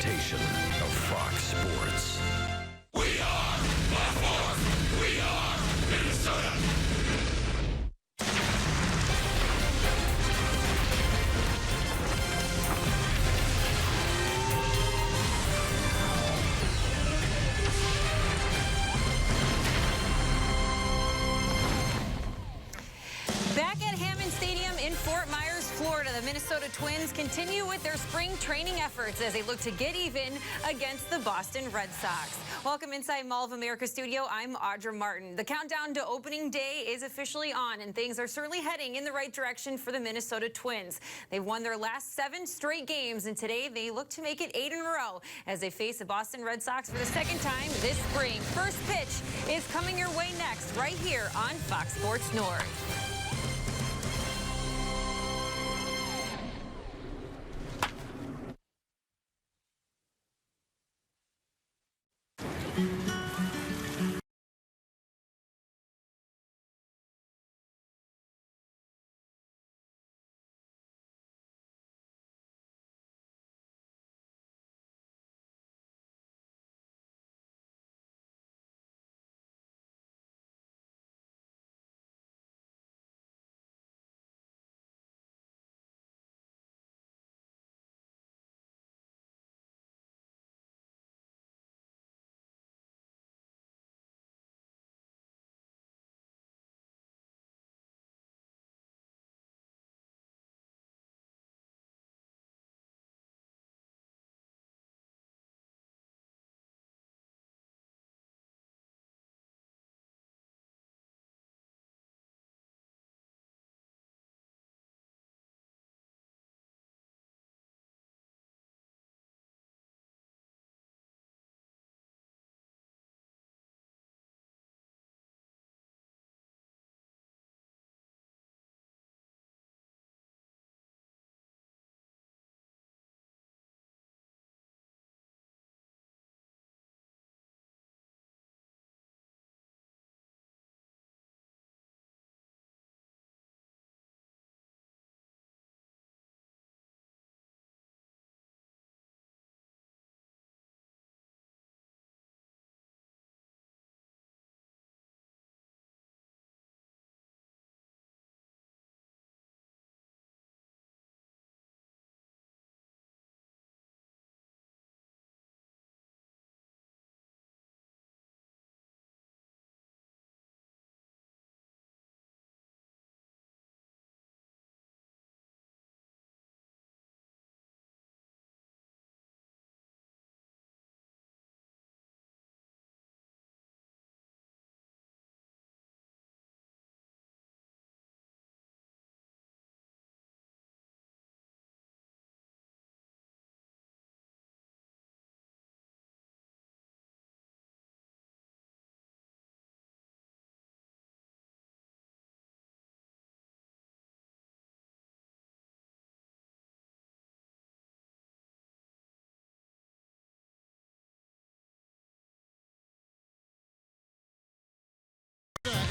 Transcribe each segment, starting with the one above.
presentation of Fox Sports. We are Baltimore. We are Minnesota. Back at Hammond Stadium in Fort Myers, Florida, the Minnesota Twins continue with their spring training efforts as they look to get even against the Boston Red Sox. Welcome inside Mall of America studio. I'm Audra Martin. The countdown to opening day is officially on, and things are certainly heading in the right direction for the Minnesota Twins. They've won their last 7 straight games, and today they look to make it 8 in a row as they face the Boston Red Sox for the second time this spring. First pitch is coming your way next, right here on Fox Sports North.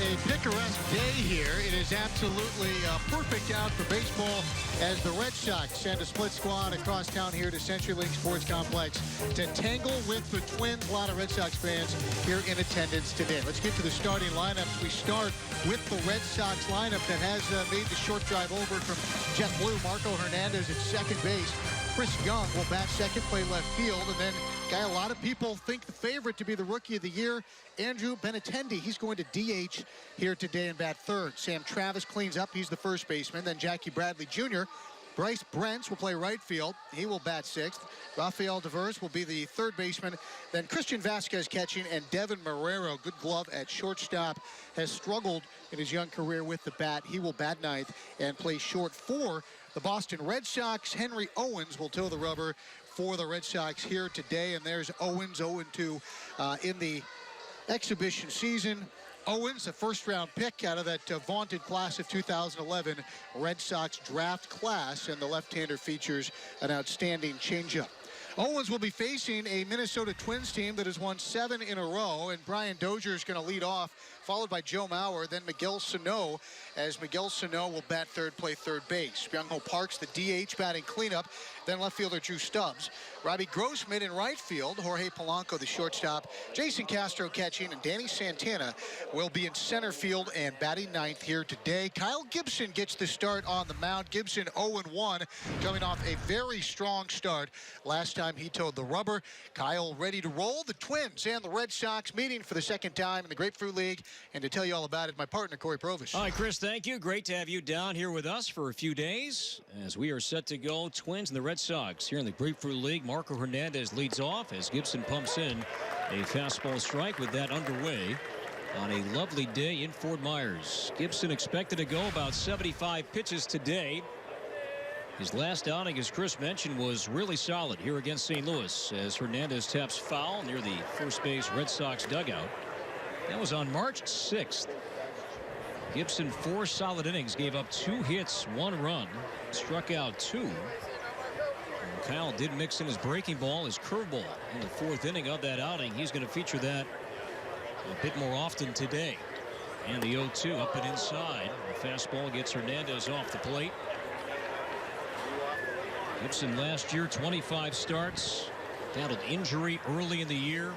A picturesque day here. It is absolutely perfect out for baseball as the Red Sox send a split squad across town here to CenturyLink Sports Complex to tangle with the Twins. A lot of Red Sox fans here in attendance today. Let's get to the starting lineups. We start with the Red Sox lineup that has made the short drive over from JetBlue. Marco Hernandez at second base. Chris Young will bat second, play left field, and then guy a lot of people think the favorite to be the Rookie of the Year, Andrew Benintendi. He's going to DH here today and bat third. Sam Travis cleans up. He's the first baseman. Then Jackie Bradley Jr. Bryce Brents will play right field. He will bat sixth. Rafael Devers will be the third baseman. Then Christian Vasquez catching, and Devin Marrero, good glove at shortstop, has struggled in his young career with the bat. He will bat ninth and play short for the Boston Red Sox. Henry Owens will toe the rubber for the Red Sox here today. And there's Owens, 0-2 in the exhibition season. Owens, a first-round pick out of that vaunted class of 2011 Red Sox draft class, and the left-hander features an outstanding changeup. Owens will be facing a Minnesota Twins team that has won 7 in a row, and Brian Dozier is going to lead off, followed by Joe Mauer, then Miguel Sano, as Miguel Sano will bat third, play third base. Byung-Ho Park's the DH batting cleanup, Then left fielder Drew Stubbs. Robbie Grossman in right field. Jorge Polanco, the shortstop. Jason Castro catching, and Danny Santana will be in center field and batting ninth here today. Kyle Gibson gets the start on the mound. Gibson 0-1, coming off a very strong start last time he towed the rubber. Kyle ready to roll. The Twins and the Red Sox meeting for the second time in the Grapefruit League. And to tell you all about it, my partner, Corey Provis. All right, Chris, thank you. Great to have you down here with us for a few days as we are set to go. Twins and the Red Sox here in the Grapefruit League. Marco Hernandez leads off as Gibson pumps in a fastball strike with that underway on a lovely day in Fort Myers. Gibson expected to go about 75 pitches today. His last outing, as Chris mentioned, was really solid here against St. Louis as Hernandez taps foul near the first base Red Sox dugout. That was on March 6th. Gibson 4 solid innings, gave up 2 hits, 1 run, struck out 2. And Kyle did mix in his breaking ball, his curveball in the 4th inning of that outing. He's going to feature that a bit more often today. And the 0-2 up and inside. The fastball gets Hernandez off the plate. Gibson last year 25 starts, battled injury early in the year,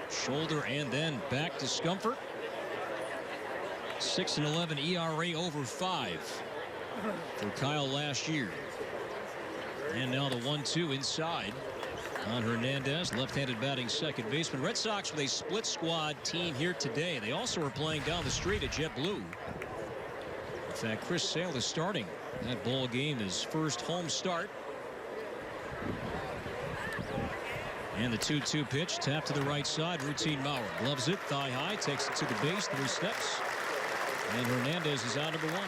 shoulder and then back discomfort. 6-11 ERA over 5 for Kyle last year. And now the 1-2 inside on Hernandez, left-handed batting second baseman. Red Sox with a split squad team here today. They also are playing down the street at JetBlue. In fact, Chris Sale is starting that ball game, his first home start. And the 2-2 pitch, tap to the right side, routine Mauer. Loves it, thigh high, takes it to the base, 3 steps. And Hernandez is out number 1.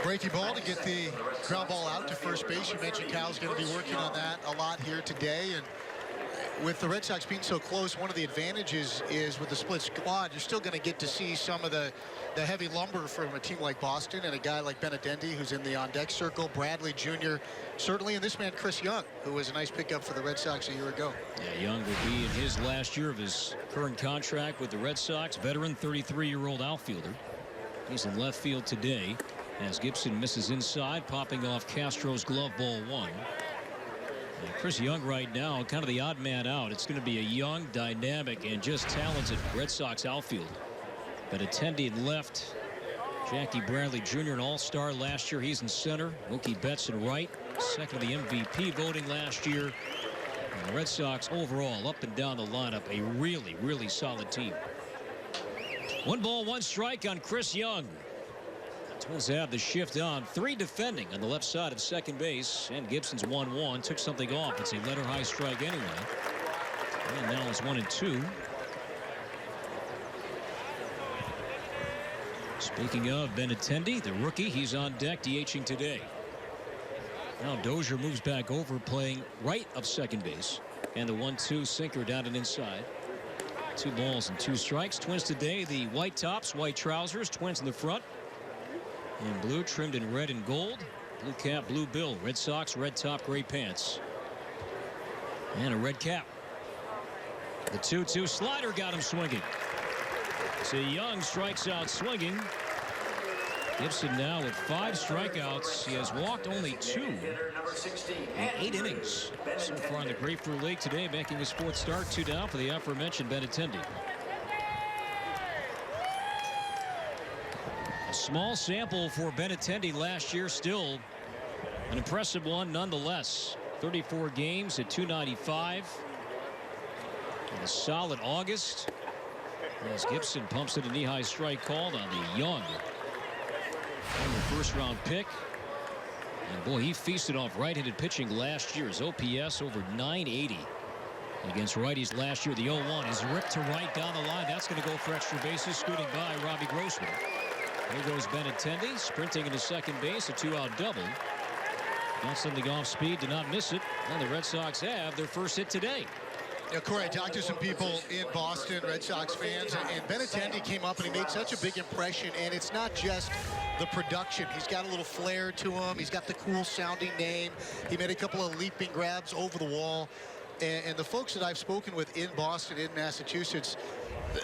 Breaking ball to get the ground ball out to first base. You mentioned Kyle's going to be working on that a lot here today. And with the Red Sox being so close, one of the advantages is with the split squad, you're still going to get to see some of the heavy lumber from a team like Boston and a guy like Benintendi, who's in the on-deck circle, Bradley Jr., certainly, and this man, Chris Young, who was a nice pickup for the Red Sox a year ago. Yeah, Young will be in his last year of his current contract with the Red Sox. Veteran 33-year-old outfielder. He's in left field today as Gibson misses inside, popping off Castro's glove ball 1. And Chris Young right now, kind of the odd man out. It's going to be a young, dynamic, and just talented Red Sox outfield. Benintendi in left. Jackie Bradley Jr., an all-star last year. He's in center. Mookie Betts in right. Second of the MVP voting last year. And the Red Sox overall, up and down the lineup, a really, really solid team. 1 ball, 1 strike on Chris Young. Twins have the shift on. 3 defending on the left side of second base. And Gibson's 1-1. Took something off. It's a letter high strike anyway. And now it's 1-2. Speaking of Benintendi, the rookie, he's on deck, DHing today. Now Dozier moves back over, playing right of second base. And the 1-2 sinker down and inside. 2 balls and 2 strikes. Twins today, the white tops, white trousers. Twins in the front. In blue, trimmed in red and gold. Blue cap, blue bill. Red Sox, red top, gray pants. And a red cap. The 2-2 slider got him swinging. So Young strikes out swinging. Gibson now with 5 strikeouts. He has walked only 2 in 8 innings so far in the Grapefruit League today, making his 4th start. 2 down for the aforementioned Benintendi. A small sample for Benintendi last year, still an impressive one nonetheless. 34 games at .295. And a solid August. As Gibson pumps it a knee-high strike called on the Young. And the first-round pick. And boy, he feasted off right-handed pitching last year. His OPS over 980 against righties last year. The 0-1 is ripped to right down the line. That's going to go for extra bases, scooting by Robbie Grossman. Here goes Benintendi, sprinting into second base, a 2-out double. Got something off speed, did not miss it. And the Red Sox have their first hit today. Yeah, Corey, I talked to some people in Boston, Red Sox fans, and Benintendi came up and he made such a big impression. And it's not just the production. He's got a little flair to him. He's got the cool sounding name. He made a couple of leaping grabs over the wall. And the folks that I've spoken with in Boston, in Massachusetts,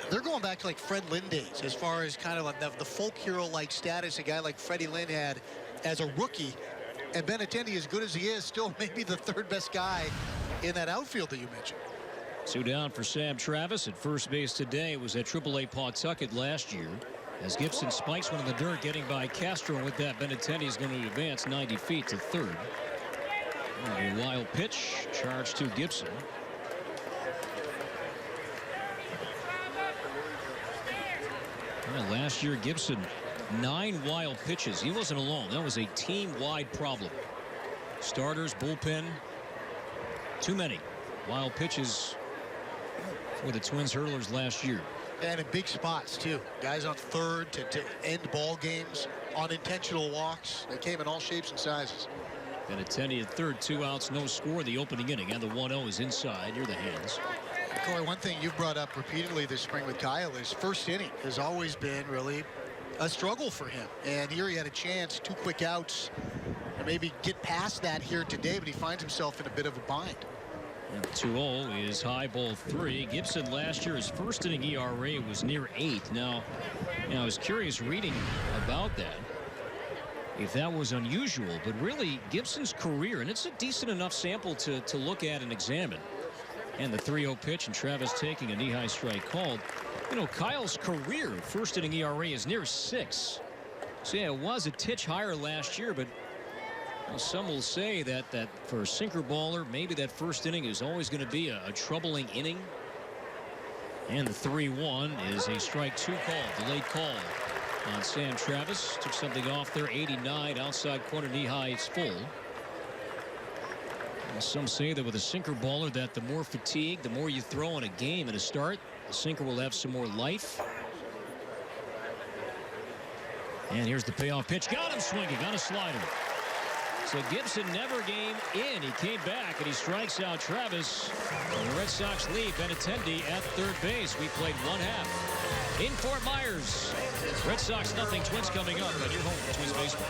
they're going back to like Fred Lynn days as far as kind of like the folk hero-like status a guy like Freddie Lynn had as a rookie And Benintendi, as good as he is, still maybe the third best guy in that outfield that you mentioned. 2 down for Sam Travis at first base today. It was at AAA Pawtucket last year. As Gibson spikes one in the dirt, getting by Castro. With that, Benintendi is going to advance 90 feet to third. A wild pitch, charge to Gibson. Well, last year, Gibson, 9 wild pitches. He wasn't alone. That was a team-wide problem. Starters, bullpen, too many wild pitches for the Twins hurdlers last year. And in big spots, too. Guys on third to end ball games, unintentional walks. They came in all shapes and sizes. Benintendi at third, 2 outs, no score in the opening inning, and the 1-0 is inside near the hands. Corey, one thing you've brought up repeatedly this spring with Kyle is first inning has always been really a struggle for him. And here he had a chance, 2 quick outs, and maybe get past that here today, but he finds himself in a bit of a bind. And 2-0 is high, ball 3. Gibson last year, his first inning ERA was near 8. Now, I was curious reading about that, if that was unusual, but really Gibson's career, and it's a decent enough sample to look at and examine. And the 3-0 pitch, and Travis taking a knee-high strike called. You know, Kyle's career first inning ERA is near 6. So yeah, it was a titch higher last year, but some will say that for a sinker baller, maybe that first inning is always going to be a troubling inning. And the 3-1 is a strike 2 call, delayed call on Sam Travis. Took something off there, 89 outside corner, knee high, it's full. Some say that with a sinker baller, that the more fatigue, the more you throw in a game at a start, the sinker will have some more life. And here's the payoff pitch. Got him swinging on a slider. So Gibson never game in. He came back and he strikes out Travis. And the Red Sox lead Benintendi at third base. We played 1/2 in Fort Myers. Red Sox nothing. Twins coming up on your home for Twins baseball.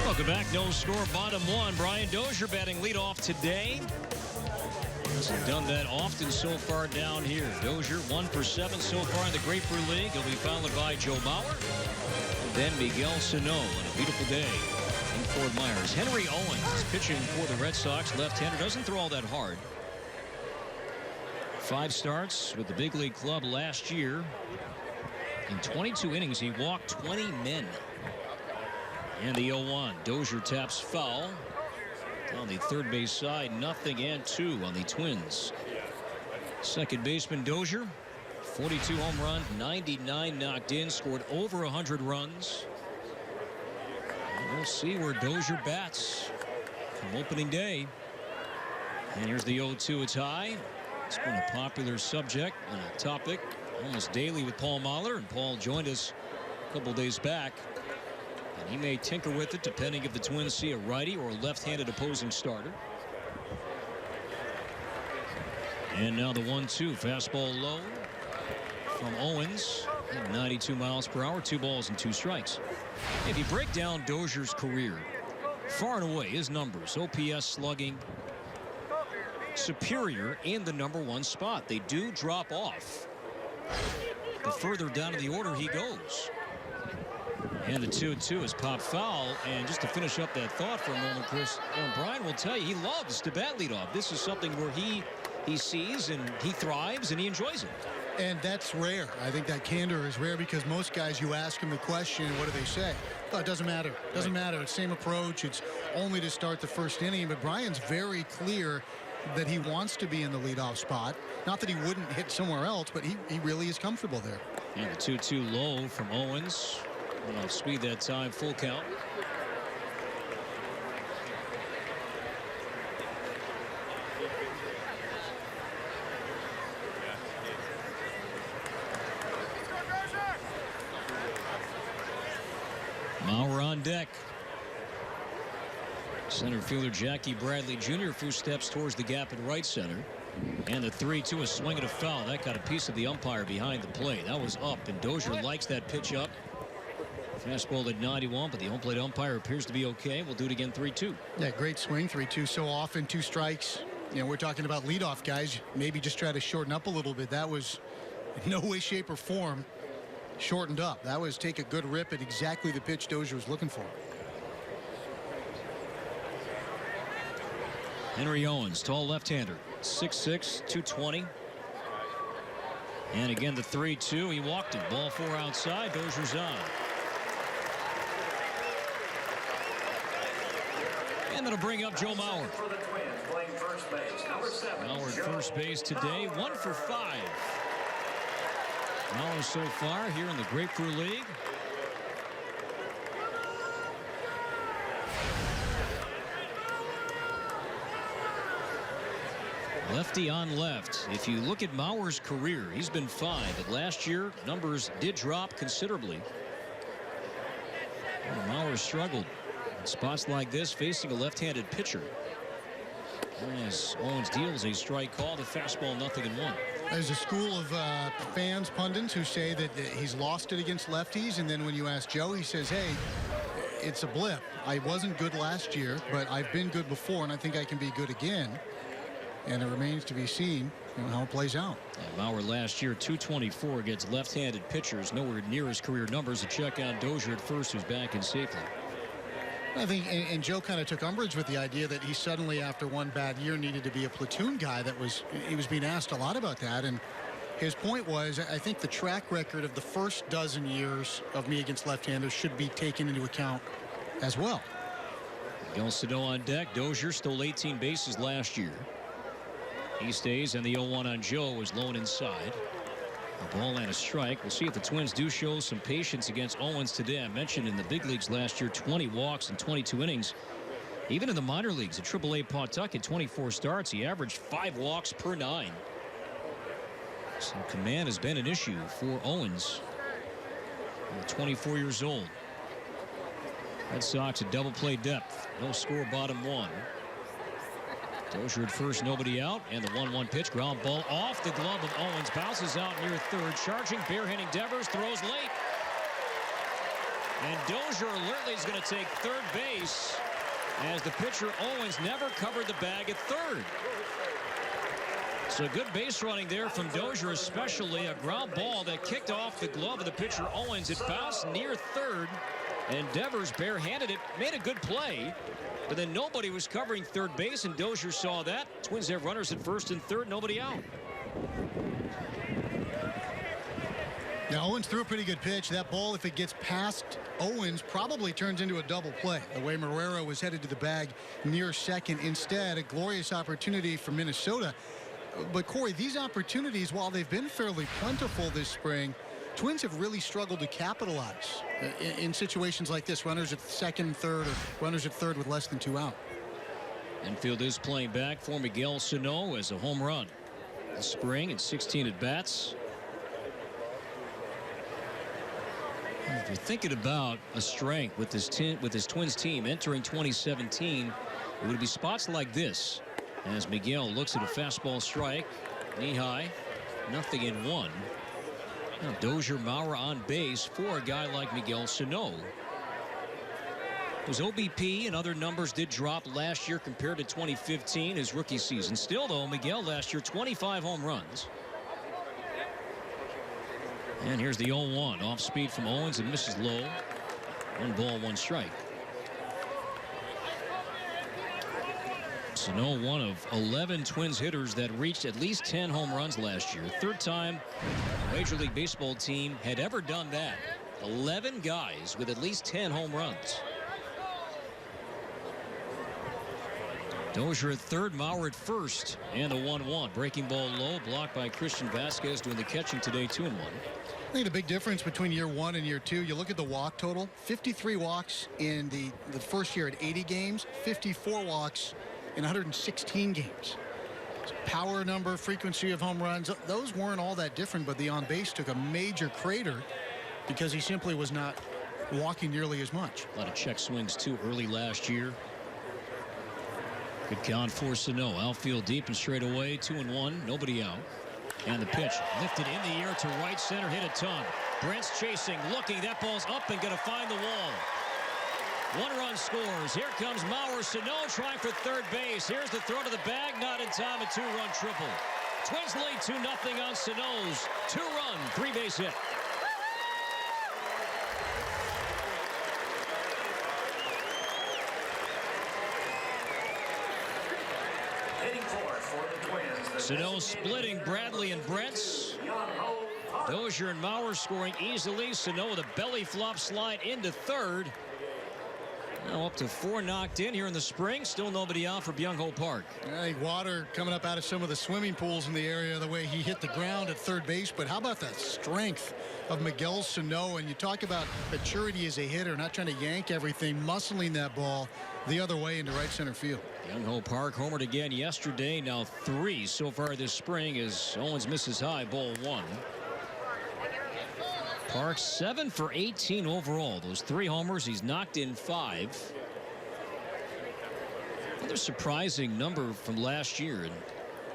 Welcome back. No score, bottom 1. Brian Dozier batting leadoff today. Hasn't done that often so far down here. Dozier 1 for 7 so far in the Grapefruit League. He'll be followed by Joe Mauer. And then Miguel Sano on a beautiful day in Fort Myers. Henry Owens is pitching for the Red Sox. Left-hander, doesn't throw all that hard. 5 starts with the big league club last year. In 22 innings, he walked 20 men. And the 0-1. Dozier taps foul. On the third base side, 0-2 on the Twins. Second baseman Dozier, 42 home run, 99 knocked in, scored over 100 runs. And we'll see where Dozier bats from opening day. And here's the 0-2. It's high. It's been a popular subject and a topic almost daily with Paul Mahler, and Paul joined us a couple days back. And he may tinker with it depending if the Twins see a righty or a left-handed opposing starter. And now the 1-2. Fastball low from Owens. 92 miles per hour. 2 balls and 2 strikes. If you break down Dozier's career, far and away his numbers, OPS, slugging, superior in the #1 spot. They do drop off the further down in the order he goes. And the 2-2 is pop foul. And just to finish up that thought for a moment, Chris, Brian will tell you he loves to bat leadoff. This is something where he sees and he thrives and he enjoys it. And that's rare. I think that candor is rare because most guys, you ask them the question, what do they say? Oh, it doesn't matter. It doesn't matter. It's same approach. It's only to start the first inning. But Brian's very clear that he wants to be in the leadoff spot. Not that he wouldn't hit somewhere else, but he really is comfortable there. And the 2-2 low from Owens. And I'll speed that time, full count. Mauer on deck. Center fielder Jackie Bradley Jr. a few steps towards the gap in right center. And the 3-2, a swing and a foul. That got a piece of the umpire behind the plate. That was up, and Dozier likes that pitch up. Fastball at 91, but the home plate umpire appears to be okay. We'll do it again, 3-2. Yeah, great swing, 3-2. So often 2 strikes. You know, we're talking about leadoff guys. Maybe just try to shorten up a little bit. That was in no way, shape, or form shortened up. That was take a good rip at exactly the pitch Dozier was looking for. Henry Owens, tall left-hander, 6'6", 220. And again, the 3-2. He walked it. Ball 4 outside. Dozier's on. And that'll bring up Joe Mauer. Mauer at first base today, 1 for 5. Mauer so far here in the Grapefruit League. Lefty on left. If you look at Mauer's career, he's been fine, but last year numbers did drop considerably. Well, Mauer struggled in spots like this facing a left-handed pitcher. As Owens deals a strike call, the fastball 0-1. There's a school of fans, pundits, who say that he's lost it against lefties, and then when you ask Joe, he says, hey, it's a blip. I wasn't good last year, but I've been good before, and I think I can be good again. And it remains to be seen, you know, how it plays out. Yeah, Mauer last year, 224 against left-handed pitchers, nowhere near his career numbers. A check on Dozier at first, who's back in safely. I think, and Joe kind of took umbrage with the idea that he suddenly, after one bad year, needed to be a platoon guy. He was being asked a lot about that, and his point was, I think the track record of the first dozen years of me against left-handers should be taken into account as well. Miguel Sano on deck. Dozier stole 18 bases last year. He stays, and the 0-1 on Joe is low and inside. A ball and a strike. We'll see if the Twins do show some patience against Owens today. I mentioned in the big leagues last year, 20 walks in 22 innings. Even in the minor leagues, at AAA Pawtucket, 24 starts, he averaged 5 walks per 9. So command has been an issue for Owens. 24 years old. Red Sox at double play depth. No score, bottom 1. Dozier at first, nobody out, and the 1-1 pitch, ground ball off the glove of Owens, bounces out near third, charging, bare-handing Devers, throws late. And Dozier alertly is going to take third base as the pitcher Owens never covered the bag at third. So good base running there from Dozier, especially a ground ball that kicked off the glove of the pitcher Owens. It bounced near third, and Devers bare-handed it, made a good play. But then nobody was covering third base, and Dozier saw that. Twins have runners at first and third, nobody out. Now, Owens threw a pretty good pitch. That ball, if it gets past Owens, probably turns into a double play. The way Marrero was headed to the bag near second. Instead, a glorious opportunity for Minnesota. But, Corey, these opportunities, while they've been fairly plentiful this spring, Twins have really struggled to capitalize in situations like this. Runners at second, third, or runners at third with less than 2 out. Infield is playing back for Miguel Sano as a home run this spring in 16 at-bats. If you're thinking about a strength with this Twins team entering 2017, it would be spots like this as Miguel looks at a fastball strike, knee high, nothing in one. Now Dozier, Maurer on base for a guy like Miguel Sano. His OBP and other numbers did drop last year compared to 2015, his rookie season. Still, though, Miguel last year, 25 home runs. And here's the 0-1. Off speed from Owens and misses low. 1 ball, 1 strike. Sano, one of 11 Twins hitters that reached at least 10 home runs last year. Third time a Major League Baseball team had ever done that. 11 guys with at least 10 home runs. Dozier at third, Maurer at first, and a 1-1. Breaking ball low, blocked by Christian Vasquez, doing the catching today, 2-1. I think the big difference between year 1 and year 2, you look at the walk total, 53 walks in the first year at 80 games, 54 walks in 116 games. Power number, frequency of home runs, those weren't all that different, but the on base took a major crater because he simply was not walking nearly as much. A lot of check swings too early last year. Good count for Sano. Outfield deep and straight away. 2-1. Nobody out. And the pitch lifted in the air to right center. Hit a ton. Brent's chasing. Looking. That ball's up and going to find the wall. 1 run scores. Here comes Maurer. Sano trying for third base. Here's the throw to the bag. Not in time. A 2-run triple. Twins lead 2-0 on Sano's 2-run 3-base hit. Sano splitting Bradley and Brents. Dozier and Maurer scoring easily. Sano with a belly flop slide into third. Now up to 4 knocked in here in the spring. Still nobody out for Byung-Ho Park. I think water coming up out of some of the swimming pools in the area, the way he hit the ground at third base. But how about that strength of Miguel Sano? And you talk about maturity as a hitter, not trying to yank everything, muscling that ball the other way into right center field. Byung-Ho Park homered again yesterday. Now 3 so far this spring as Owens misses high. Ball 1. Park 7 for 18 overall. Those 3 homers. He's knocked in 5. Another surprising number from last year, and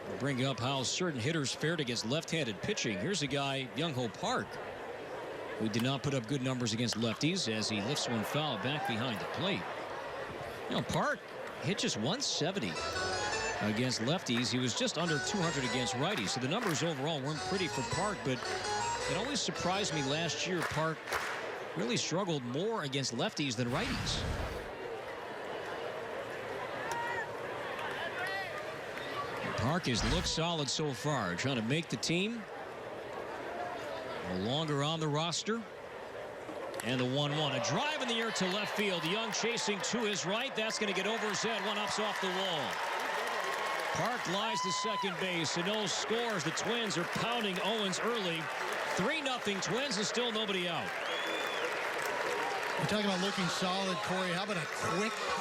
we'll bring up how certain hitters fared against left-handed pitching. Here's a guy, Byung-Ho Park, who did not put up good numbers against lefties as he lifts one foul back behind the plate. You know, Park hit just 170 against lefties. He was just under 200 against righties. So the numbers overall weren't pretty for Park, but it always surprised me last year Park really struggled more against lefties than righties. Park has looked solid so far, trying to make the team. No longer on the roster. And the 1-1. A drive in the air to left field. Young chasing to his right. That's going to get over his head. 1 up's off the wall. Park lies to second base. Sano scores. The Twins are pounding Owens early. 3-0 Twins and still nobody out. You're talking about looking solid, Corey. How about a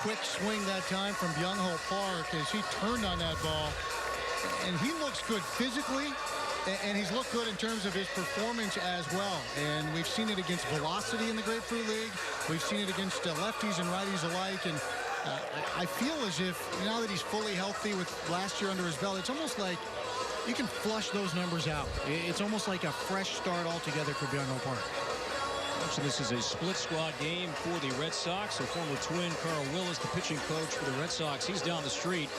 quick swing that time from Byung-Ho Park as he turned on that ball. And he looks good physically, and he's looked good in terms of his performance as well. And we've seen it against velocity in the Grapefruit League. We've seen it against lefties and righties alike. And I feel as if now that he's fully healthy with last year under his belt, it's almost like you can flush those numbers out. It's almost like a fresh start altogether for Byung-Ho Park. So this is a split squad game for the Red Sox. A former Twin, Carl Willis, the pitching coach for the Red Sox. He's down the street.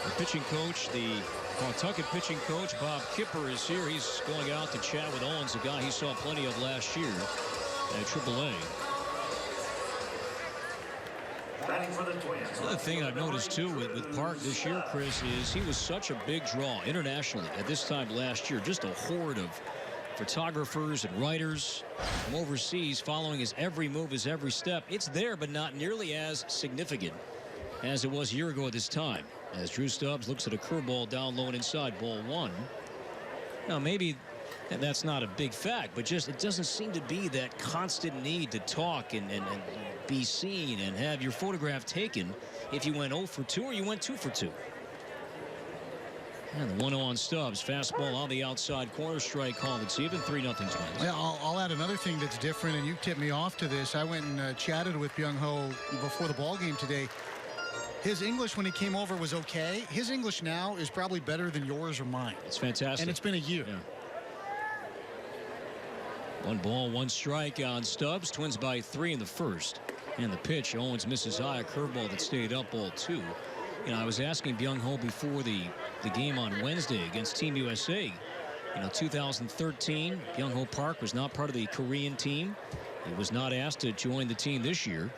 The pitching coach, the Pawtucket pitching coach, Bob Kipper, is here. He's going out to chat with Owens, a guy he saw plenty of last year at AAA. Another thing I've noticed, too, with Park this year, Chris, is he was such a big draw internationally at this time last year. Just a horde of photographers and writers from overseas following his every move, his every step. It's there, but not nearly as significant as it was a year ago at this time. As Drew Stubbs looks at a curveball down low and inside, ball 1. Now maybe And that's not a big fact, but just it doesn't seem to be that constant need to talk and be seen and have your photograph taken if you went 0 for 2 or you went 2 for 2. And the 1-0 on Stubbs. Fastball on the outside corner. Strike called. It's even. 3-0 Twins. Yeah, I'll add another thing that's different, and you tipped me off to this. I went and chatted with Byung-ho before the ball game today. His English when he came over was okay. His English now is probably better than yours or mine. It's fantastic. And it's been a year. Yeah. 1 ball, 1 strike on Stubbs. Twins by 3 in the first. And the pitch, Owens misses high, a curveball that stayed up, ball 2. You know, I was asking Byung-ho before the game on Wednesday against Team USA. You know, 2013, Byung-ho Park was not part of the Korean team. He was not asked to join the team this year.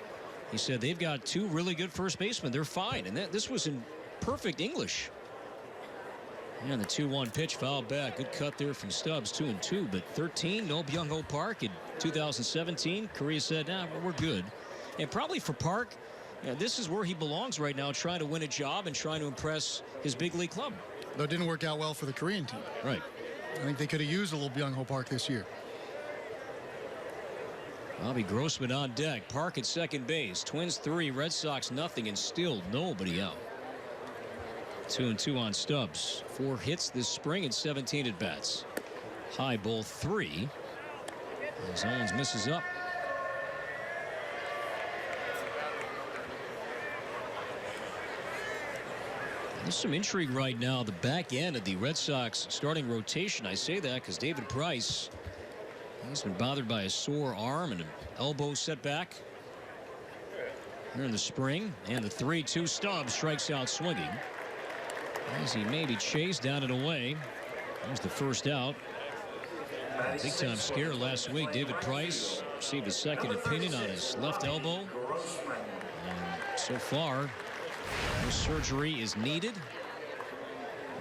He said they've got 2 really good first basemen. They're fine. And this was in perfect English. And the 2-1 pitch fouled back. Good cut there from Stubbs, 2-2. But 13, no Byung-ho Park. In 2017, Korea said, nah, we're good. And probably for Park, you know, this is where he belongs right now, trying to win a job and trying to impress his big league club. Though it didn't work out well for the Korean team. Right. I think they could have used a little Byung-ho Park this year. Bobby Grossman on deck. Park at second base. Twins 3, Red Sox nothing, and still nobody out. 2-2 on Stubbs. 4 hits this spring and 17 at bats. High ball 3. As Owens misses up. There's some intrigue right now. The back end of the Red Sox starting rotation. I say that because David Price, he's been bothered by a sore arm and an elbow setback here in the spring. And the 3-2 Stubbs strikes out swinging. As he maybe chased down and away. There's the first out. Big time scare last week. David Price received a second opinion on his left elbow. And so far, no surgery is needed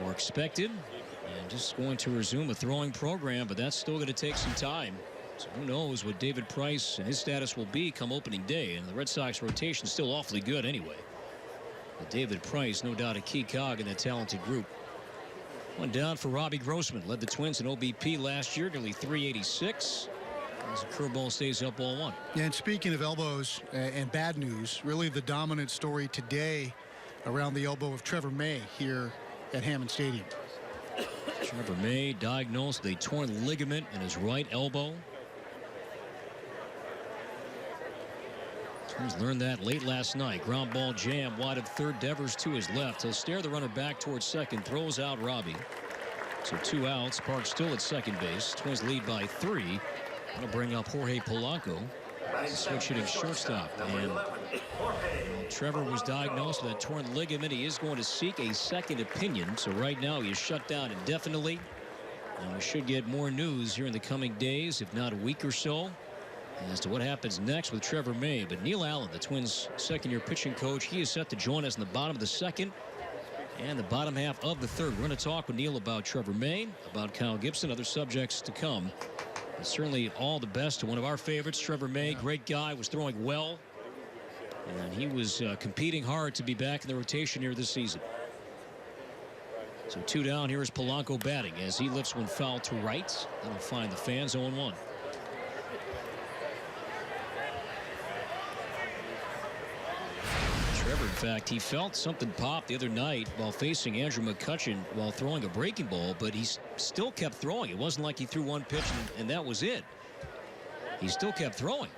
or expected. And just going to resume a throwing program, but that's still going to take some time. So who knows what David Price and his status will be come opening day. And the Red Sox rotation is still awfully good anyway. But David Price, no doubt a key cog in that talented group. One down for Robbie Grossman. Led the Twins in OBP last year, nearly 386. As the curveball stays up, ball 1. Yeah, and speaking of elbows and bad news, really the dominant story today around the elbow of Trevor May here at Hammond Stadium. Trevor May diagnosed with a torn ligament in his right elbow. Twins learned that late last night. Ground ball jam wide of third. Devers to his left. He'll stare the runner back towards second. Throws out Robbie. So 2 outs. Park still at second base. Twins lead by 3. That'll bring up Jorge Polanco. Switch hitting shortstop. And Trevor was diagnosed with a torn ligament. He is going to seek a second opinion. So right now he is shut down indefinitely. And we should get more news here in the coming days, if not a week or so, as to what happens next with Trevor May. But Neil Allen, the Twins' second-year pitching coach, he is set to join us in the bottom of the second and the bottom half of the third. We're going to talk with Neil about Trevor May, about Kyle Gibson, other subjects to come. And certainly all the best to one of our favorites, Trevor May. Great guy, was throwing well. And he was competing hard to be back in the rotation here this season. So 2 down. Here is Polanco batting as he lifts one foul to right. That'll find the fans. 0-1. Trevor, in fact, he felt something pop the other night while facing Andrew McCutchen while throwing a breaking ball, but he still kept throwing. It wasn't like he threw one pitch and that was it. He still kept throwing.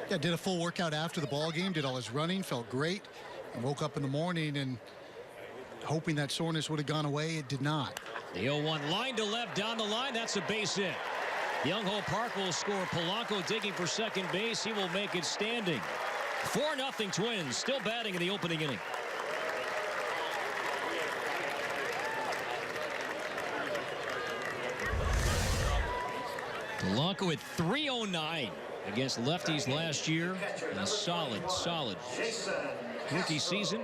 Yeah, did a full workout after the ball game, did all his running, felt great, and woke up in the morning and hoping that soreness would have gone away. It did not. The 0-1 line to left down the line. That's a base hit. Byung-ho Park will score. Polanco digging for second base. He will make it standing. 4-0 Twins, still batting in the opening inning. Polanco at 309 against lefties last year. And a solid rookie season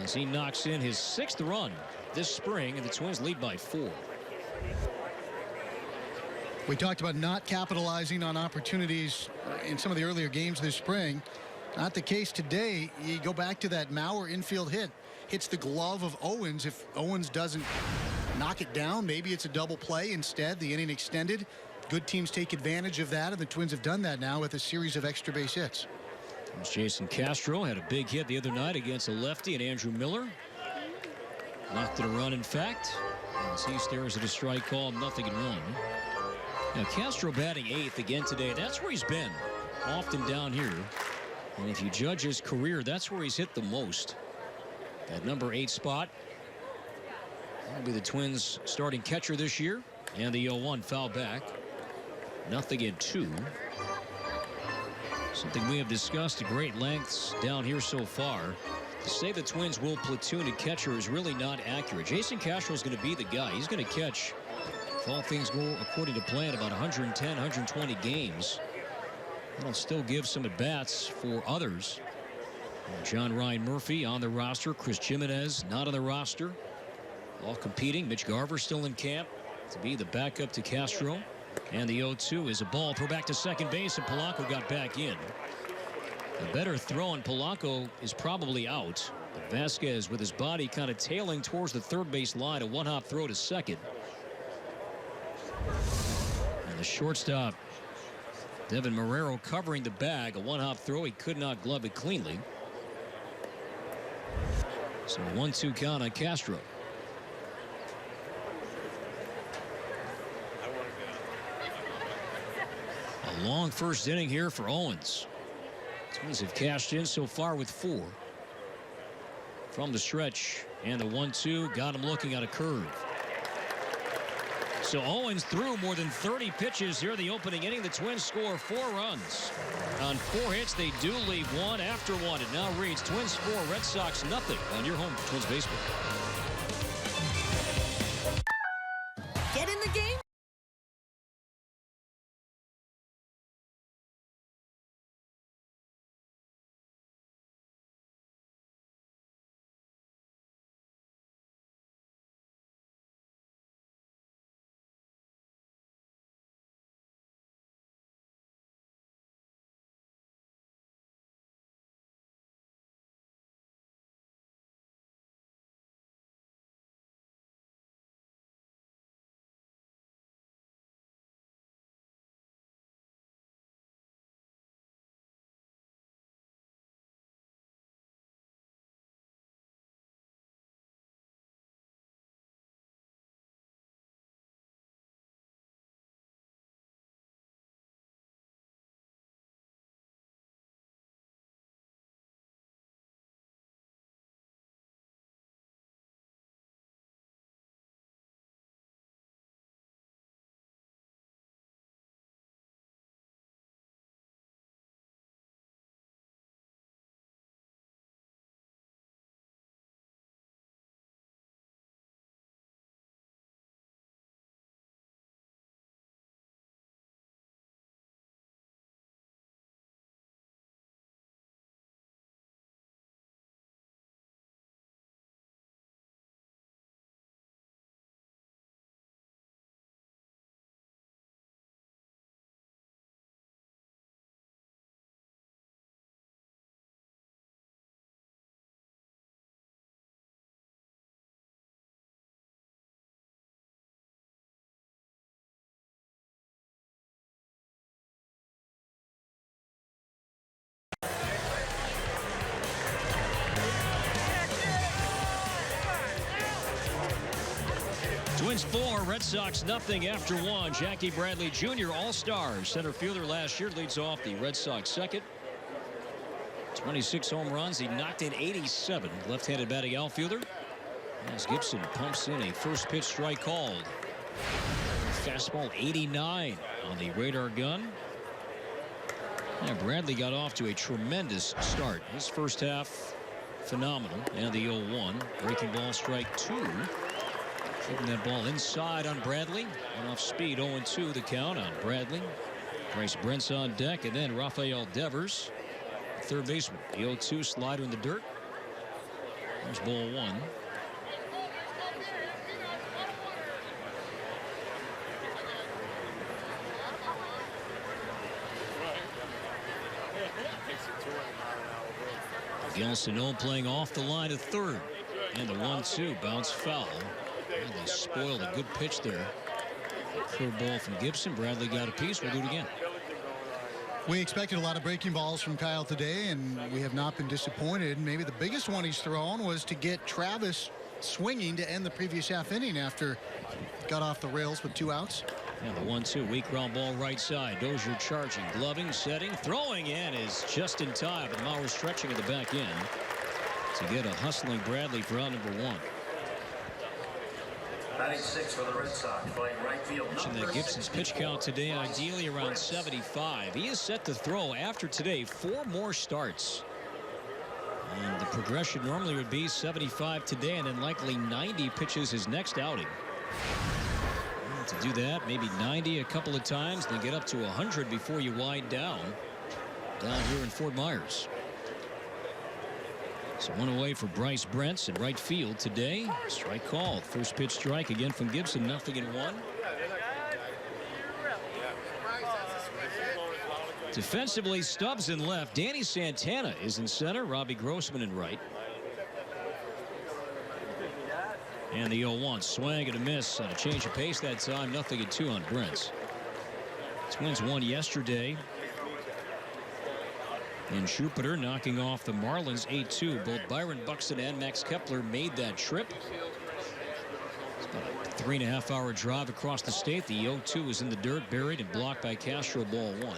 as he knocks in his 6th run this spring, and the Twins lead by 4. We talked about not capitalizing on opportunities in some of the earlier games this spring. Not the case today. You go back to that Mauer infield hit. Hits the glove of Owens. If Owens doesn't knock it down. Maybe it's a double play instead. The inning extended. Good teams take advantage of that, and the Twins have done that now with a series of extra base hits. Jason Castro had a big hit the other night against a lefty, and Andrew Miller knocked it a run, in fact, as he stares at a strike call, 0-1. Now Castro batting 8th again today. That's where he's been, often down here. And if you judge his career, that's where he's hit the most. That number 8 spot. That'll be the Twins' starting catcher this year. And the 0-1 foul back. 0-2. Something we have discussed at great lengths down here so far. To say the Twins will platoon a catcher is really not accurate. Jason Castro is going to be the guy. He's going to catch, if all things go according to plan, about 110, 120 games. That'll still give some at-bats for others. John Ryan Murphy on the roster. Chris Jimenez not on the roster. All competing. Mitch Garver still in camp to be the backup to Castro. And the 0-2 is a ball. Throw back to second base, and Polanco got back in. A better throw, and Polanco is probably out. But Vasquez with his body kind of tailing towards the third base line. A one-hop throw to second. And the shortstop, Devin Marrero, covering the bag. A one-hop throw. He could not glove it cleanly. So a 1-2 count on Castro. A long first inning here for Owens. Twins have cashed in so far with 4 from the stretch, and the 1-2 got him looking at a curve. So Owens threw more than 30 pitches here in the opening inning. The Twins score 4 runs. On 4 hits, they do leave 1 after 1. It now reads Twins 4, Red Sox 0 on your home for Twins baseball. Get in the game. Twins 4, Red Sox 0 after 1. Jackie Bradley Jr. All-Star center fielder last year leads off the Red Sox second. 26 home runs. He knocked in 87. Left-handed batting outfielder. As Gibson pumps in a first pitch strike called. Fastball 89 on the radar gun. And Bradley got off to a tremendous start. His first half phenomenal. And the 0-1. Breaking ball strike 2. Keeping that ball inside on Bradley. And off speed 0-2 the count on Bradley. Bryce Brent's on deck, and then Rafael Devers, third baseman. The 0-2 slider in the dirt. There's ball 1. Gil Sano playing off the line at third. And the 1-2 bounce foul. They spoiled a good pitch there. Curveball from Gibson. Bradley got a piece. We'll do it again. We expected a lot of breaking balls from Kyle today, and we have not been disappointed. Maybe the biggest one he's thrown was to get Travis swinging to end the previous half inning after got off the rails with 2 outs. And the 1-2 weak ground ball right side. Dozier charging, gloving, setting, throwing in is just in time. But Mauer stretching at the back end to get a hustling Bradley for out number 1. Batting 6 for the Red Sox, playing right field. Mentioned that Gibson's pitch count today ideally around 75. He is set to throw after today 4 more starts. And the progression normally would be 75 today and then likely 90 pitches his next outing. And to do that, maybe 90 a couple of times, then get up to 100 before you wind down here in Fort Myers. So 1 away for Bryce Brents in right field today. Strike called. First pitch strike again from Gibson. 0-1. Defensively, Stubbs in left. Danny Santana is in center. Robbie Grossman in right. And the 0-1 swing and a miss on a change of pace that time. 0-2 on Brents. Twins won yesterday. And Jupiter knocking off the Marlins 8-2. Both Byron Buxton and Max Kepler made that trip. It's about a 3.5-hour drive across the state. The 0-2 is in the dirt, buried and blocked by Castro. Ball 1.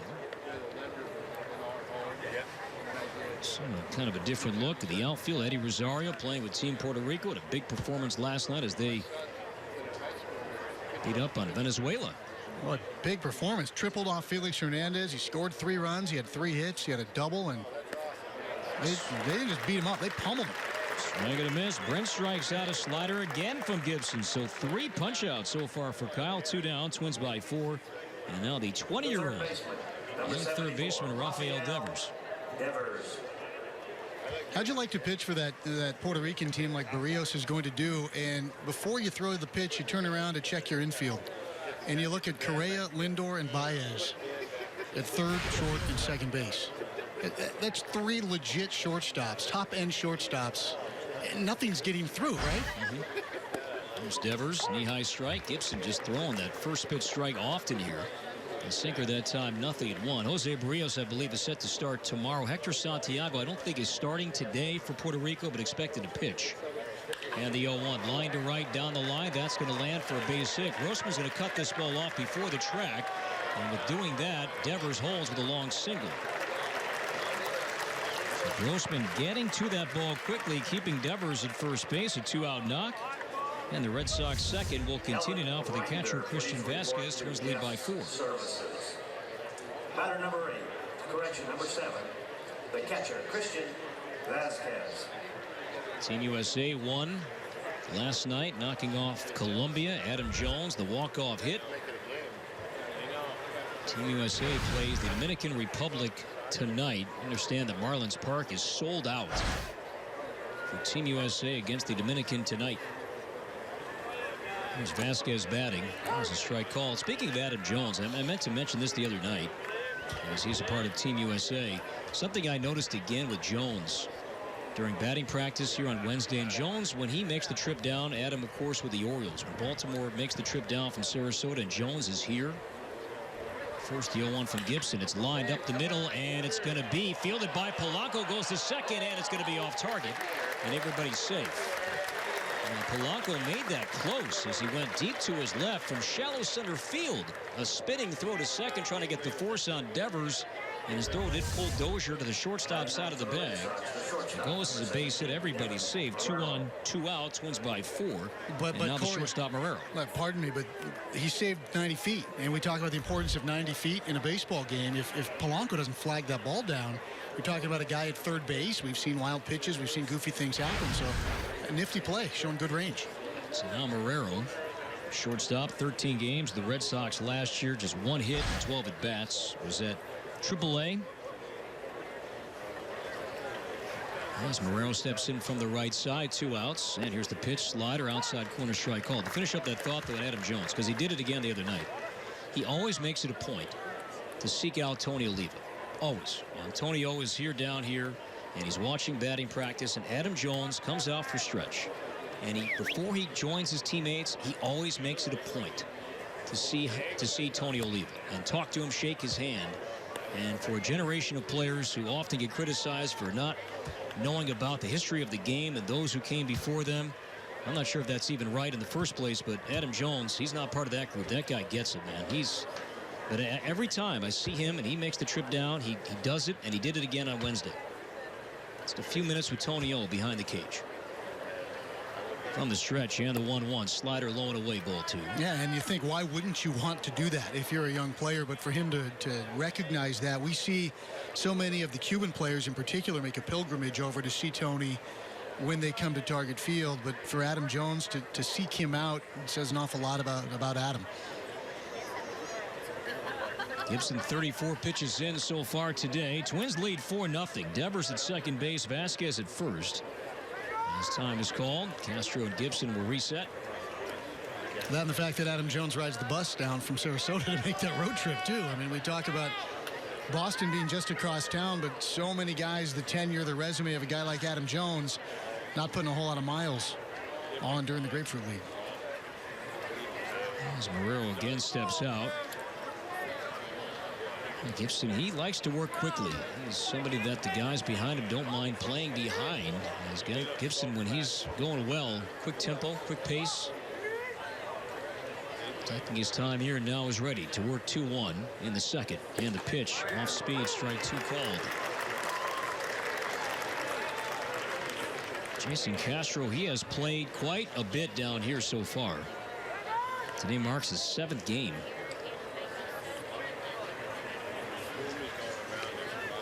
So kind of a different look at the outfield. Eddie Rosario playing with Team Puerto Rico. Had a big performance last night as they beat up on Venezuela. What big performance. Tripled off Felix Hernandez. He scored 3 runs. He had 3 hits. He had a double, and they didn't just beat him up. They pummeled him. Swing and a miss. Brent strikes out a slider again from Gibson. So 3 punch-outs so far for Kyle. 2 down. Twins by 4. And now the 20-year-old young third baseman Rafael Devers. How'd you like to pitch for that Puerto Rican team like Barrios is going to do? And before you throw the pitch, you turn around to check your infield. And you look at Correa, Lindor, and Baez at third, short, and second base. That's 3 legit shortstops, top-end shortstops. And nothing's getting through, right? There's Devers, knee-high strike. Gibson just throwing that first pitch strike often here. A sinker that time, 0-1. Jose Barrios, I believe, is set to start tomorrow. Hector Santiago, I don't think is starting today for Puerto Rico, but expected to pitch. And the 0-1 line to right down the line. That's going to land for a base hit. Grossman's going to cut this ball off before the track. And with doing that, Devers holds with a long single. So Grossman getting to that ball quickly, keeping Devers at first base. A 2-out knock. And the Red Sox second will continue now for the catcher, Christian Vasquez. Twins lead by 4. Batter number 8. Correction number 7. The catcher, Christian Vasquez. Team USA won last night, knocking off Colombia. Adam Jones, the walk-off hit. Team USA plays the Dominican Republic tonight. Understand that Marlins Park is sold out for Team USA against the Dominican tonight. Here's Vasquez batting. That was a strike call. Speaking of Adam Jones, I meant to mention this the other night, as he's a part of Team USA. Something I noticed again with Jones during batting practice here on Wednesday. And Jones, when he makes the trip down, Adam, of course, with the Orioles. When Baltimore makes the trip down from Sarasota and Jones is here. First, the 0-1 from Gibson. It's lined up the middle, and it's going to be fielded by Polanco. Goes to second, and it's going to be off target. And everybody's safe. Polanco made that close as he went deep to his left from shallow center field. A spinning throw to second, trying to get the force on Devers. And his throw did pull Dozier to the shortstop side of the bag. Goes as a base hit. Everybody's safe. 2 on, 2 out. Twins by 4. But now Corey, the shortstop Marrero. Pardon me, but he saved 90 feet. And we talk about the importance of 90 feet in a baseball game. If Polanco doesn't flag that ball down, you're talking about a guy at third base. We've seen wild pitches. We've seen goofy things happen. So a nifty play, showing good range. So now Marrero, shortstop, 13 games. The Red Sox last year, just 1 hit and 12 at bats. Was at AAA. As Marrero steps in from the right side, 2 outs. And here's the pitch, slider, outside corner strike called. To finish up that thought, though, Adam Jones, because he did it again the other night. He always makes it a point to seek out Tony Oliva. Always. Antonio is here, down here, and he's watching batting practice. And Adam Jones comes out for stretch. And before he joins his teammates, he always makes it a point to see Tony Oliva and talk to him, shake his hand. And for a generation of players who often get criticized for not knowing about the history of the game and those who came before them, I'm not sure if that's even right in the first place, but Adam Jones, he's not part of that group. That guy gets it, man. But every time I see him and he makes the trip down, he does it, and he did it again on Wednesday. Just a few minutes with Tony O behind the cage. From the stretch, and the 1-1 slider low and away, ball 2. Yeah, and you think, why wouldn't you want to do that if you're a young player? But for him to recognize that, we see so many of the Cuban players in particular make a pilgrimage over to see Tony when they come to Target Field. But for Adam Jones to seek him out, it says an awful lot about Adam. Gibson 34 pitches in so far today. Twins lead 4-0. Devers at second base, Vasquez at first. As time is called, Castro and Gibson will reset. That and the fact that Adam Jones rides the bus down from Sarasota to make that road trip, too. I mean, we talk about Boston being just across town, but so many guys, the tenure, the resume of a guy like Adam Jones, not putting a whole lot of miles on during the Grapefruit League. As Marrero again steps out. Gibson, he likes to work quickly. He's somebody that the guys behind him don't mind playing behind. As Gibson, when he's going well, quick tempo, quick pace. Taking his time here, and now is ready to work 2-1 in the second. And the pitch off speed, strike 2 called. Jason Castro, he has played quite a bit down here so far. Today marks his 7th game.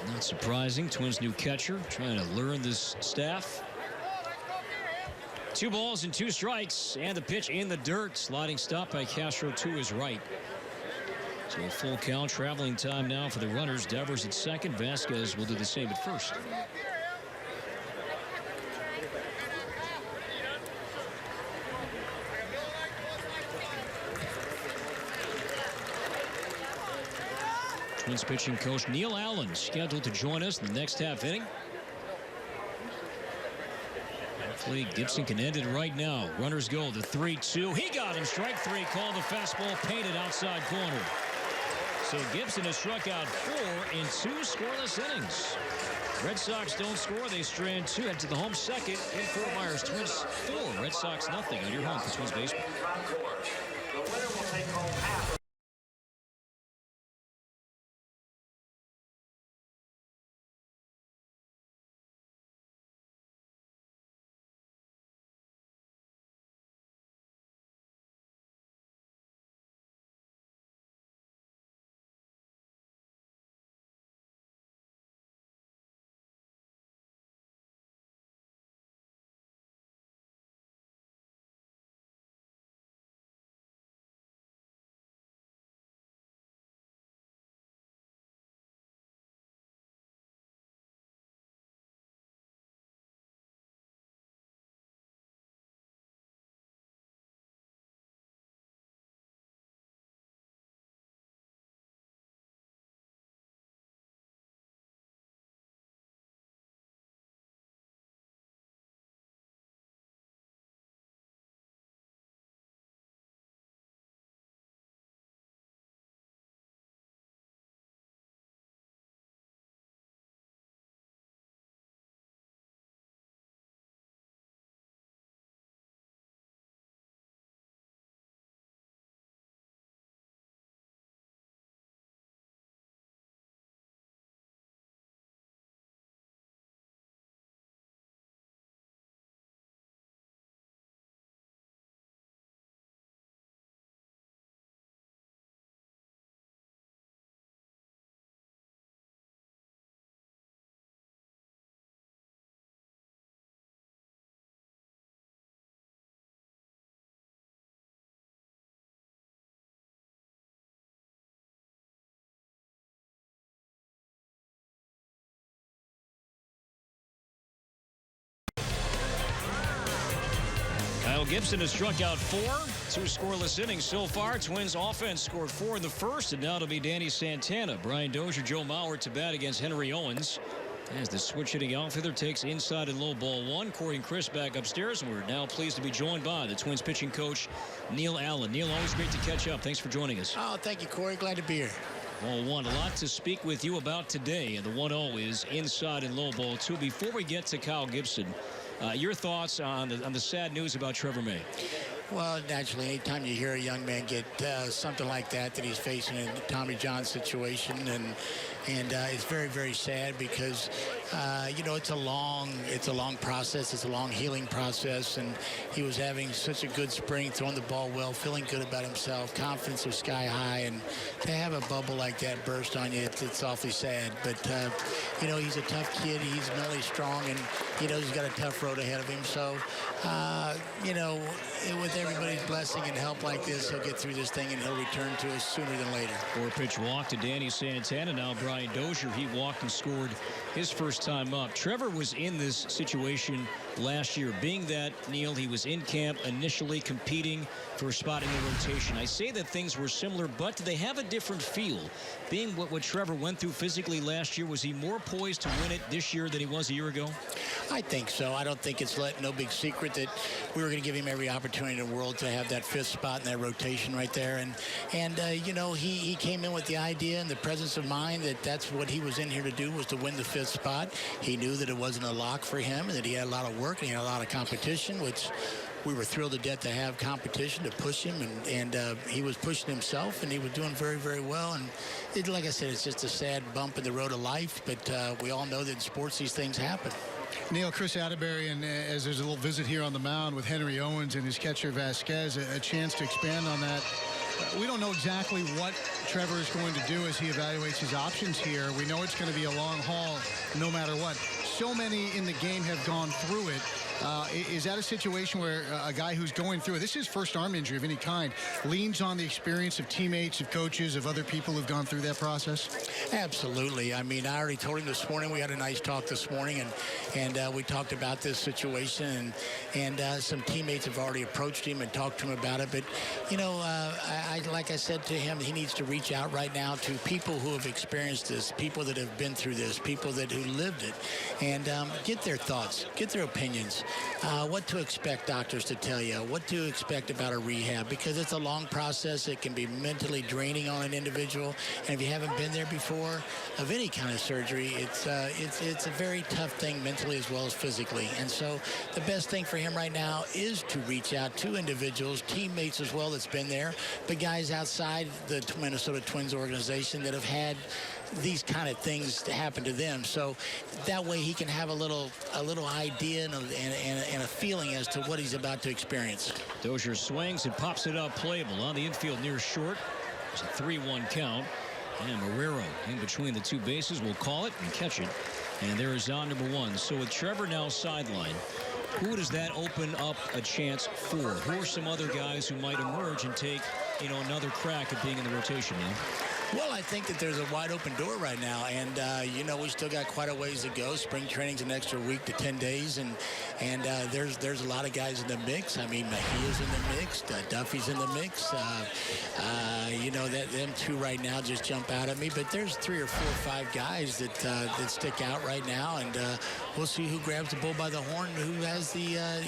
Not surprising. Twins' new catcher trying to learn this staff. 2 balls and 2 strikes, and the pitch in the dirt. Sliding stop by Castro to his right. So a full count. Traveling time now for the runners. Devers at second. Vasquez will do the same at first. Twins pitching coach Neil Allen scheduled to join us in the next half inning. Hopefully Gibson can end it right now. Runners go the 3-2. He got him. Strike 3 called. The fastball painted outside corner. So Gibson has struck out 4 in 2 scoreless innings. Red Sox don't score. They strand 2. Head to the home second in Fort Myers. Twins 4. Red Sox nothing on your home for Twins baseball. The winner will take home half. Kyle Gibson has struck out 4. 2 scoreless innings so far. Twins offense scored 4 in the first, and now it'll be Danny Santana. Brian Dozier, Joe Mauer to bat against Henry Owens. As the switch hitting outfielder takes inside and low ball one. Corey and Chris back upstairs, and we're now pleased to be joined by the Twins pitching coach, Neil Allen. Neil, always great to catch up. Thanks for joining us. Oh, thank you, Corey. Glad to be here. Ball one, a lot to speak with you about today, and the 1-0 is inside and low ball two. Before we get to Kyle Gibson, your thoughts on the sad news about Trevor May? Well, naturally, anytime you hear a young man get something like that he's facing in the Tommy John situation, and it's very, very sad because you know, it's a long process. It's a long healing process, and he was having such a good spring, throwing the ball well, feeling good about himself, confidence was sky high, and to have a bubble like that burst on you, it's awfully sad. But you know, he's a tough kid. He's mentally strong, and he knows he's got a tough road ahead of him. So you know, with everybody's blessing and help like this, he'll get through this thing and he'll return to us sooner than later. 4-pitch walk to Danny Santana. Now Brian Dozier, he walked and scored his first time up. Trevor was in this situation last year, being that, Neil, he was in camp initially competing for a spot in the rotation. I say that things were similar, but they have a different feel. Being what Trevor went through physically last year, was he more poised to win it this year than he was a year ago? I think so. I don't think it's no big secret that we were going to give him every opportunity in the world to have that fifth spot in that rotation right there. And you know, he came in with the idea and the presence of mind that that's what he was in here to do, was to win the fifth spot. He knew that it wasn't a lock for him and that he had a lot of work and he had a lot of competition, which we were thrilled to death to have competition to push him, and he was pushing himself, and he was doing very, very well. And like I said, it's just a sad bump in the road of life, but we all know that in sports these things happen. Neil, Chris Atterbury, and as there's a little visit here on the mound with Henry Owens and his catcher Vasquez, a chance to expand on that. We don't know exactly what Trevor is going to do as he evaluates his options here. We know it's going to be a long haul no matter what. So many in the game have gone through it. Is that a situation where a guy who's going through it, this is his first arm injury of any kind, leans on the experience of teammates, of coaches, of other people who've gone through that process? Absolutely. I mean, I already told him this morning. We had a nice talk this morning, and we talked about this situation, and some teammates have already approached him and talked to him about it. But, you know, like I said to him, he needs to reach out right now to people who have experienced this, people that have been through this, people who lived it, and get their thoughts, get their opinions. What to expect doctors to tell you, what to expect about a rehab, because it's a long process. It can be mentally draining on an individual, and if you haven't been there before of any kind of surgery, it's a very tough thing mentally as well as physically. And so the best thing for him right now is to reach out to individuals, teammates as well that's been there, but guys outside the Minnesota Twins organization that have had these kind of things to happen to them, so that way he can have a little idea and a feeling as to what he's about to experience. Dozier swings and pops it out playable on the infield near short. It's a 3-1 count, and Marrero in between the two bases will call it and catch it, and there is on number one. So with Trevor now sidelined, who does that open up a chance for? Who are some other guys who might emerge and take, you know, another crack at being in the rotation now? Well, I think that there's a wide open door right now, and you know, we still got quite a ways to go. Spring training's an extra week to 10 days, and there's a lot of guys in the mix. I mean, Mejia's in the mix, Duffy's in the mix. You know, them two right now just jump out at me, but there's 3 or 4 or 5 guys that stick out right now, and we'll see who grabs the bull by the horn, who has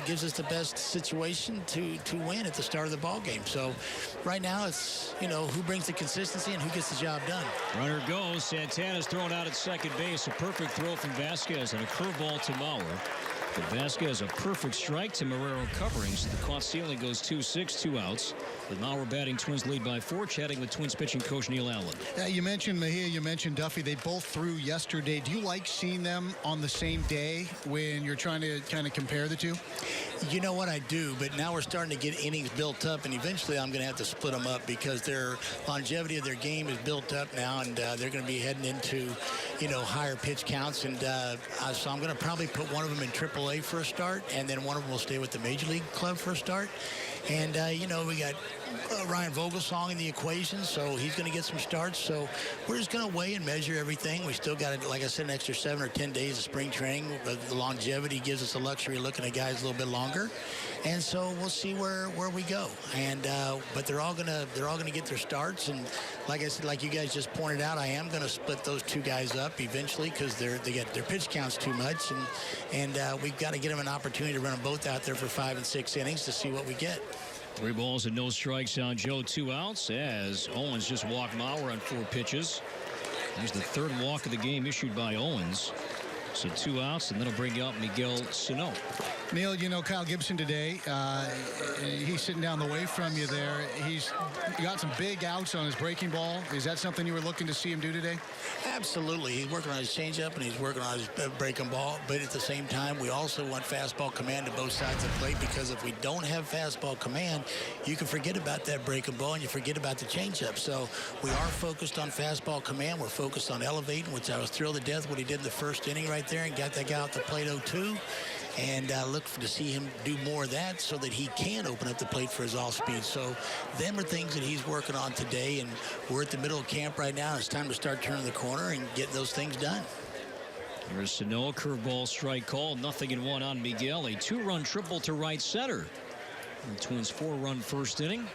gives us the best situation to win at the start of the ball game. So right now it's, you know, who brings the consistency and who gets the job done. Runner goes. Santana's thrown out at second base. A perfect throw from Vasquez and a curveball to Mauer. But Vasquez a perfect strike to Marrero covering, so the caught ceiling goes 2-6, 2 outs. With Mauer batting, Twins lead by 4. Chatting with Twins pitching coach Neil Allen. You mentioned Mejia, you mentioned Duffy. They both threw yesterday. Do you like seeing them on the same day when you're trying to kind of compare the two? You know what, I do, but now we're starting to get innings built up, and eventually I'm going to have to split them up because their longevity of their game is built up now, and they're going to be heading into, you know, higher pitch counts, and so I'm going to probably put one of them in AAA for a start, and then one of them will stay with the Major League club for a start. And, you know, we got Ryan Vogelsong in the equation, so he's going to get some starts. So we're just going to weigh and measure everything. We still got, like I said, an extra 7 or 10 days of spring training. But the longevity gives us the luxury of looking at guys a little bit longer. And so we'll see where we go. And but they're all gonna get their starts. And like I said, like you guys just pointed out, I am going to split those two guys up eventually because they get their pitch counts too much. And we've got to get them an opportunity to run them both out there for 5 and 6 innings to see what we get. 3 balls and no strikes on Joe, 2 outs as Owens just walked Mauer on 4 pitches. There's the 3rd walk of the game issued by Owens. So 2 outs, and then it'll bring out Miguel Sano. Neil, you know Kyle Gibson today. He's sitting down the way from you there. He's got some big outs on his breaking ball. Is that something you were looking to see him do today? Absolutely. He's working on his changeup and he's working on his breaking ball. But at the same time, we also want fastball command to both sides of the plate, because if we don't have fastball command, you can forget about that breaking ball and you forget about the changeup. So we are focused on fastball command. We're focused on elevating, which I was thrilled to death what he did in the first inning right there and got that guy out the plate 0-2. And look to see him do more of that so that he can open up the plate for his off-speed. So them are things that he's working on today, and we're at the middle of camp right now. It's time to start turning the corner and getting those things done. There's Sano, curveball strike call, 0-1 on Miguel. A 2-run triple to right center. The Twins 4-run first inning.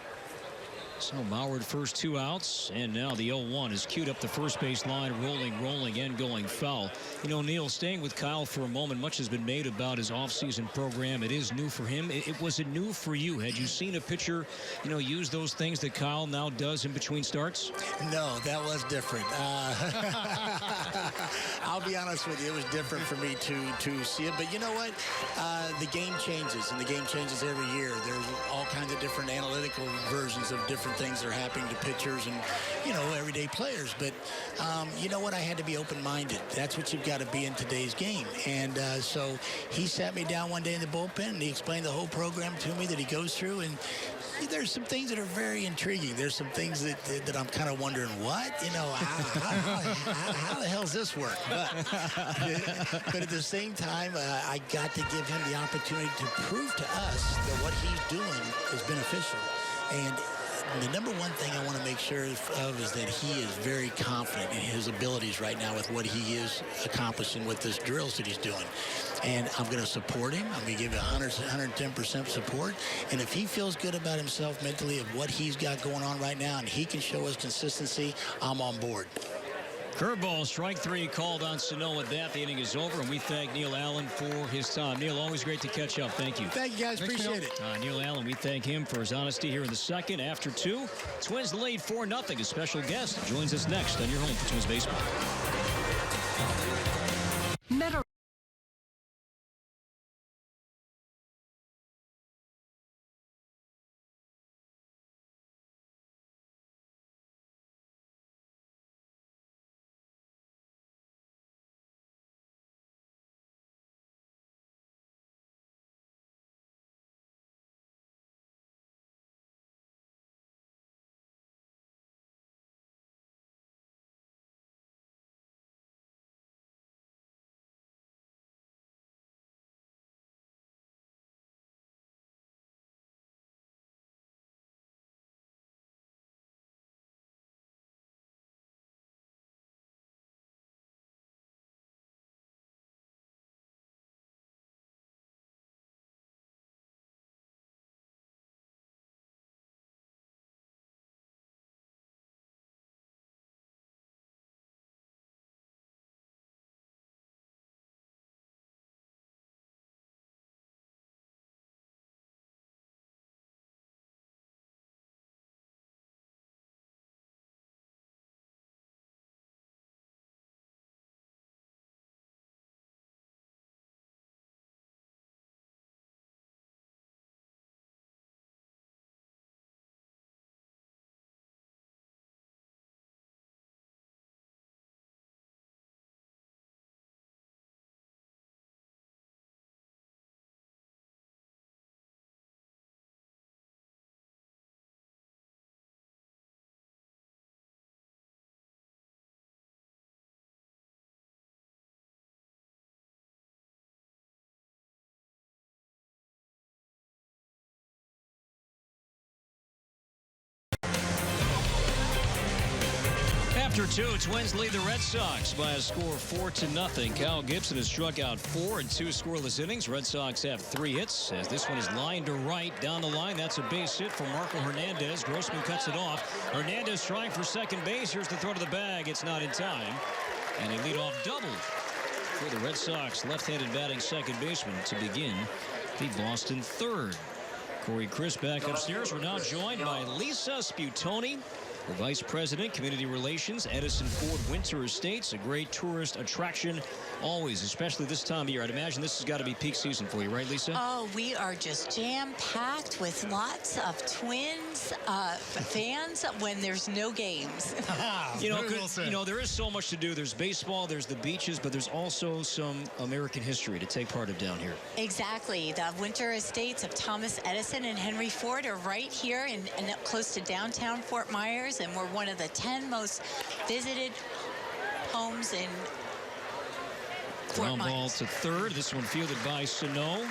So Mauer first 2 outs, and now the 0-1 is queued up the first base line, rolling, and going foul. You know, Neil, staying with Kyle for a moment, much has been made about his offseason program. It is new for him. Was it new for you? Had you seen a pitcher, you know, use those things that Kyle now does in between starts? No, that was different. I'll be honest with you, it was different for me to see it. But you know what? The game changes, and the game changes every year. There's all kinds of different analytical versions of different things that are happening to pitchers and, you know, everyday players. But you know what? I had to be open-minded. That's what you've got to be in today's game. And so he sat me down one day in the bullpen, and he explained the whole program to me that he goes through. And there's some things that are very intriguing. There's some things that I'm kind of wondering, what? You know, how the hell's this work? But at the same time, I got to give him the opportunity to prove to us that what he's doing is beneficial. And the number one thing I want to make sure of is that he is very confident in his abilities right now with what he is accomplishing with this drills that he's doing. And I'm going to support him. I'm going to give him 110% support. And if he feels good about himself mentally of what he's got going on right now and he can show us consistency, I'm on board. Curveball, strike 3 called on Sano. At that, the inning is over, and we thank Neil Allen for his time. Neil, always great to catch up. Thank you. Thank you, guys. Thanks, appreciate it. Neil Allen, we thank him for his honesty here in the second. After 2, Twins lead 4-0. A special guest joins us next on your home for Twins baseball. After 2, Twins lead the Red Sox by a score of 4-0. Kyle Gibson has struck out 4 in 2 scoreless innings. Red Sox have 3 hits as this one is lined to right down the line. That's a base hit for Marco Hernandez. Grossman cuts it off. Hernandez trying for second base. Here's the throw to the bag. It's not in time. And a leadoff double for the Red Sox left-handed batting second baseman to begin the Boston third. Corey Chris back upstairs. We're now joined by Lisa Sputoni, the Vice President, Community Relations, Edison Ford Winter Estates, a great tourist attraction always, especially this time of year. I'd imagine this has got to be peak season for you, right, Lisa? Oh, we are just jam-packed with lots of Twins fans when there's no games. There is so much to do. There's baseball, there's the beaches, but there's also some American history to take part of down here. Exactly. The Winter Estates of Thomas Edison and Henry Ford are right here and close to downtown Fort Myers, and we're one of the 10 most visited homes in Ground ball to third. This one fielded by Sano.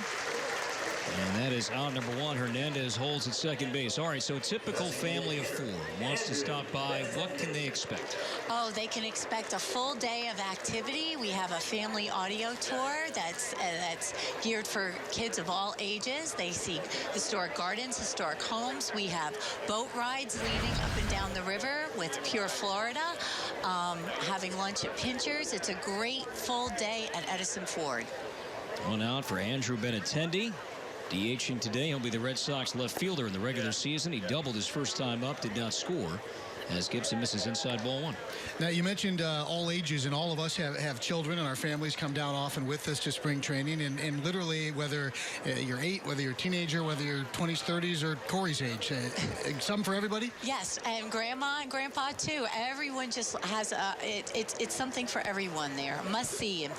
And that is out number 1. Hernandez holds at second base. All right, so a typical family of 4 wants to stop by. What can they expect? Oh, they can expect a full day of activity. We have a family audio tour that's geared for kids of all ages. They see historic gardens, historic homes. We have boat rides leading up and down the river with Pure Florida, having lunch at Pinchers. It's a great full day at Edison Ford. One out for Andrew Benintendi. DHing today. He'll be the Red Sox left fielder in the regular season. He doubled his first time up, did not score, as Gibson misses inside ball 1. Now, you mentioned all ages, and all of us have children, and our families come down often with us to spring training. And literally, whether you're 8, whether you're a teenager, whether you're 20s, 30s, or Corey's age, some for everybody? Yes, and Grandma and Grandpa, too. Everyone just has it's something for everyone there. Must see in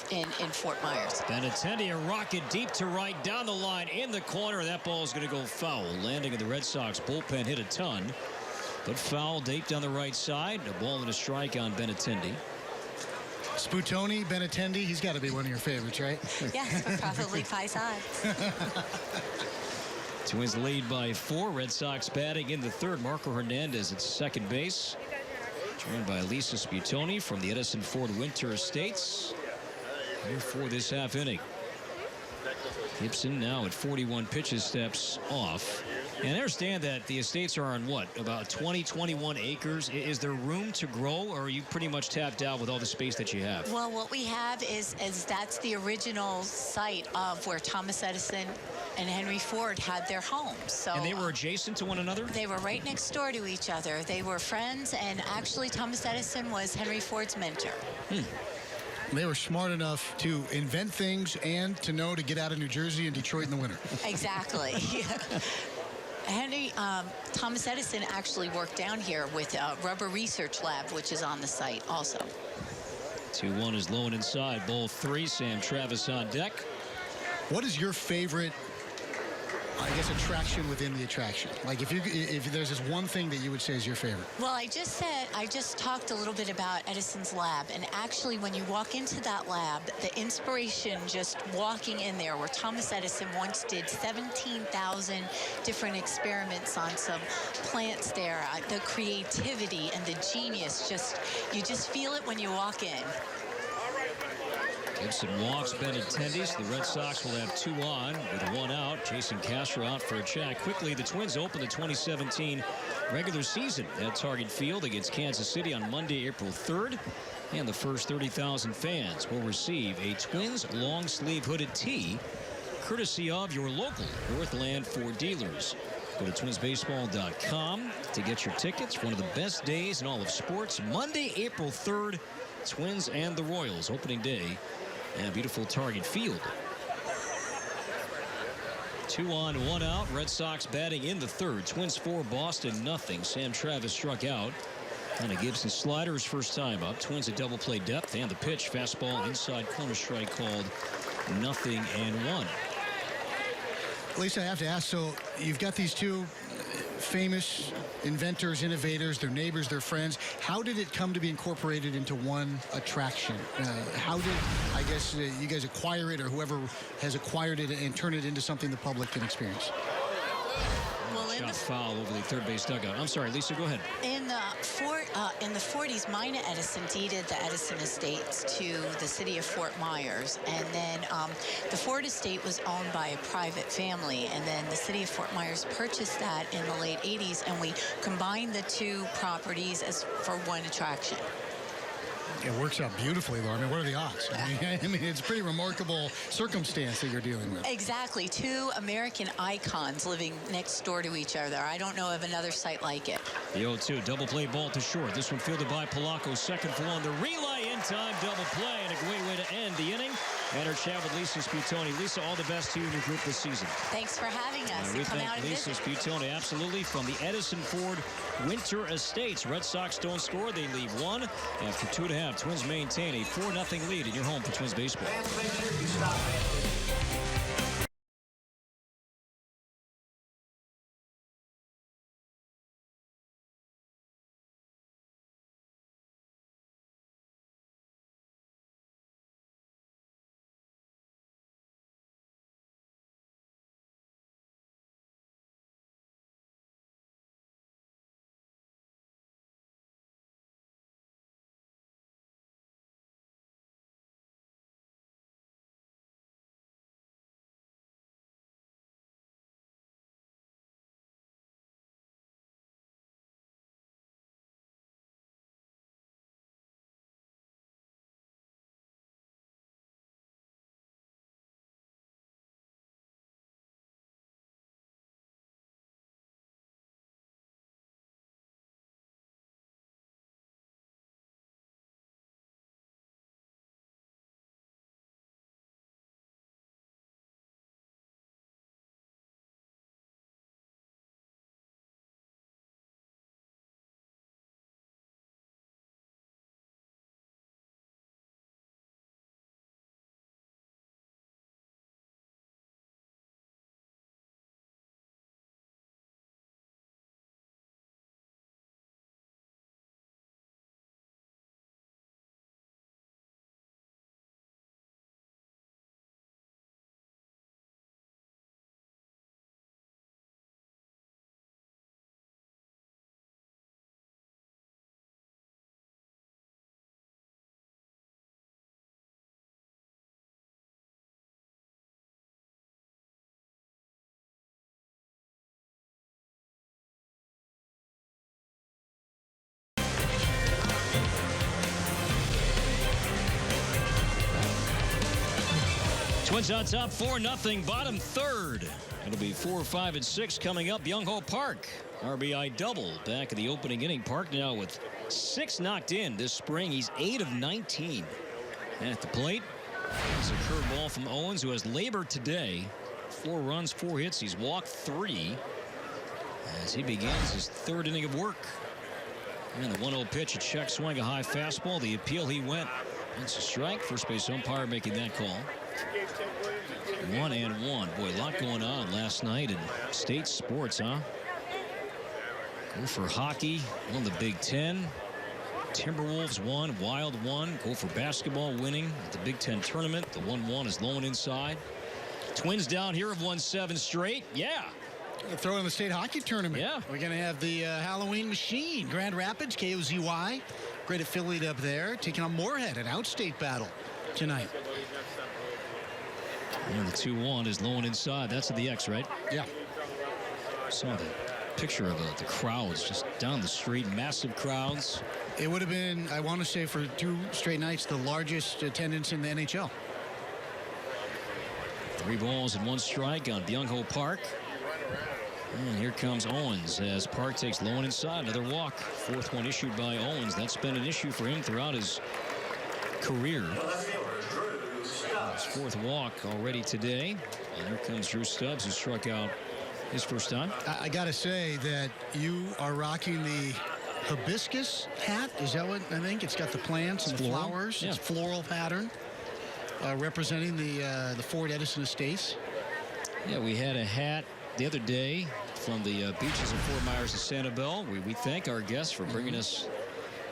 Fort Myers. Benintendi, a rocket deep to right, down the line, in the corner. That ball is going to go foul. Landing in the Red Sox bullpen, hit a ton. But foul deep down the right side. A ball and a strike on Benintendi. Sputoni, Benintendi, he's got to be one of your favorites, right? Yes, probably pie size. Twins lead by 4. Red Sox batting in the third. Marco Hernandez at second base. Joined by Lisa Sputoni from the Edison Ford Winter Estates. Here for this half inning. Gibson now at 41 pitches, steps off. And I understand that the estates are on what, about 21 acres. Is there room to grow, or are you pretty much tapped out with all the space that you have? Well, what we have is that's the original site of where Thomas Edison and Henry Ford had their homes. So, and they were adjacent to one another? They were right next door to each other. They were friends, and actually Thomas Edison was Henry Ford's mentor. They were smart enough to invent things and to know to get out of New Jersey and Detroit in the winter. Exactly. Thomas Edison actually worked down here with a rubber research lab, which is on the site also. 2-1 is low and inside. Ball 3. Sam Travis on deck. What is your favorite, I guess, attraction within the attraction? Like if there's this one thing that you would say is your favorite. Well, I just talked a little bit about Edison's lab, and actually when you walk into that lab, the inspiration just walking in there, where Thomas Edison once did 17,000 different experiments on some plants there, the creativity and the genius, you just feel it when you walk in. Gibson walks Benintendi. The Red Sox will have 2 on with 1 out. Jason Castro out for a check. Quickly, the Twins open the 2017 regular season at Target Field against Kansas City on Monday, April 3rd. And the first 30,000 fans will receive a Twins long-sleeve hooded tee, courtesy of your local Northland Ford dealers. Go to twinsbaseball.com to get your tickets. One of the best days in all of sports. Monday, April 3rd, Twins and the Royals opening day at beautiful Target Field. 2 on, 1 out. Red Sox batting in the third. Twins 4, Boston nothing. Sam Travis struck out. And a Gibson slider his first time up. Twins a double play depth, and the pitch, fastball inside corner strike called 0-1. Lisa, I have to ask, so you've got these 2 famous inventors, innovators, their neighbors, their friends. How did it come to be incorporated into one attraction? How did, I guess, you guys acquire it, or whoever has acquired it and turn it into something the public can experience? Well, Shot foul over the third base dugout. I'm sorry, Lisa, go ahead. in the 40s, Mina Edison deeded the Edison estates to the city of Fort Myers, and then the Ford estate was owned by a private family, and then the city of Fort Myers purchased that in the late 80s, and we combined the two properties as for one attraction. It works out beautifully, Laura. I mean, what are the odds? I mean, it's a pretty remarkable circumstance that you're dealing with. Exactly. Two American icons living next door to each other. I don't know of another site like it. The 0-2, double play ball to short. This one fielded by Polanco, second for one. The relay in time, double play, and a great way to end the inning. And our chat with Lisa Sputoni. Lisa, all the best to you and your group this season. Thanks for having us. We Come thank out and Lisa visit. Sputoni, absolutely, from the Edison Ford Winter Estates. Red Sox don't score. They leave one after 2.5. Twins maintain a 4-0 lead in your home for Twins baseball. Fans, make sure you stop it. Twins on top 4-0, bottom third. It'll be 4, 5, and 6 coming up. Byung Ho Park, RBI double back in the opening inning. Park now with 6 knocked in this spring. He's 8 of 19 at the plate. It's a curveball from Owens, who has labored today. 4 runs, 4 hits. He's walked 3 as he begins his third inning of work. And the 1-0 pitch, a check swing, a high fastball. The appeal, he went. It's a strike. First base umpire making that call. 1-1. Boy, a lot going on last night in state sports, huh? Go for hockey, won the Big Ten. Timberwolves won, Wild won. Go for basketball, winning at the Big Ten tournament. The 1-1 is low and inside. Twins down here have won 7 straight. Yeah. Throw in the state hockey tournament. Yeah. We're going to have the Halloween Machine, Grand Rapids, KOZY. Great affiliate up there, taking on Moorhead, an outstate battle tonight. And the 2-1 is low and inside. That's at the X, right? Yeah. Saw the picture of the crowds just down the street, massive crowds. It would have been, I want to say, for 2 straight nights, the largest attendance in the NHL. 3 balls and 1 strike on Byung Ho Park. And here comes Owens as Park takes low and inside. Another walk. 4th one issued by Owens. That's been an issue for him throughout his career. His 4th walk already today. And here comes Drew Stubbs, who struck out his first time. I got to say that you are rocking the hibiscus hat. Is that what I think? It's got the plants and the flowers. Yeah. It's floral pattern. Representing the Ford Edison Estates. Yeah, we had a hat the other day from the beaches of Fort Myers and Sanibel. We thank our guests for bringing us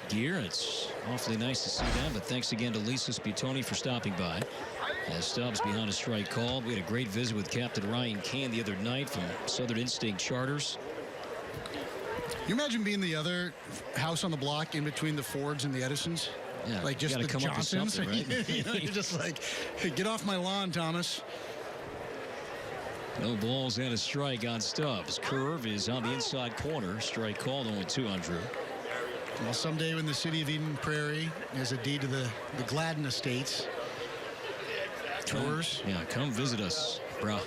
gear. It's awfully nice to see that. But thanks again to Lisa Sputoni for stopping by. As Stubbs behind a strike called. We had a great visit with Captain Ryan Kane the other night from Southern Instinct Charters. You imagine being the other house on the block in between the Fords and the Edisons? Yeah, like just the come Johnsons. Up with right? You know, you're just like, hey, get off my lawn, Thomas. No balls and a strike on Stubbs. Curve is on the inside corner. Strike called, 0-2 on Drew. Well, someday when the city of Eden Prairie has a deed to the Gladden Estates. Tours. Yeah, come visit us, bro.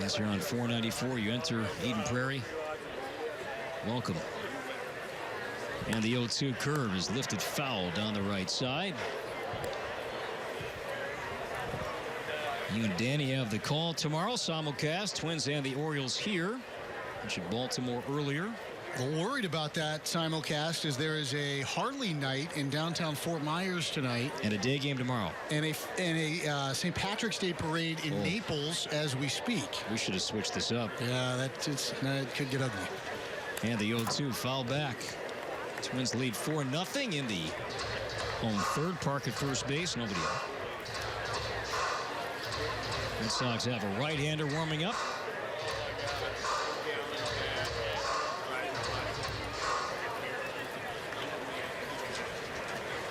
As you're on 494, you enter Eden Prairie. Welcome. And the 0-2 curve is lifted foul down the right side. You and Danny have the call tomorrow. Simulcast, Twins and the Orioles here. Mentioned Baltimore earlier. Well, worried about that simulcast as there is a Harley night in downtown Fort Myers tonight. And a day game tomorrow. And a St. Patrick's Day parade in Naples as we speak. We should have switched this up. Yeah, it could get ugly. And the 0-2 foul back. Twins lead 4-0 in the home third. Park at first base. Nobody out. Red Sox have a right-hander warming up.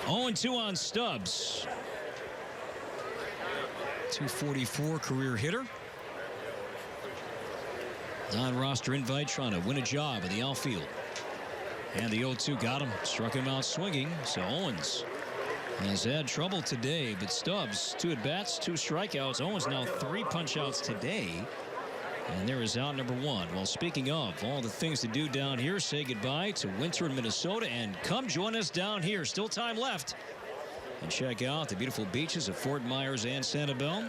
Oh, 0-2 on Stubbs. 244 career hitter. Non-roster invite trying to win a job in the outfield. And the 0-2 got him. Struck him out swinging. So Owens has had trouble today. But Stubbs, 2 at-bats, 2 strikeouts. Owens now 3 punch-outs today. And there is out number 1. Well, speaking of all the things to do down here, say goodbye to winter in Minnesota and come join us down here. Still time left. And check out the beautiful beaches of Fort Myers and Sanibel.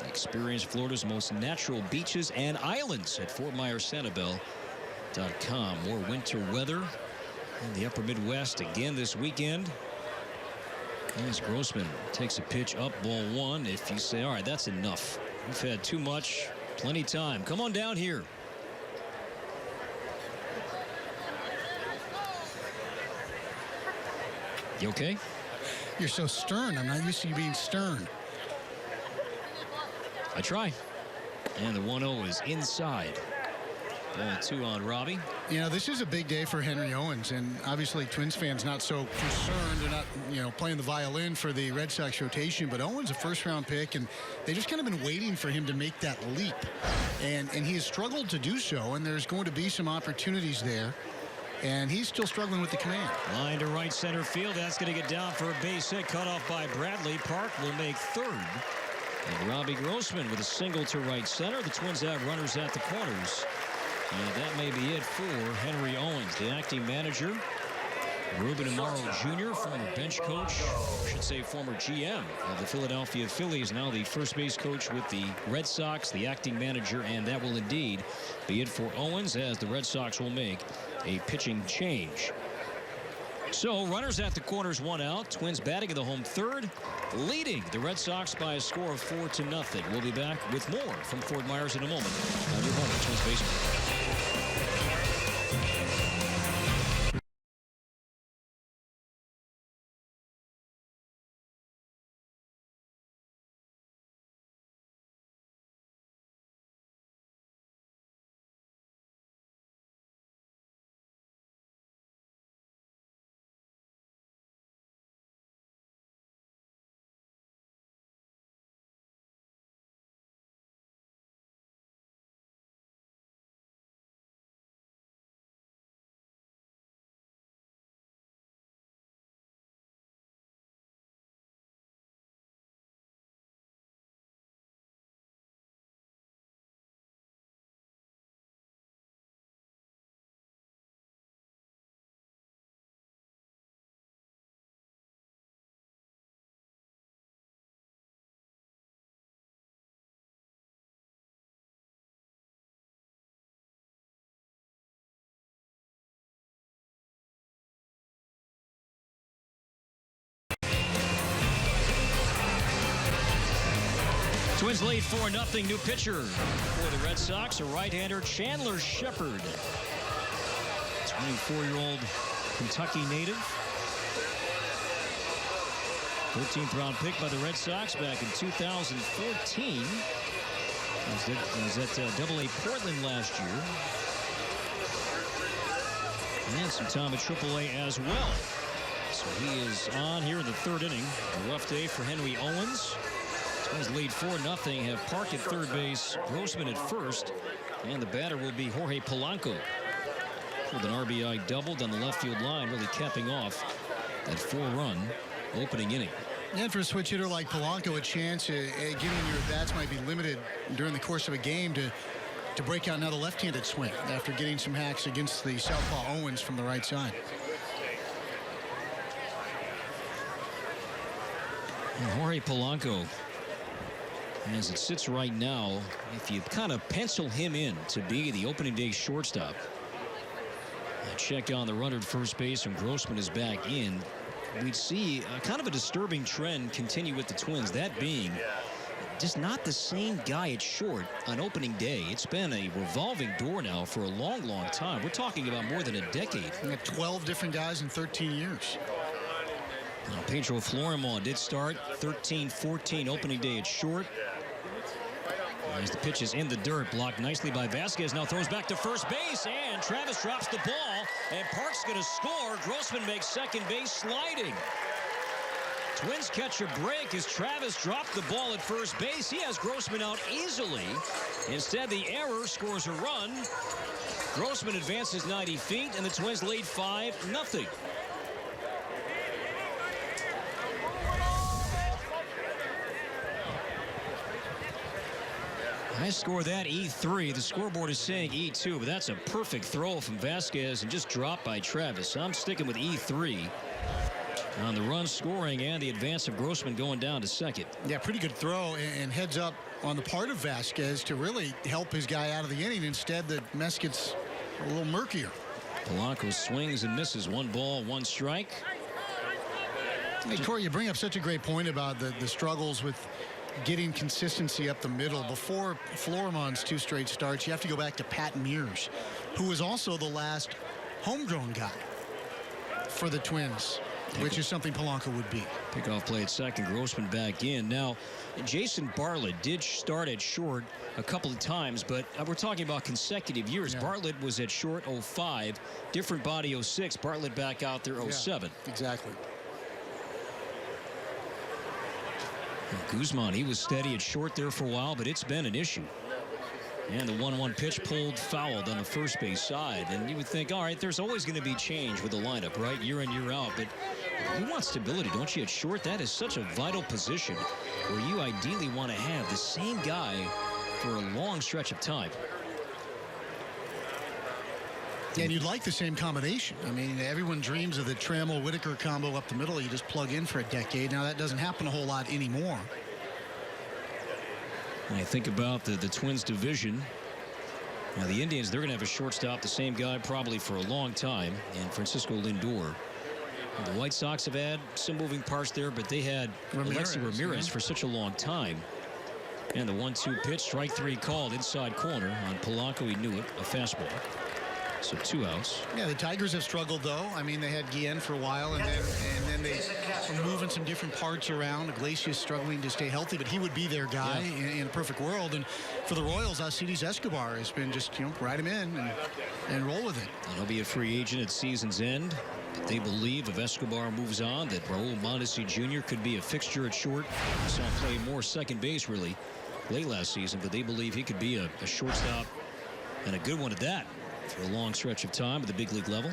Experience Florida's most natural beaches and islands at FortMyersSanibel.com. More winter weather in the upper Midwest again this weekend. As Grossman takes a pitch up, ball 1. If you say, all right, that's enough. We've had too much. Plenty time. Come on down here. You okay? You're so stern. I'm not used to you being stern. I try. And the 1-0 is inside. Ball 2 on Robbie. You know, this is a big day for Henry Owens, and obviously Twins fans not so concerned. They're not, playing the violin for the Red Sox rotation, but Owens a first-round pick, and they just kind of been waiting for him to make that leap. And he has struggled to do so, and there's going to be some opportunities there. And he's still struggling with the command. Line to right center field. That's going to get down for a base hit. Cut off by Bradley. Park will make third. And Robbie Grossman with a single to right center. The Twins have runners at the corners. And that may be it for Henry Owens, the acting manager. Ruben Amaro Jr., former bench coach, I should say former GM of the Philadelphia Phillies, now the first base coach with the Red Sox, the acting manager, and that will indeed be it for Owens as the Red Sox will make a pitching change. So runners at the corners, 1 out. Twins batting in the home third, leading the Red Sox by a score of 4-0. We'll be back with more from Fort Myers in a moment on your home at Twins Baseball. Twins lead 4-0. New pitcher for the Red Sox, a right-hander, Chandler Shepard. 24-year-old Kentucky native. 13th round pick by the Red Sox back in 2014. Was at AA Portland last year. And some time at AAA as well. So he is on here in the third inning. A rough day for Henry Owens. Twins lead 4-0. Have Park at third base, Grossman at first. And the batter will be Jorge Polanco with an RBI doubled on the left field line, really capping off that 4-run opening inning. And for a switch hitter like Polanco, a chance getting your bats might be limited during the course of a game to break out another left-handed swing after getting some hacks against the southpaw Owens from the right side. And Jorge Polanco, as it sits right now, if you kind of pencil him in to be the opening day shortstop, a check on the runner at first base and Grossman is back in, we'd see kind of a disturbing trend continue with the Twins, that being just not the same guy at short on opening day. It's been a revolving door now for a long, long time. We're talking about more than a decade. We got 12 different guys in 13 years. Now, Pedro Florimon did start 13-14 opening day at short. As the pitch is in the dirt, blocked nicely by Vasquez. Now throws back to first base, and Travis drops the ball, and Park's going to score. Grossman makes second base sliding. Twins catch a break as Travis dropped the ball at first base. He has Grossman out easily. Instead, the error scores a run. Grossman advances 90 feet, and the Twins lead 5-0. I score that E3. The scoreboard is saying E2, but that's a perfect throw from Vasquez and just dropped by Travis. I'm sticking with E3 on the run scoring and the advance of Grossman going down to second. Yeah, pretty good throw and heads up on the part of Vasquez to really help his guy out of the inning. Instead, the mess gets a little murkier. Polanco swings and misses. 1 ball, 1 strike. Hey, Corey, you bring up such a great point about the struggles with getting consistency up the middle. Before Florimon's 2 straight starts, you have to go back to Pat Mears, who was also the last homegrown guy for the Twins, which is something Polanco would be. Pickoff play at second. Grossman back in. Now, Jason Bartlett did start at short a couple of times, but we're talking about consecutive years. Yeah. Bartlett was at short 05, different body 06. Bartlett back out there 07. Yeah, exactly. Guzman, he was steady at short there for a while, but it's been an issue. And the 1-1 pitch pulled, fouled on the first base side. And you would think, all right, there's always going to be change with the lineup, right? Year in, year out. But you want stability, don't you, at short? That is such a vital position where you ideally want to have the same guy for a long stretch of time. And you'd like the same combination. I mean, everyone dreams of the Trammell-Whitaker combo up the middle. You just plug in for a decade. Now, that doesn't happen a whole lot anymore. When I think about the Twins division, now the Indians, they're going to have a shortstop, the same guy probably for a long time, and Francisco Lindor. The White Sox have had some moving parts there, but they had Alexi Ramirez for such a long time. And the 1-2 pitch, strike 3 called inside corner on Polanco. He knew it, a fastball. So 2 outs. Yeah, the Tigers have struggled, though. I mean, they had Guillen for a while, and then they were moving some different parts around. Iglesias struggling to stay healthy, but he would be their guy in a perfect world. And for the Royals, Alcides Escobar has been just, ride him in and roll with it. And he'll be a free agent at season's end. They believe if Escobar moves on, that Raul Mondesi Jr. could be a fixture at short. Saw him play more second base, really, late last season, but they believe he could be a shortstop, and a good one at that, for a long stretch of time at the big league level.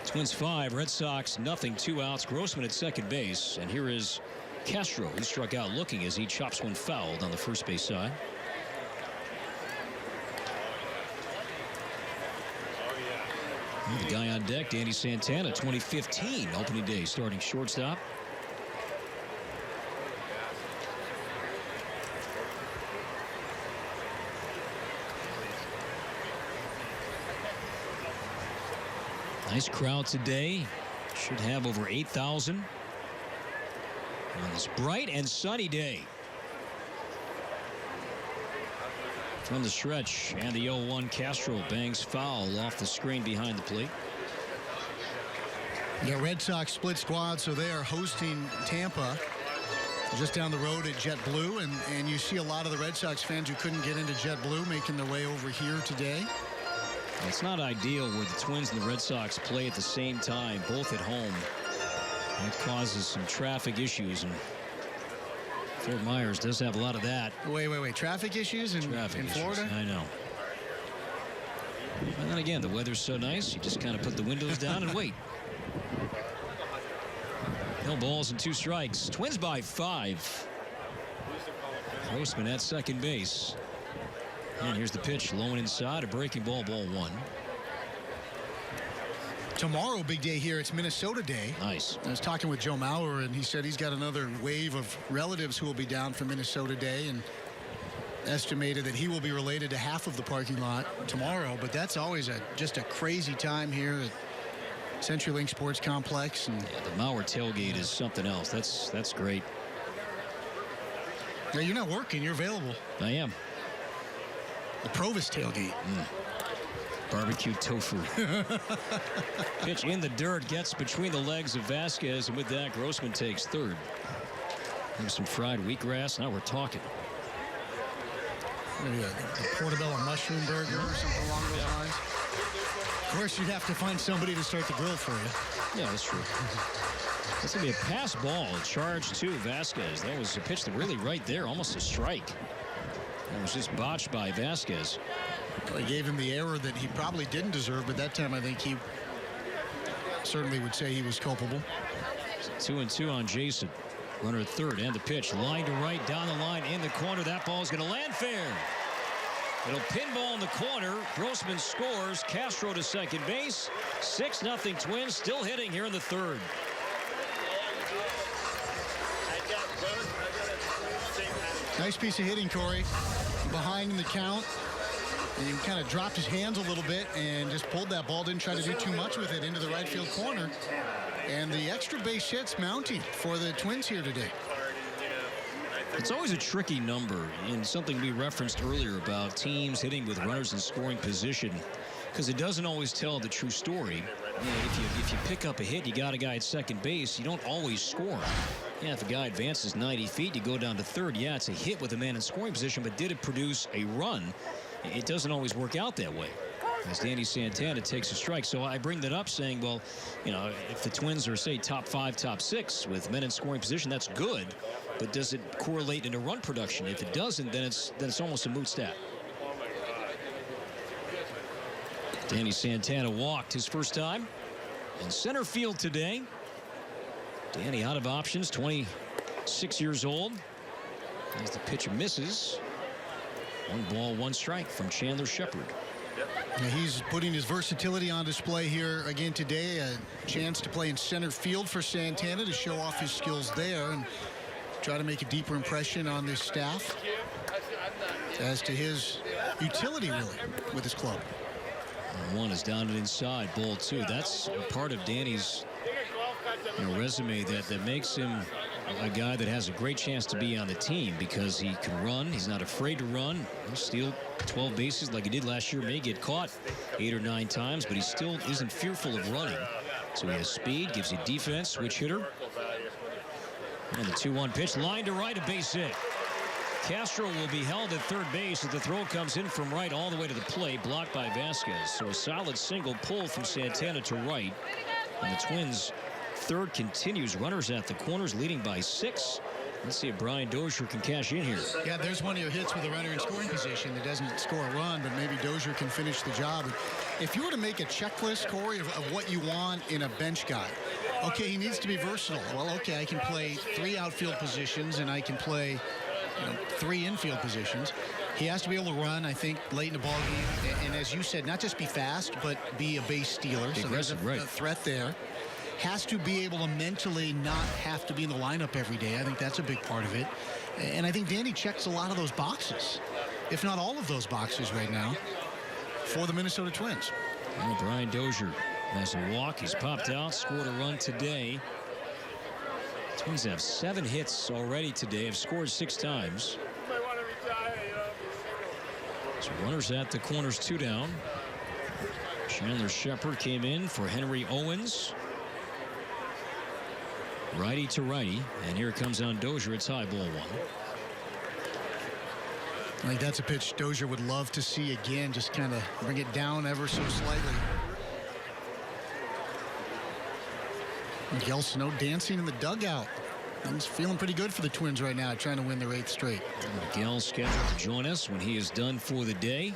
Twins 5, Red Sox nothing, 2 outs. Grossman at second base, and here is Castro, who struck out looking as he chops one fouled on the first base side. And the guy on deck, Danny Santana, 2015 opening day starting shortstop. Nice crowd today. Should have over 8,000 on this bright and sunny day. From the stretch, and the 0-1 Castro bangs foul off the screen behind the plate. The Red Sox split squad, so they are hosting Tampa just down the road at JetBlue, and you see a lot of the Red Sox fans who couldn't get into JetBlue making their way over here today. It's not ideal where the Twins and the Red Sox play at the same time, both at home. That causes some traffic issues, and Fort Myers does have a lot of that. Wait. Traffic issues in Florida? I know. And then again, the weather's so nice, you just kind of put the windows down and wait. No balls and 2 strikes. Twins by 5. Grossman at second base. And here's the pitch, low and inside, a breaking ball, ball 1. Tomorrow, big day here. It's Minnesota Day. Nice. I was talking with Joe Mauer, and he said he's got another wave of relatives who will be down for Minnesota Day, and estimated that he will be related to half of the parking lot tomorrow. But that's always just a crazy time here at CenturyLink Sports Complex. And yeah, the Mauer tailgate is something else. That's great. Now, you're not working. You're available. I am. The Provis tailgate. Barbecue tofu. Pitch in the dirt, gets between the legs of Vasquez, and with that, Grossman takes third. There's some fried wheatgrass. Now we're talking. Maybe a portobello mushroom burger or something along those lines. Of course, you'd have to find somebody to start the grill for you. Yeah, that's true. That's going to be a pass ball, a charge to Vasquez. That was a pitch that really right there, almost a strike. It was just botched by Vasquez. Well, he gave him the error that he probably didn't deserve, but that time I think he certainly would say he was culpable. 2-2 on Jason. Runner at third, and the pitch. Line to right, down the line, in the corner. That ball is going to land fair. It'll pinball in the corner. Grossman scores. Castro to second base. 6-0 Twins, still hitting here in the third. Nice piece of hitting, Corey. Behind in the count. And he kind of dropped his hands a little bit and just pulled that ball. Didn't try to do too much with it into the right field corner. And the extra base hits mounting for the Twins here today. It's always a tricky number, and something we referenced earlier about teams hitting with runners in scoring position, because it doesn't always tell the true story. You know, if you pick up a hit, you got a guy at second base, you don't always score. Yeah, if a guy advances 90 feet, you go down to third. Yeah, it's a hit with a man in scoring position, but did it produce a run? It doesn't always work out that way, as Danny Santana takes a strike. So I bring that up saying, well, you know, if the Twins are, say, top 5, top 6 with men in scoring position, that's good. But does it correlate into run production? If it doesn't, then it's almost a moot stat. Danny Santana walked his first time in center field today. Danny out of options, 26 years old. As the pitcher misses. 1 ball, 1 strike from Chandler Shepard. Yeah, he's putting his versatility on display here again today. A chance to play in center field for Santana to show off his skills there and try to make a deeper impression on this staff as to his utility, really, with his club. And 1 is down and inside, ball 2. That's a part of Danny's resume that makes him a guy that has a great chance to be on the team, because he can run. He's not afraid to run. He'll steal 12 bases like he did last year. May get caught 8 or 9 times, but he still isn't fearful of running. So he has speed, gives you defense, switch hitter. And the 2-1 pitch, line to right, a base hit. Castro will be held at third base as the throw comes in from right all the way to the plate, blocked by Vasquez. So a solid single pull from Santana to right. And the Twins' third continues. Runners at the corners, leading by 6. Let's see if Brian Dozier can cash in here. Yeah, there's one of your hits with a runner in scoring position that doesn't score a run, but maybe Dozier can finish the job. If you were to make a checklist, Corey, of what you want in a bench guy, okay, he needs to be versatile. Well, okay, I can play 3 outfield positions and I can play 3 infield positions. He has to be able to run, I think, late in the ball game. And as you said, not just be fast, but be a base stealer. So there's a threat there. Has to be able to mentally not have to be in the lineup every day. I think that's a big part of it. And I think Danny checks a lot of those boxes, if not all of those boxes right now, for the Minnesota Twins. And Brian Dozier has a walk. He's popped out, scored a run today. Twins have 7 hits already today, have scored 6 times. So runners at the corners, 2 down. Chandler Shepard came in for Henry Owens. Righty to righty. And here comes on Dozier. It's high, ball 1. I think that's a pitch Dozier would love to see again. Just kind of bring it down ever so slightly. Miguel Sano dancing in the dugout. He's feeling pretty good for the Twins right now, trying to win their 8th straight. Miguel scheduled to join us when he is done for the day.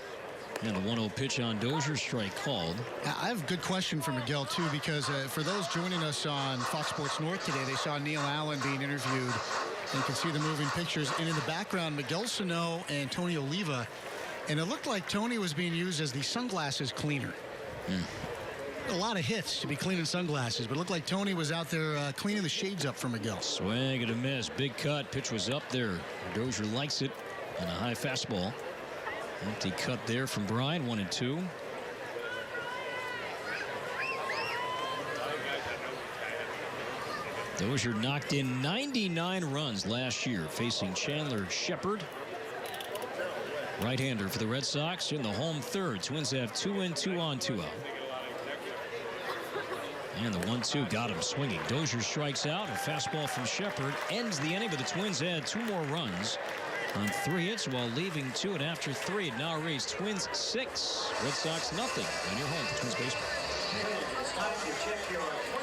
And a 1-0 pitch on Dozier, strike called. I have a good question for Miguel, too, because for those joining us on Fox Sports North today, they saw Neil Allen being interviewed. And you can see the moving pictures. And in the background, Miguel Sano and Tony Oliva. And it looked like Tony was being used as the sunglasses cleaner. A lot of hits to be cleaning sunglasses, but it looked like Tony was out there cleaning the shades up for Miguel. Swing and a miss. Big cut. Pitch was up there. Dozier likes it. And a high fastball. Empty cut there from Brian. 1-2. Dozier knocked in 99 runs last year, facing Chandler Shepard. Right-hander for the Red Sox in the home third. Twins have 2-2 on 2 out. And the 1-2 got him swinging. Dozier strikes out. A fastball from Shepard ends the inning, but the Twins add 2 more runs on 3 hits while leaving 2. And after 3, it now reads Twins 6, Red Sox nothing. And you're home for Twins baseball. It's time to check your appointment.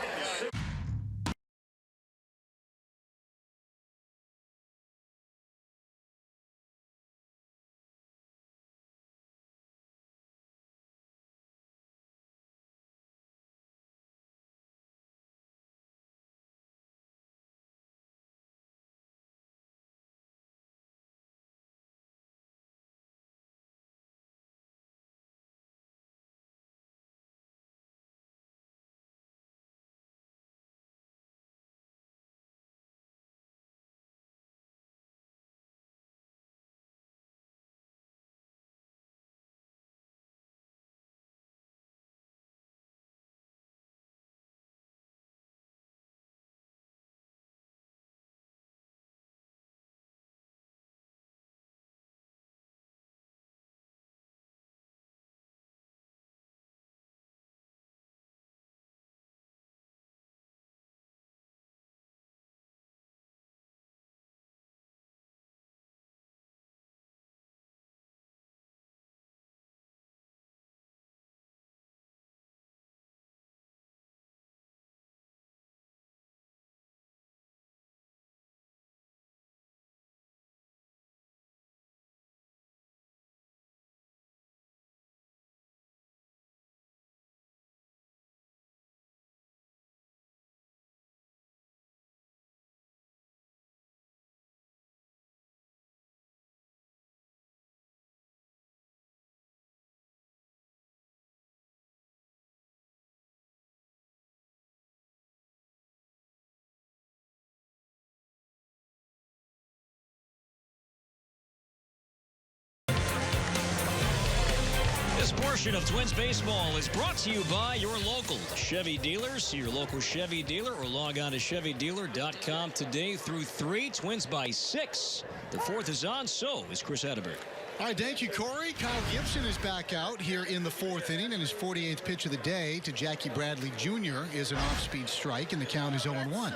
This portion of Twins baseball is brought to you by your local Chevy dealers. See your local Chevy dealer or log on to ChevyDealer.com today through 3. Twins by 6. The 4th is on. So is Chris Atterbury. All right, thank you, Corey. Kyle Gibson is back out here in the 4th inning, and his 48th pitch of the day to Jackie Bradley Jr. is an off-speed strike, and the count is 0-1.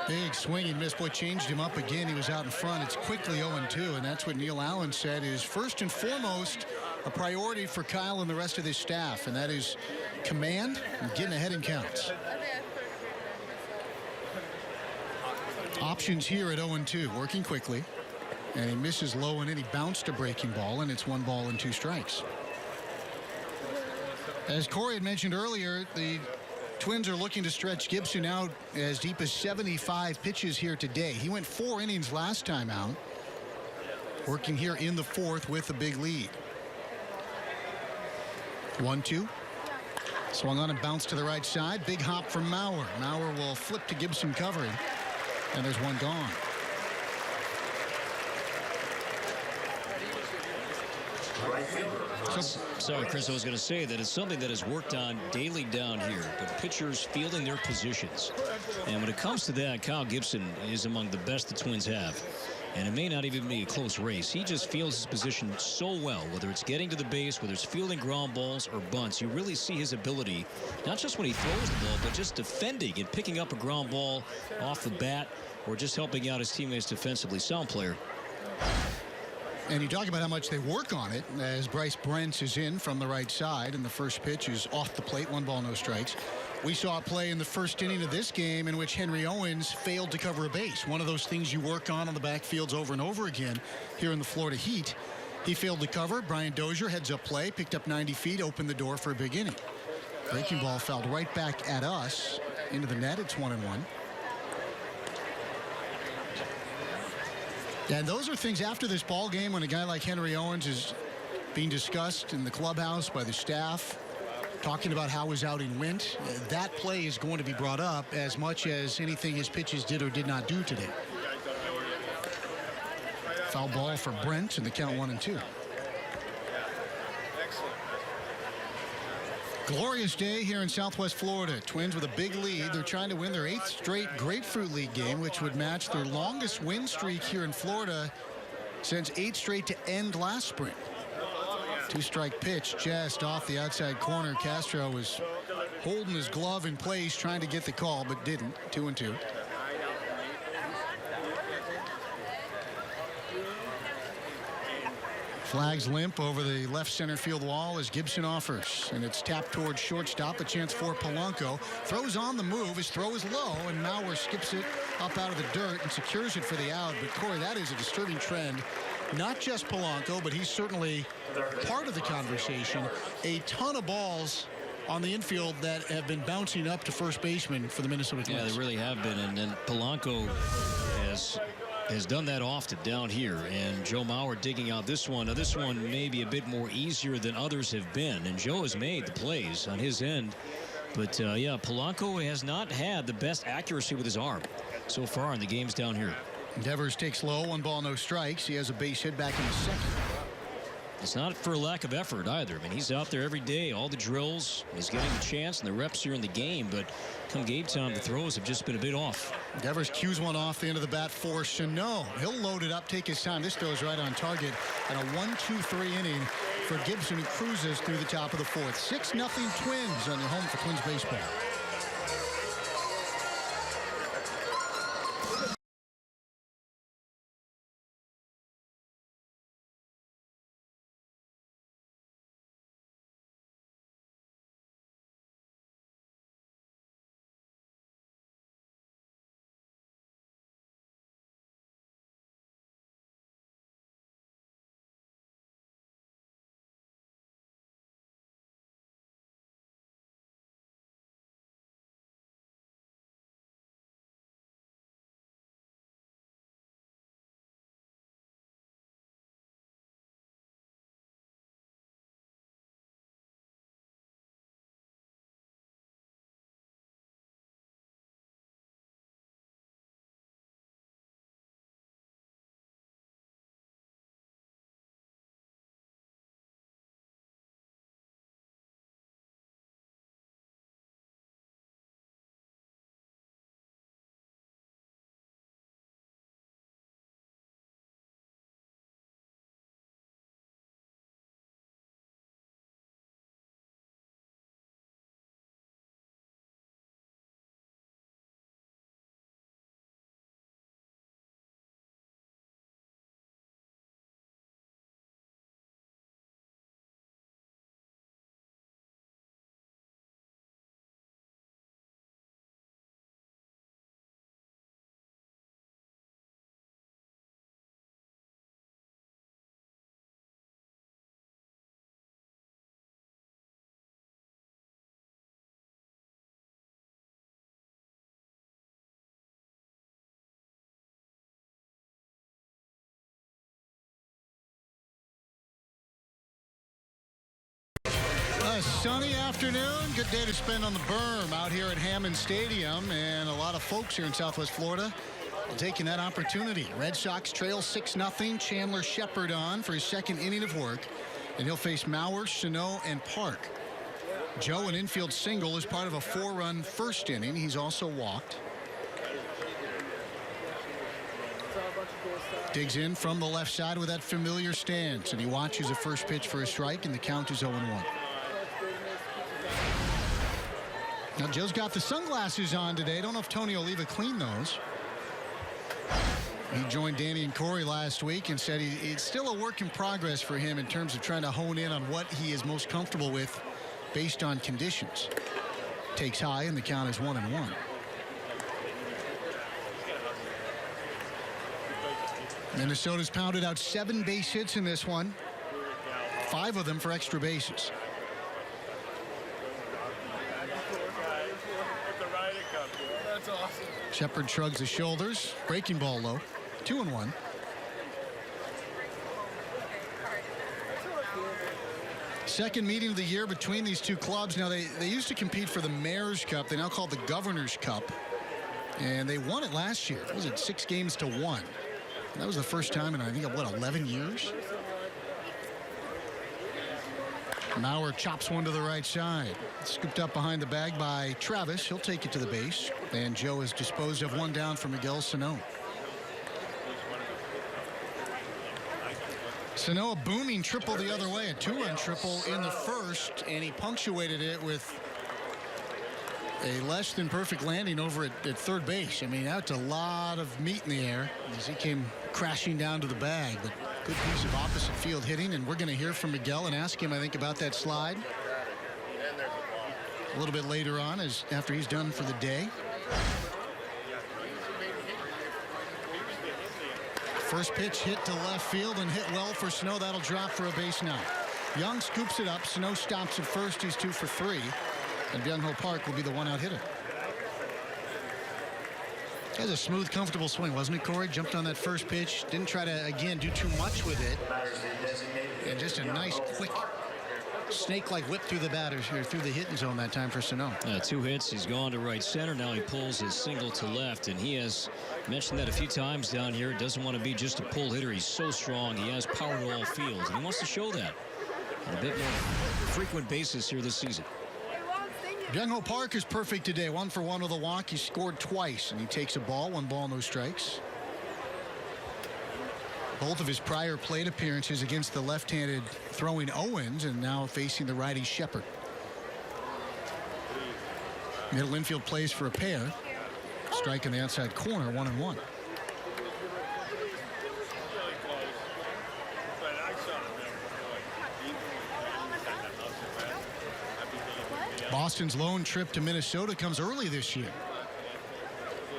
Big swing and miss. Boy, changed him up again. He was out in front. It's quickly 0-2, and that's what Neil Allen said is first and foremost a priority for Kyle and the rest of his staff, and that is command and getting ahead in counts. Options here at 0-2, working quickly. And he misses low and in. He bounced a breaking ball, and it's 1 ball and 2 strikes. As Corey had mentioned earlier, the Twins are looking to stretch Gibson out as deep as 75 pitches here today. He went 4 innings last time out, working here in the 4th with a big lead. 1-2. Swung on and bounced to the right side. Big hop from Mauer. Mauer will flip to Gibson covering, and there's 1 gone. Sorry, Chris, I was going to say that it's something that is worked on daily down here, but pitchers fielding their positions. And when it comes to that, Kyle Gibson is among the best the Twins have. And it may not even be a close race. He just feels his position so well, whether it's getting to the base, whether it's fielding ground balls or bunts. You really see his ability, not just when he throws the ball, but just defending and picking up a ground ball off the bat or just helping out his teammates defensively. Sound player. And you talk about how much they work on it as Bryce Brents is in from the right side, and the first pitch is off the plate, 1 ball, no strikes. We saw a play in the first inning of this game in which Henry Owens failed to cover a base. One of those things you work on the backfields over and over again here in the Florida Heat. He failed to cover. Brian Dozier, heads up play, picked up 90 feet, opened the door for a big inning. Breaking ball fouled right back at us into the net. It's 1-1. And those are things after this ball game when a guy like Henry Owens is being discussed in the clubhouse by the staff, talking about how his outing went. That play is going to be brought up as much as anything his pitches did or did not do today. Foul ball for Brent, and the count 1-2. Glorious day here in Southwest Florida. Twins with a big lead. They're trying to win their 8th straight Grapefruit League game, which would match their longest win streak here in Florida since 8 straight to end last spring. 2-strike pitch just off the outside corner. Castro was holding his glove in place, trying to get the call, but didn't. 2-2. Flags limp over the left center field wall as Gibson offers, and it's tapped towards shortstop. A chance for Polanco. Throws on the move. His throw is low, and Mauer skips it up out of the dirt and secures it for the out. But Corey, that is a disturbing trend. Not just Polanco, but he's certainly part of the conversation. A ton of balls on the infield that have been bouncing up to first baseman for the Minnesota Twins. Yeah, they really have been, and then Polanco has done that often down here, and Joe Mauer digging out this one. Now, this one may be a bit more easier than others have been, and Joe has made the plays on his end. But, yeah, Polanco has not had the best accuracy with his arm so far in the games down here. Devers takes low, 1 ball, no strikes. He has a base hit back in the second. It's not for a lack of effort either. I mean, he's out there every day, all the drills. He's getting the chance and the reps here in the game, but come game time, the throws have just been a bit off. Devers cues one off the end of the bat for Cano. He'll load it up, take his time. This throw is right on target, and a 1-2-3 inning for Gibson, who cruises through the top of the 4th. 6-0 Twins on your home for Twins baseball. A sunny afternoon. Good day to spend on the berm out here at Hammond Stadium. And a lot of folks here in Southwest Florida taking that opportunity. Red Sox trail 6-0. Chandler Shepard on for his second inning of work. And he'll face Mauer, Cano, and Park. Joe, an infield single, is part of a 4-run first inning. He's also walked. Digs in from the left side with that familiar stance, and he watches the first pitch for a strike, and the count is 0-1. Now, Joe's got the sunglasses on today. Don't know if Tony will leave it clean those. He joined Danny and Corey last week and said it's still a work in progress for him in terms of trying to hone in on what he is most comfortable with based on conditions. Takes high, and the count is 1-1. Minnesota's pounded out 7 base hits in this one, 5 of them for extra bases. Shepard shrugs his shoulders. Breaking ball low. 2-1. Second meeting of the year between these two clubs. Now, they used to compete for the Mayor's Cup. They now call it the Governor's Cup. And they won it last year. Was it 6-1? That was the first time in, I think, 11 years? Mauer chops one to the right side. Scooped up behind the bag by Travis. He'll take it to the base. And Joe has disposed of one down for Miguel Sano. Sano a booming triple the other way. A 2-run triple in the first. And he punctuated it with a less than perfect landing over at third base. I mean, that's a lot of meat in the air as he came crashing down to the bag. But good piece of opposite field hitting, and we're going to hear from Miguel and ask him, I think, about that slide a little bit later on after he's done for the day. First pitch hit to left field and hit well for Sano. That'll drop for a base knock. Young scoops it up. Sano stops at first. He's 2 for 3. And Byung-Ho Park will be the one-out hitter. That was a smooth, comfortable swing, wasn't it, Corey? Jumped on that first pitch. Didn't try to, again, do too much with it. And just a nice, quick, snake-like whip through the batters here, through the hitting zone that time for Sano. 2 hits. He's gone to right center. Now he pulls his single to left. And he has mentioned that a few times down here. Doesn't want to be just a pull hitter. He's so strong. He has power to all fields. And he wants to show that on a bit more frequent basis here this season. Byung-Ho Park is perfect today. 1 for 1 with a walk. He scored twice, and he takes a ball. 1 ball, no strikes. Both of his prior plate appearances against the left-handed throwing Owens, and now facing the righty Shepard. Middle infield plays for a pair. Strike in the outside corner, 1-1. Boston's lone trip to Minnesota comes early this year.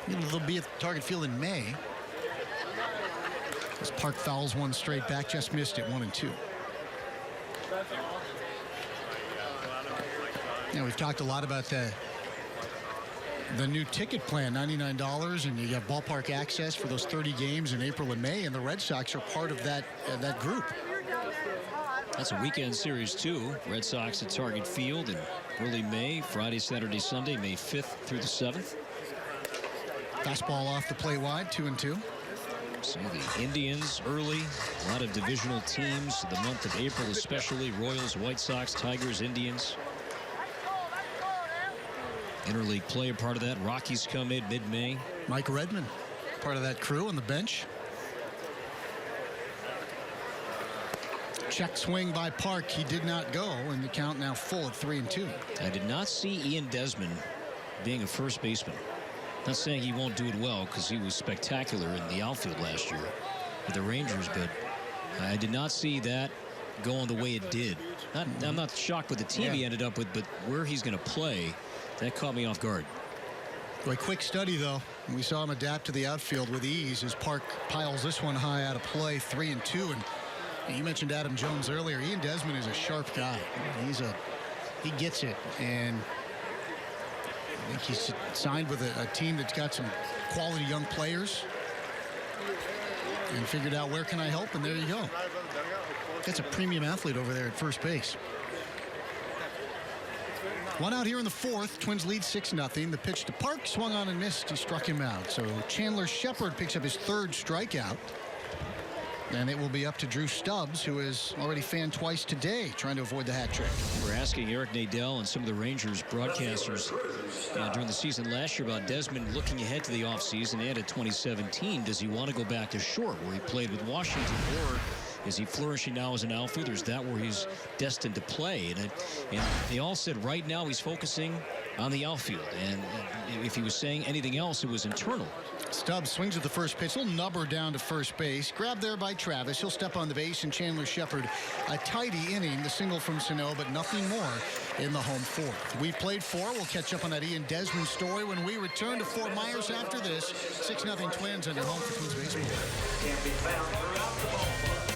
They'll be at Target Field in May. As Park fouls one straight back, just missed it, 1-2. Now, we've talked a lot about the new ticket plan, $99, and you got ballpark access for those 30 games in April and May, and the Red Sox are part of that group. That's a weekend series, too. Red Sox at Target Field in early May, Friday, Saturday, Sunday, May 5th through the 7th. Fastball off the plate wide, 2-2. So the Indians early, a lot of divisional teams the month of April, especially Royals, White Sox, Tigers, Indians. Interleague play a part of that. Rockies come in mid-May. Mike Redmond, part of that crew on the bench. Check swing by Park. He did not go, and the count now full at 3-2. I did not see Ian Desmond being a first baseman. Not saying he won't do it well, because he was spectacular in the outfield last year with the Rangers, but I did not see that going the way it did. I'm not shocked with the team he ended up with, but where he's going to play, that caught me off guard. A quick study, though. We saw him adapt to the outfield with ease as Park piles this one high out of play, 3-2. And you mentioned Adam Jones earlier. Ian Desmond is a sharp guy. He gets it, and I think he's signed with a team that's got some quality young players and figured out where can I help, and there you go. That's a premium athlete over there at first base. One out here in the 4th. Twins lead 6-0. The pitch to Park swung on and missed. He struck him out. So Chandler Shepard picks up his 3rd strikeout. And it will be up to Drew Stubbs, who has already fanned twice today, trying to avoid the hat trick. We're asking Eric Nadel and some of the Rangers broadcasters during the season last year about Desmond looking ahead to the offseason and at 2017. Does he want to go back to short, where he played with Washington, or is he flourishing now as an outfielder? Is that where he's destined to play? And they all said right now he's focusing on the outfield. And if he was saying anything else, it was internal. Stubbs swings at the first pitch. He'll nubber down to first base. Grabbed there by Travis. He'll step on the base, and Chandler Shepard a tidy inning. The single from Sano, but nothing more in the home fourth. We've played 4. We'll catch up on that Ian Desmond story when we return to Fort Myers after this. 6-0 Twins on your home for Twins baseball. Can be found throughout the ballpark.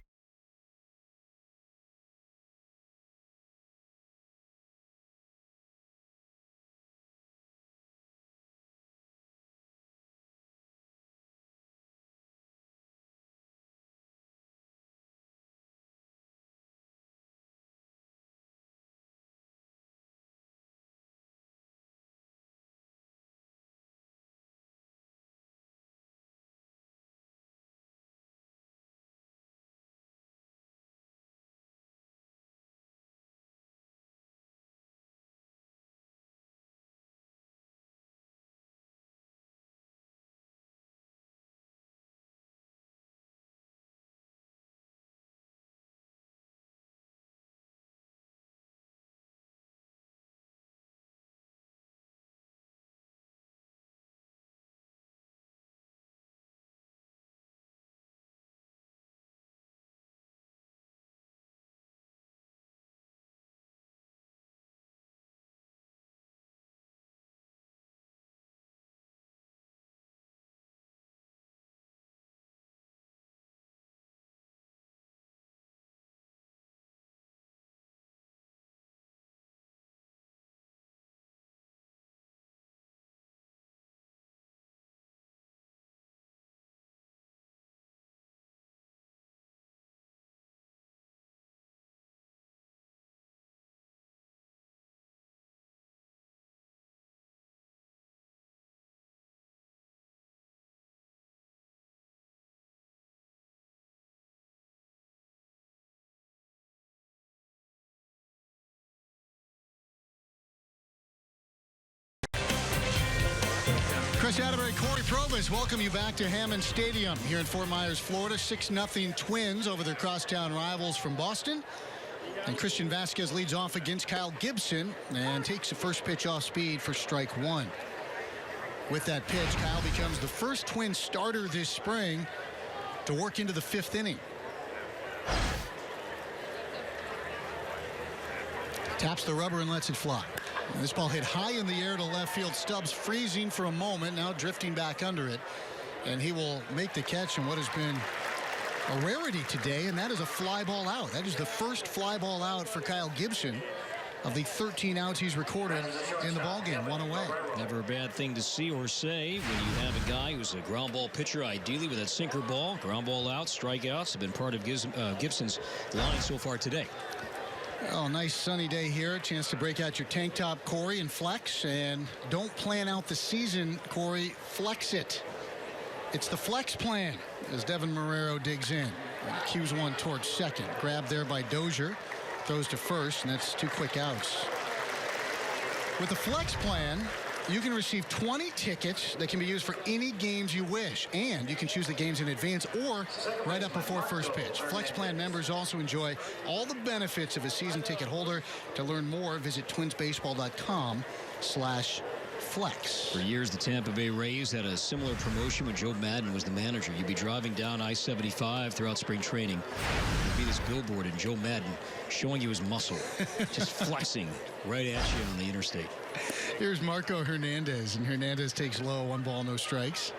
Chris Atterbury, Corey Probus, welcome you back to Hammond Stadium here in Fort Myers, Florida. 6-0 Twins over their crosstown rivals from Boston. And Christian Vasquez leads off against Kyle Gibson and takes the first pitch off speed for strike 1. With that pitch, Kyle becomes the first Twin starter this spring to work into the 5th inning. Taps the rubber and lets it fly. And this ball hit high in the air to left field. Stubbs freezing for a moment, now drifting back under it. And he will make the catch in what has been a rarity today, and that is a fly ball out. That is the first fly ball out for Kyle Gibson of the 13 outs he's recorded in the ballgame, 1 away. Never a bad thing to see or say when you have a guy who's a ground ball pitcher, ideally with that sinker ball. Ground ball out, strikeouts have been part of Gibson's line so far today. Oh, nice sunny day here. A chance to break out your tank top, Corey, and flex. And don't plan out the season, Corey. Flex it. It's the flex plan as Devin Marrero digs in. Cues one towards second. Grabbed there by Dozier. Throws to first, and that's 2 quick outs. With the flex plan, you can receive 20 tickets that can be used for any games you wish. And you can choose the games in advance or right up before first pitch. Flex Plan members also enjoy all the benefits of a season ticket holder. To learn more, visit twinsbaseball.com/flex. For years, the Tampa Bay Rays had a similar promotion when Joe Madden was the manager. You'd be driving down I-75 throughout spring training. There'd be this billboard and Joe Madden showing you his muscle, just flexing right at you on the interstate. Here's Marco Hernandez, and Hernandez takes low, 1 ball, no strikes.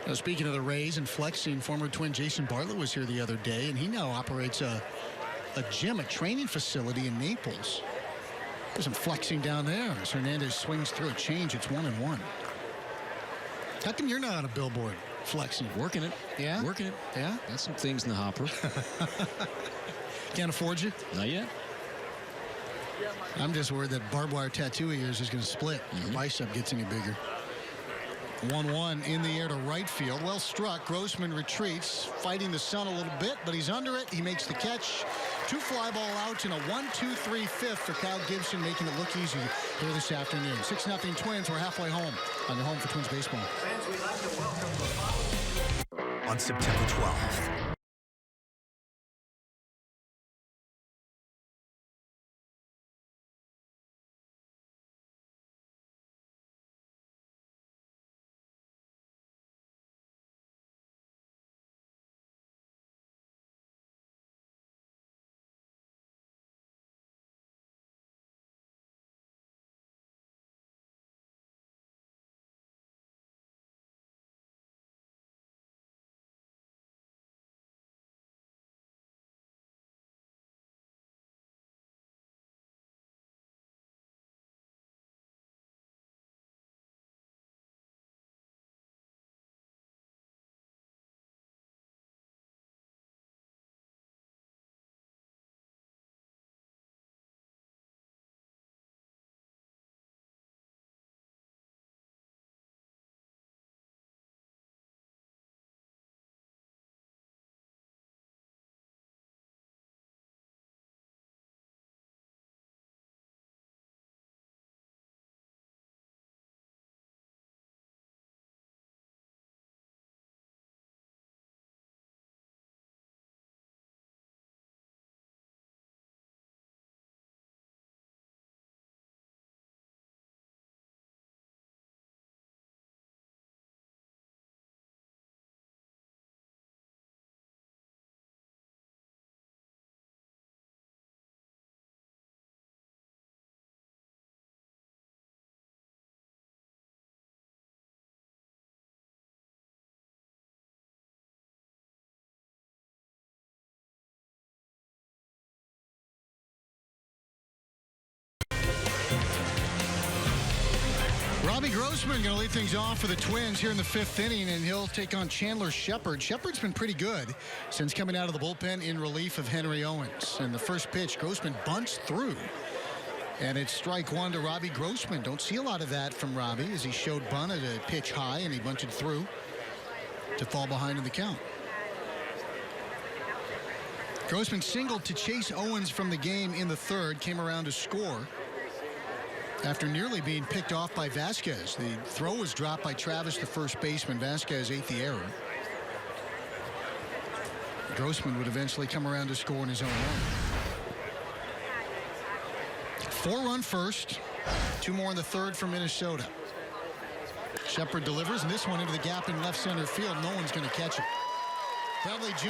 Now, speaking of the Rays and flexing, former Twin Jason Bartlett was here the other day, and he now operates a gym, a training facility in Naples. There's some flexing down there as Hernandez swings through a change. It's 1-1. How come you're not on a billboard flexing? Working it. Yeah? Working it. Yeah? Got some things in the hopper. Can't afford you? Not yet. I'm just worried that barbed wire tattoo of yours is going to split. The bicep gets any bigger. 1-1 in the air to right field. Well struck. Grossman retreats, fighting the sun a little bit, but he's under it. He makes the catch. 2 fly ball outs and a 1-2-3 fifth for Kyle Gibson, making it look easy here this afternoon. 6-0 Twins. We're halfway home on your home for Twins baseball. Fans, we'd like to welcome the following. On September 12th. Robbie Grossman going to lead things off for the Twins here in the 5th inning, and he'll take on Chandler Shepard. Shepard's been pretty good since coming out of the bullpen in relief of Henry Owens. And the first pitch, Grossman bunts through. And it's strike one to Robbie Grossman. Don't see a lot of that from Robbie, as he showed bunt at a pitch high, and he bunted through to fall behind in the count. Grossman singled to chase Owens from the game in the 3rd, came around to score after nearly being picked off by Vasquez. The throw was dropped by Travis, the first baseman. Vasquez ate the error. Grossman would eventually come around to score in his own run. 4-run first, 2 more in the 3rd for Minnesota. Shepard delivers, and this one into the gap in left center field. No one's going to catch it. Bradley Jr.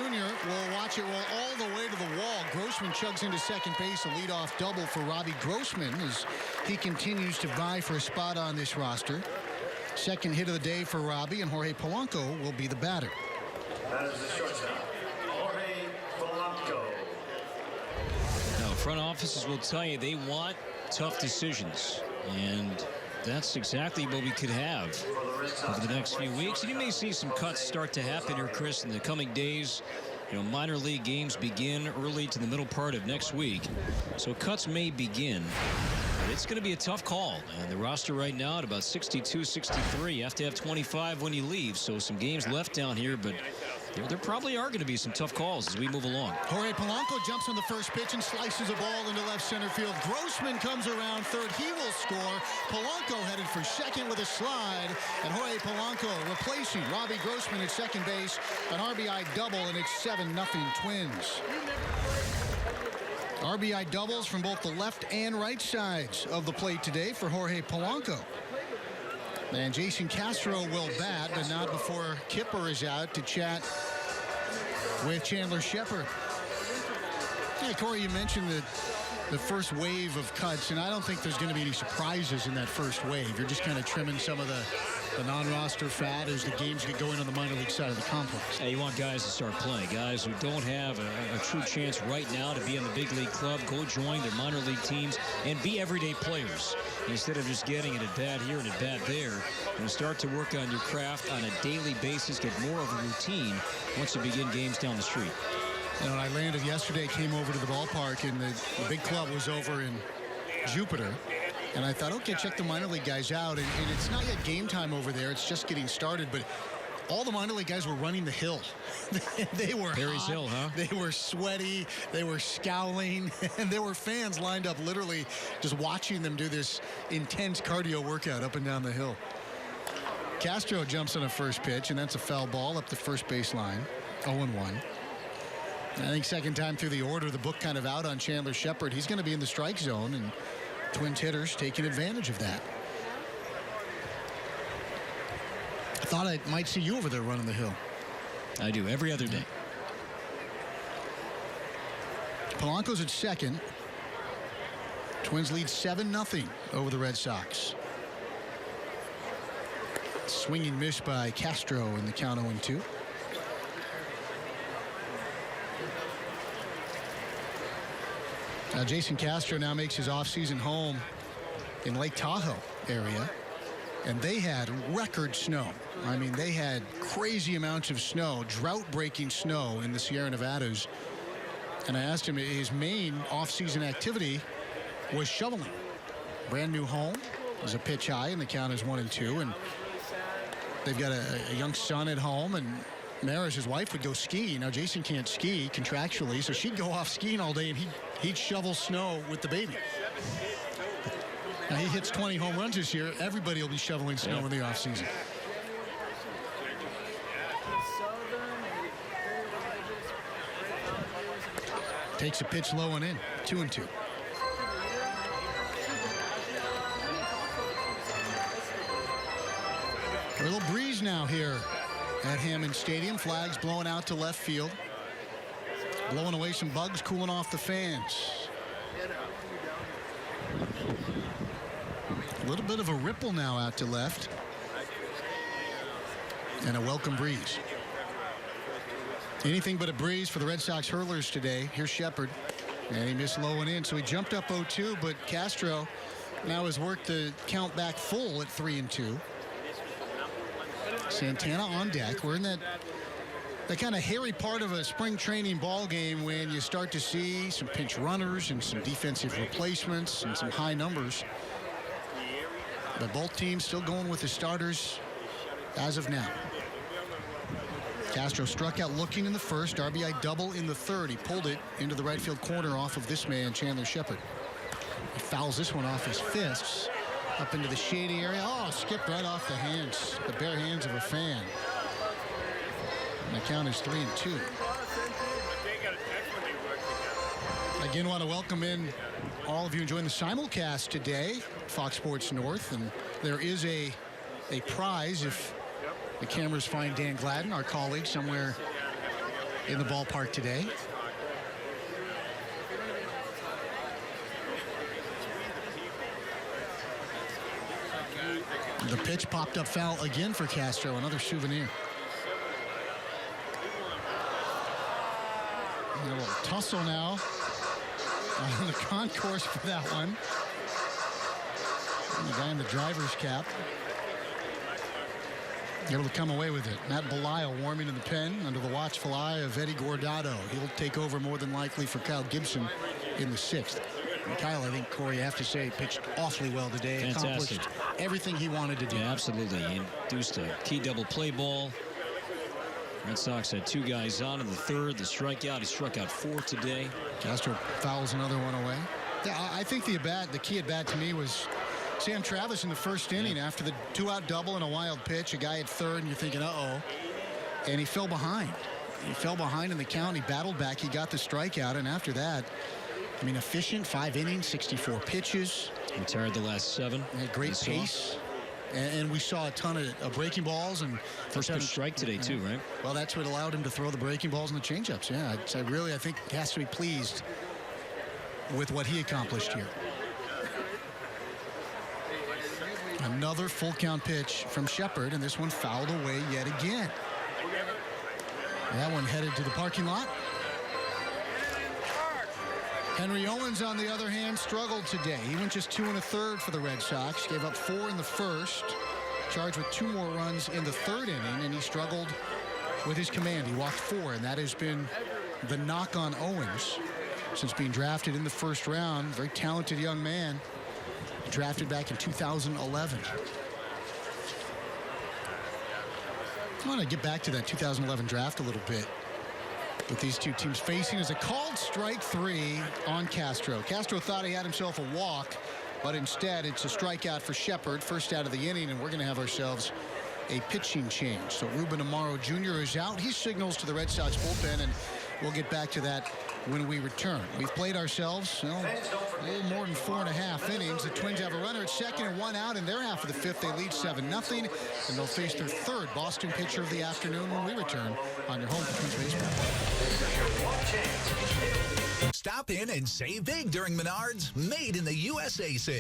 will watch it roll all the way to the wall. Grossman chugs into second base, a leadoff double for Robbie Grossman as he continues to vie for a spot on this roster. Second hit of the day for Robbie, and Jorge Polanco will be the batter. That is the shortstop, Jorge Polanco. Now, front offices will tell you they want tough decisions, and that's exactly what we could have over the next few weeks. And you may see some cuts start to happen here, Chris, in the coming days. You know, minor league games begin early to the middle part of next week, so cuts may begin. But it's going to be a tough call, and the roster right now at about 62, 63. You have to have 25 when you leave, so some games left down here, but there probably are going to be some tough calls as we move along. Jorge Polanco jumps on the first pitch and slices a ball into left center field. Grossman comes around third. He will score. Polanco headed for second with a slide, and Jorge Polanco replacing Robbie Grossman at second base. An RBI double, and it's 7-0 Twins. RBI doubles from both the left and right sides of the plate today for Jorge Polanco. And Jason Castro will bat, but not before Kipper is out to chat with Chandler Shepard. Yeah, Corey, you mentioned the first wave of cuts, and I don't think there's going to be any surprises in that first wave. You're just kind of trimming some of the non-roster fat as the games get going on the minor league side of the complex. Hey, you want guys to start playing. Guys who don't have a true chance right now to be in the big league club, go join their minor league teams and be everyday players. Instead of just getting an at-bat here and at-bat there, and start to work on your craft on a daily basis, get more of a routine once you begin games down the street. You know, I landed yesterday, came over to the ballpark, and the big club was over in Jupiter. And I thought, okay, check the minor league guys out. And it's not yet game time over there. It's just getting started. But all the minor league guys were running the hill. They were Perry's hot. Hill, huh? They were sweaty. They were scowling. And there were fans lined up literally just watching them do this intense cardio workout up and down the hill. Castro jumps on a first pitch, and that's a foul ball up the first base line. 0-1. I think second time through the order, the book kind of out on Chandler Shepard. He's going to be in the strike zone, and Twins hitters taking advantage of that. I thought I might see you over there running the hill. I do every other day. Polanco's at second. Twins lead 7-0 over the Red Sox. Swinging miss by Castro in the count 0-2. Now Jason Castro now makes his offseason home in Lake Tahoe area. And they had record snow. I mean, they had crazy amounts of snow, drought-breaking snow in the Sierra Nevadas. And I asked him, his main off-season activity was shoveling. Brand new home. There's a pitch high, and the count is 1-2. And they've got a young son at home, and Maris, his wife, would go skiing. Now, Jason can't ski contractually, so she'd go off skiing all day, and he'd shovel snow with the baby. Now, he hits 20 home runs this year. Everybody will be shoveling snow in the offseason. Takes a pitch low and in. 2-2. A little breeze now here at Hammond Stadium. Flags blowing out to left field. Blowing away some bugs, cooling off the fans. A little bit of a ripple now out to left. And a welcome breeze. Anything but a breeze for the Red Sox hurlers today. Here's Shepard. And he missed low and in, so he jumped up 0-2, but Castro now has worked the count back full at 3-2. Santana on deck. We're in that kind of hairy part of a spring training ball game when you start to see some pinch runners and some defensive replacements and some high numbers. But both teams still going with the starters as of now. Castro struck out looking in the first, RBI double in the third. He pulled it into the right field corner off of this man, Chandler Shepard. He fouls this one off his fists up into the shady area. Oh, skipped right off the hands, the bare hands of a fan. And the count is 3-2. Again, want to welcome in all of you enjoying the simulcast today, Fox Sports North, and there is a prize if the cameras find Dan Gladden, our colleague, somewhere in the ballpark today. The pitch popped up foul again for Castro, another souvenir. A little tussle now on the concourse for that one. And the guy in the driver's cap able to come away with it. Matt Belisle warming in the pen under the watchful eye of Eddie Guardado. He'll take over more than likely for Kyle Gibson in the sixth. And Kyle, I think, Corey, you have to say, pitched awfully well today. Fantastic. Accomplished everything he wanted to do. Yeah, absolutely. He induced a key double play ball. Red Sox had two guys on in the third. The strikeout, he struck out 4 today. Castro fouls another one away. Yeah, I think the key at bat to me was Sam Travis in the first inning after the 2-out double and a wild pitch. A guy at third, and you're thinking, uh-oh. And he fell behind. He fell behind in the count. He battled back. He got the strikeout, and after that, I mean, efficient, 5 innings, 64 pitches. Retired the last 7. Had great pace. And we saw a ton of breaking balls. And first pitch strike today, too, right? Well, that's what allowed him to throw the breaking balls and the changeups. Yeah, I think he has to be pleased with what he accomplished here. Another full count pitch from Shepard, and this one fouled away yet again. That one headed to the parking lot. Henry Owens, on the other hand, struggled today. He went just 2 1/3 for the Red Sox, gave up 4 in the first, charged with 2 more runs in the third inning, and he struggled with his command. He walked 4, and that has been the knock on Owens since being drafted in the first round. Very talented young man. drafted back in 2011. I want to get back to that 2011 draft a little bit. With these two teams facing as a called strike 3 on Castro. Castro thought he had himself a walk, but instead it's a strikeout for Shepard, first out of the inning, and we're going to have ourselves a pitching change. So Ruben Amaro Jr. is out. He signals to the Red Sox bullpen, and we'll get back to that when we return. We've played ourselves a little more than 4.5 innings. The Twins have a runner at second and 1 out in their half of the 5th. They lead 7-0, and they'll face their 3rd Boston pitcher of the afternoon when we return on your home for Twins baseball. Stop in and save big during Menards Made in the USA sale.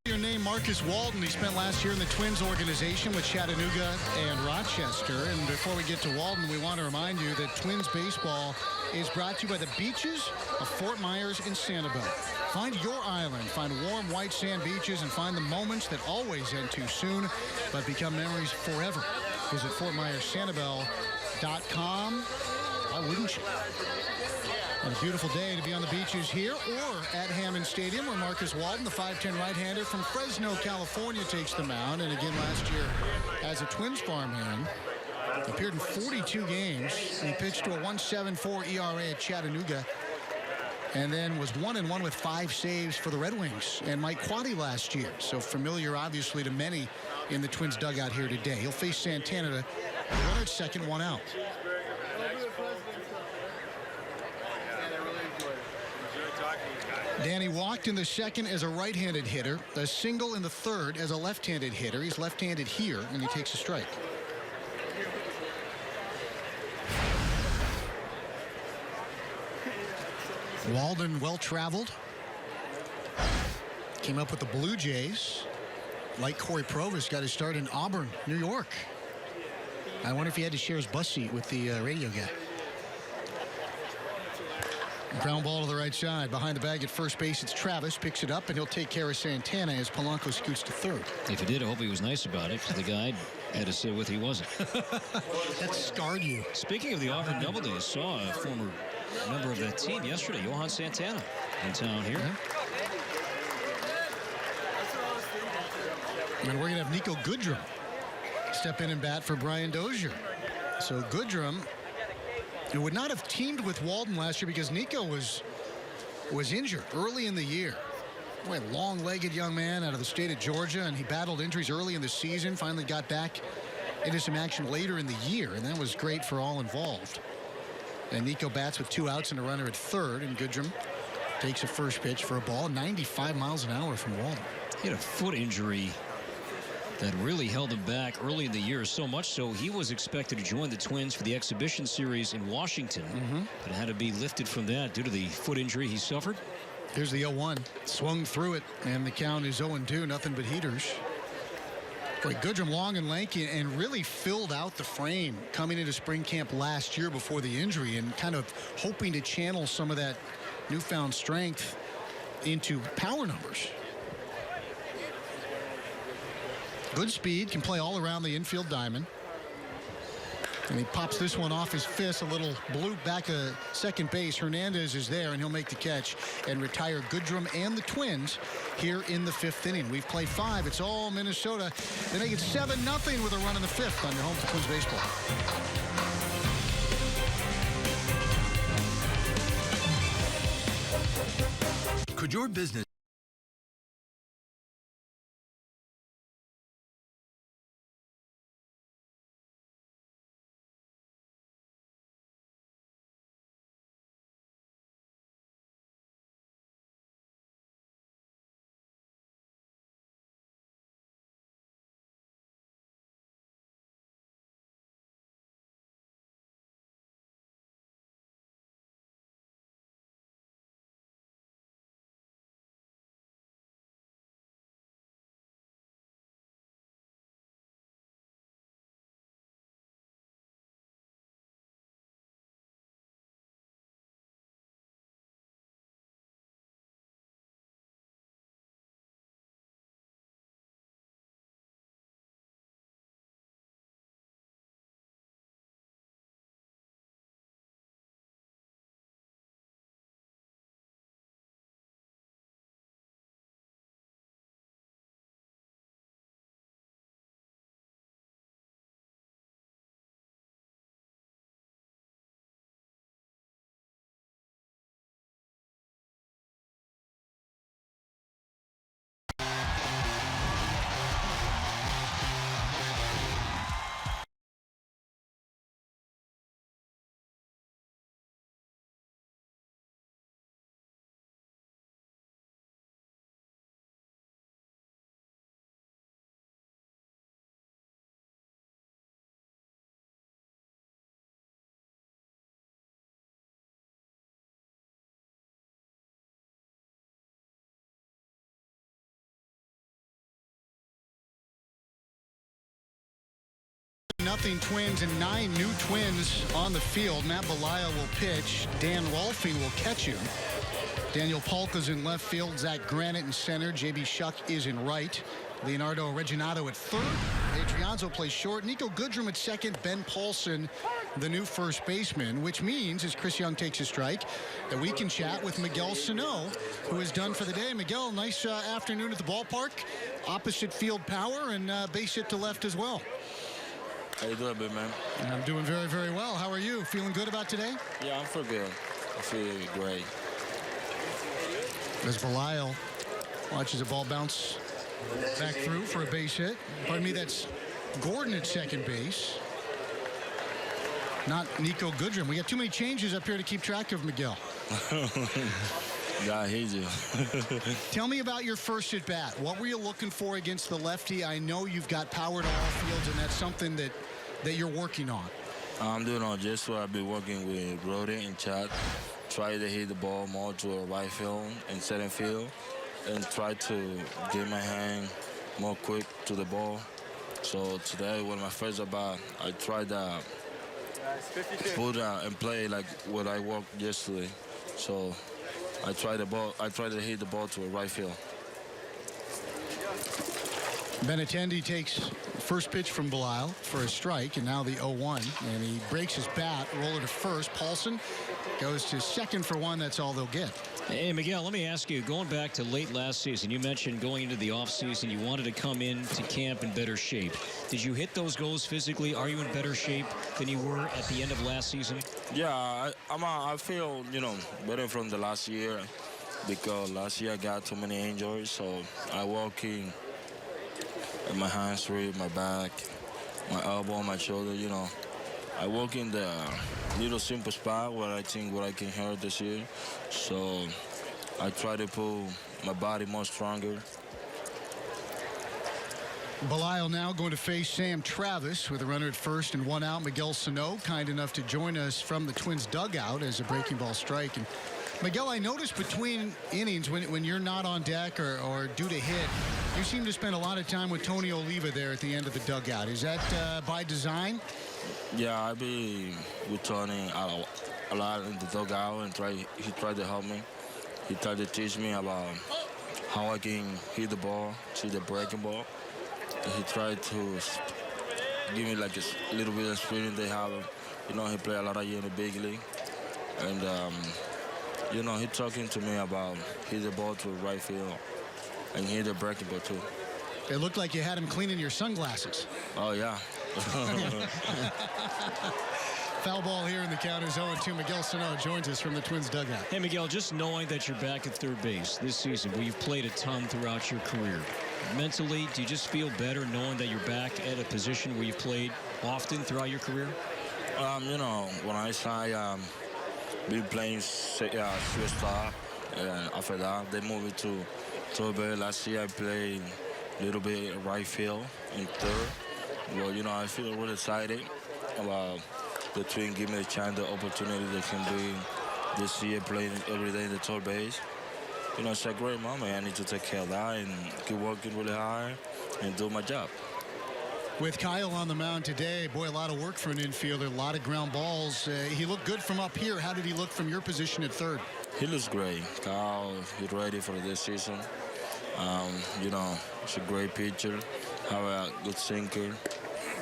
Your name, Marcus Walden. He spent last year in the Twins organization with Chattanooga and Rochester. And before we get to Walden, we want to remind you that Twins baseball is brought to you by the beaches of Fort Myers and Sanibel. Find your island, find warm white sand beaches, and find the moments that always end too soon, but become memories forever. Visit FortMyersSanibel.com. Why wouldn't you? And a beautiful day to be on the beaches here or at Hammond Stadium, where Marcus Walden, the 5'10" right-hander from Fresno, California, takes the mound. And again last year as a Twins farmhand, appeared in 42 games. He pitched to a 1.74 ERA at Chattanooga, and then was 1-1 with 5 saves for the Red Wings and Mike Quaddy last year. So familiar, obviously, to many in the Twins dugout here today. He'll face Santana, runner at second, 1 out. Danny walked in the second as a right-handed hitter, a single in the third as a left-handed hitter. He's left-handed here, and he takes a strike. Walden, well-traveled. Came up with the Blue Jays. Like Corey Provis, got his start in Auburn, New York. I wonder if he had to share his bus seat with the radio guy. Ground ball to the right side. Behind the bag at first base, it's Travis. Picks it up, and he'll take care of Santana as Polanco scoots to third. If he did, I hope he was nice about it, because the guy had to say what he wasn't. That scarred you. Speaking of the Auburn Doubleday, I saw a former member of that team yesterday, Johan Santana, in town here. Yeah. And we're going to have Nico Goodrum step in and bat for Brian Dozier. So Goodrum, who would not have teamed with Walden last year because Nico was injured early in the year. Boy, long-legged young man out of the state of Georgia, and he battled injuries early in the season, finally got back into some action later in the year, and that was great for all involved. And Nico bats with 2 outs and a runner at third, and Goodrum takes a first pitch for a ball, 95 miles an hour from Walden. He had a foot injury that really held him back early in the year, so much so he was expected to join the Twins for the exhibition series in Washington, but had to be lifted from that due to the foot injury he suffered. Here's the 0-1. Swung through it, and the count is 0-2, nothing but heaters. Boy, Goodrum, long and lanky, and really filled out the frame coming into spring camp last year before the injury, and kind of hoping to channel some of that newfound strength into power numbers. Good speed, can play all around the infield diamond. And he pops this one off his fist, a little bloop back to second base. Hernandez is there, and he'll make the catch and retire Goodrum and the Twins here in the 5th inning. We've played 5. It's all Minnesota. They make it 7-0 with a run in the 5th on your home for Twins baseball. Could your business 7-0 Twins and 9 new Twins on the field. Matt Belisle will pitch. Dan Rolfing will catch him. Daniel Polka's in left field. Zach Granite in center. J.B. Shuck is in right. Leonardo Reginato at third. Adrianzo plays short. Nico Goodrum at second. Ben Paulson, the new first baseman, which means, as Chris Young takes a strike, that we can chat with Miguel Sano, who is done for the day. Miguel, nice afternoon at the ballpark. Opposite field power and base hit to left as well. How you doing, big man? I'm doing very, very well. How are you? Feeling good about today? Yeah, I'm feeling good. I feel great. As Belisle watches a ball bounce back through for a base hit. Pardon me, that's Gordon at second base. Not Nico Goodrum. We got too many changes up here to keep track of, Miguel. Yeah, I hate you. Tell me about your first at bat. What were you looking for against the lefty? I know you've got power to all fields, and that's something that you're working on. I'm doing all just what I've been working with Brody and Chad. Try to hit the ball more to a right field and center field, and try to get my hand more quick to the ball. So today, when my first at bat, I tried to put and play like what I worked yesterday. So I tried to hit the ball to a right field. Benintendi takes first pitch from Belisle for a strike, and now the 0-1, and he breaks his bat. Roller to first. Paulson goes to second for one. That's all they'll get. Hey, Miguel, let me ask you, going back to late last season, you mentioned going into the offseason, you wanted to come into camp in better shape. Did you hit those goals physically? Are you in better shape than you were at the end of last season? Yeah, I feel, better from the last year, because last year I got too many injuries, so I walk in my hamstring, my back, my elbow, my shoulder, I work in the little simple spot where I think what I can hurt this year. So I try to pull my body more stronger. Belisle now going to face Sam Travis with a runner at first and one out. Miguel Sano kind enough to join us from the Twins dugout as a breaking ball strike. And Miguel, I noticed between innings when you're not on deck or due to hit, you seem to spend a lot of time with Tony Oliva there at the end of the dugout. Is that by design? Yeah, I be with Tony a lot in the dugout, and he tried to help me. He tried to teach me about how I can hit the ball, see the breaking ball. He tried to give me like a little bit of experience they have. He played a lot of years in the big league. And, he talking to me about hit the ball to the right field and hit the breaking ball too. It looked like you had him cleaning your sunglasses. Oh, yeah. Foul ball here in the count is 0-2. Miguel Sano joins us from the Twins dugout. Hey, Miguel, just knowing that you're back at third base this season, where you've played a ton throughout your career, mentally, do you just feel better knowing that you're back at a position where you've played often throughout your career? When I started been playing shortstop, and after that, they moved it to third base. Last year, I played a little bit right field in third. Well, I feel really excited about the Twins giving me a chance, the opportunity they can be this year playing every day in the third base. It's a great moment. I need to take care of that and keep working really hard and do my job. With Kyle on the mound today, boy, a lot of work for an infielder, a lot of ground balls. He looked good from up here. How did he look from your position at third? He looks great. Kyle, he's ready for this season. He's a great pitcher, have a good sinker,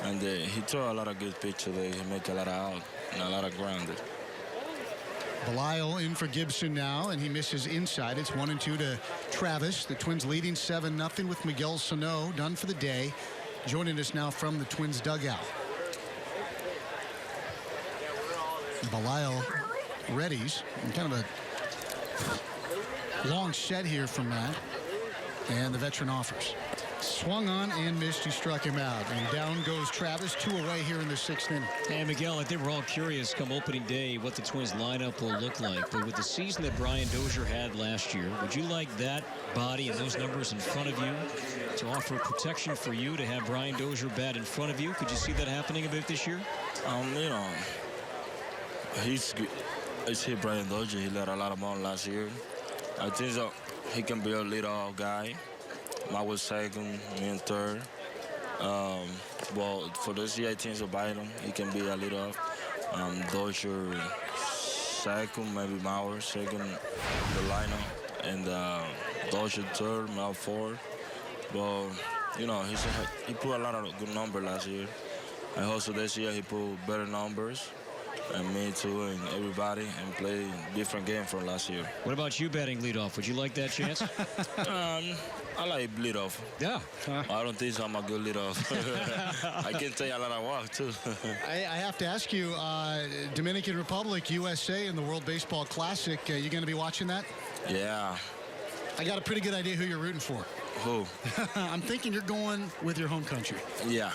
and he throw a lot of good pitch today. He make a lot of out and a lot of grounded. Belisle in for Gibson now, and he misses inside. It's 1-2 to Travis. The Twins leading 7-0 with Miguel Sano done for the day. Joining us now from the Twins dugout. Belisle readies. And kind of a long set here from Matt. And the veteran offers. Swung on and missed. He struck him out. And down goes Travis. 2 away here in the 6th inning. Hey, Miguel, I think we're all curious come opening day what the Twins lineup will look like. But with the season that Brian Dozier had last year, would you like that body and those numbers in front of you to offer protection for you to have Brian Dozier bat in front of you? Could you see that happening a bit this year? I see Brian Dozier. He let a lot of ball last year. I think he can be a leadoff guy. I was second, me in third. Well, for this year, I think so Biden, he can be a little off. Dodger second, maybe Mauer second, the lineup, and Dodger third, Mal fourth. But, you know, he put a lot of good numbers last year. I hope so this year he put better numbers. And me too, and everybody, and play different game from last year. What about you batting leadoff? Would you like that chance? I like leadoff. Yeah. I don't think I'm a good leadoff. I can take a lot of walk too. I have to ask you, Dominican Republic, USA, in the World Baseball Classic, you going to be watching that? Yeah. I got a pretty good idea who you're rooting for. Who? I'm thinking you're going with your home country. Yeah.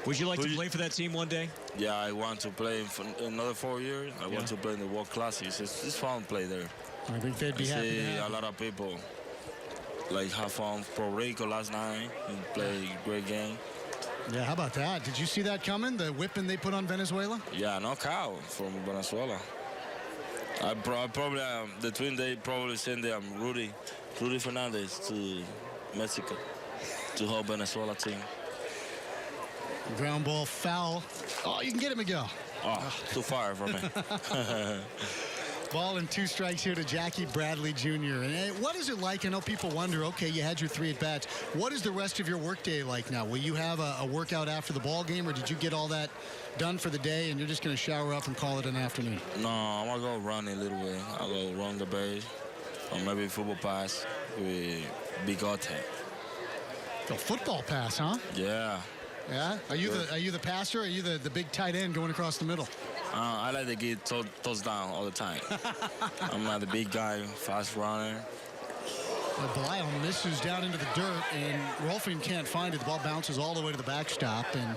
Would you like to play for that team one day? Yeah, I want to play for another 4 years. I want to play in the World Classic. It's fun to play there. I think they'd be happy. See a lot of people like have fun. Puerto Rico last night and play great game. Yeah, how about that? Did you see that coming? The whipping they put on Venezuela? Yeah, knockout from Venezuela. I probably the twin they probably send Rudy Fernandez to Mexico to help Venezuela team. Ground ball foul. Oh, you can get it, Miguel. Oh, too far from me. Ball and 2 strikes here to Jackie Bradley Jr. And what is it like? I know people wonder, okay, you had your 3 at-bats. What is the rest of your workday like now? Will you have a workout after the ball game, or did you get all that done for the day and you're just going to shower up and call it an afternoon? No, I'm going to go run a little bit. I'll go run the base, or maybe football pass with Bigote. A football pass, huh? Yeah. Yeah? Are you the passer, or are you the big tight end going across the middle? I like to get touchdown all the time. I'm not the big guy, fast runner. Belial misses down into the dirt, and Rolfing can't find it. The ball bounces all the way to the backstop, and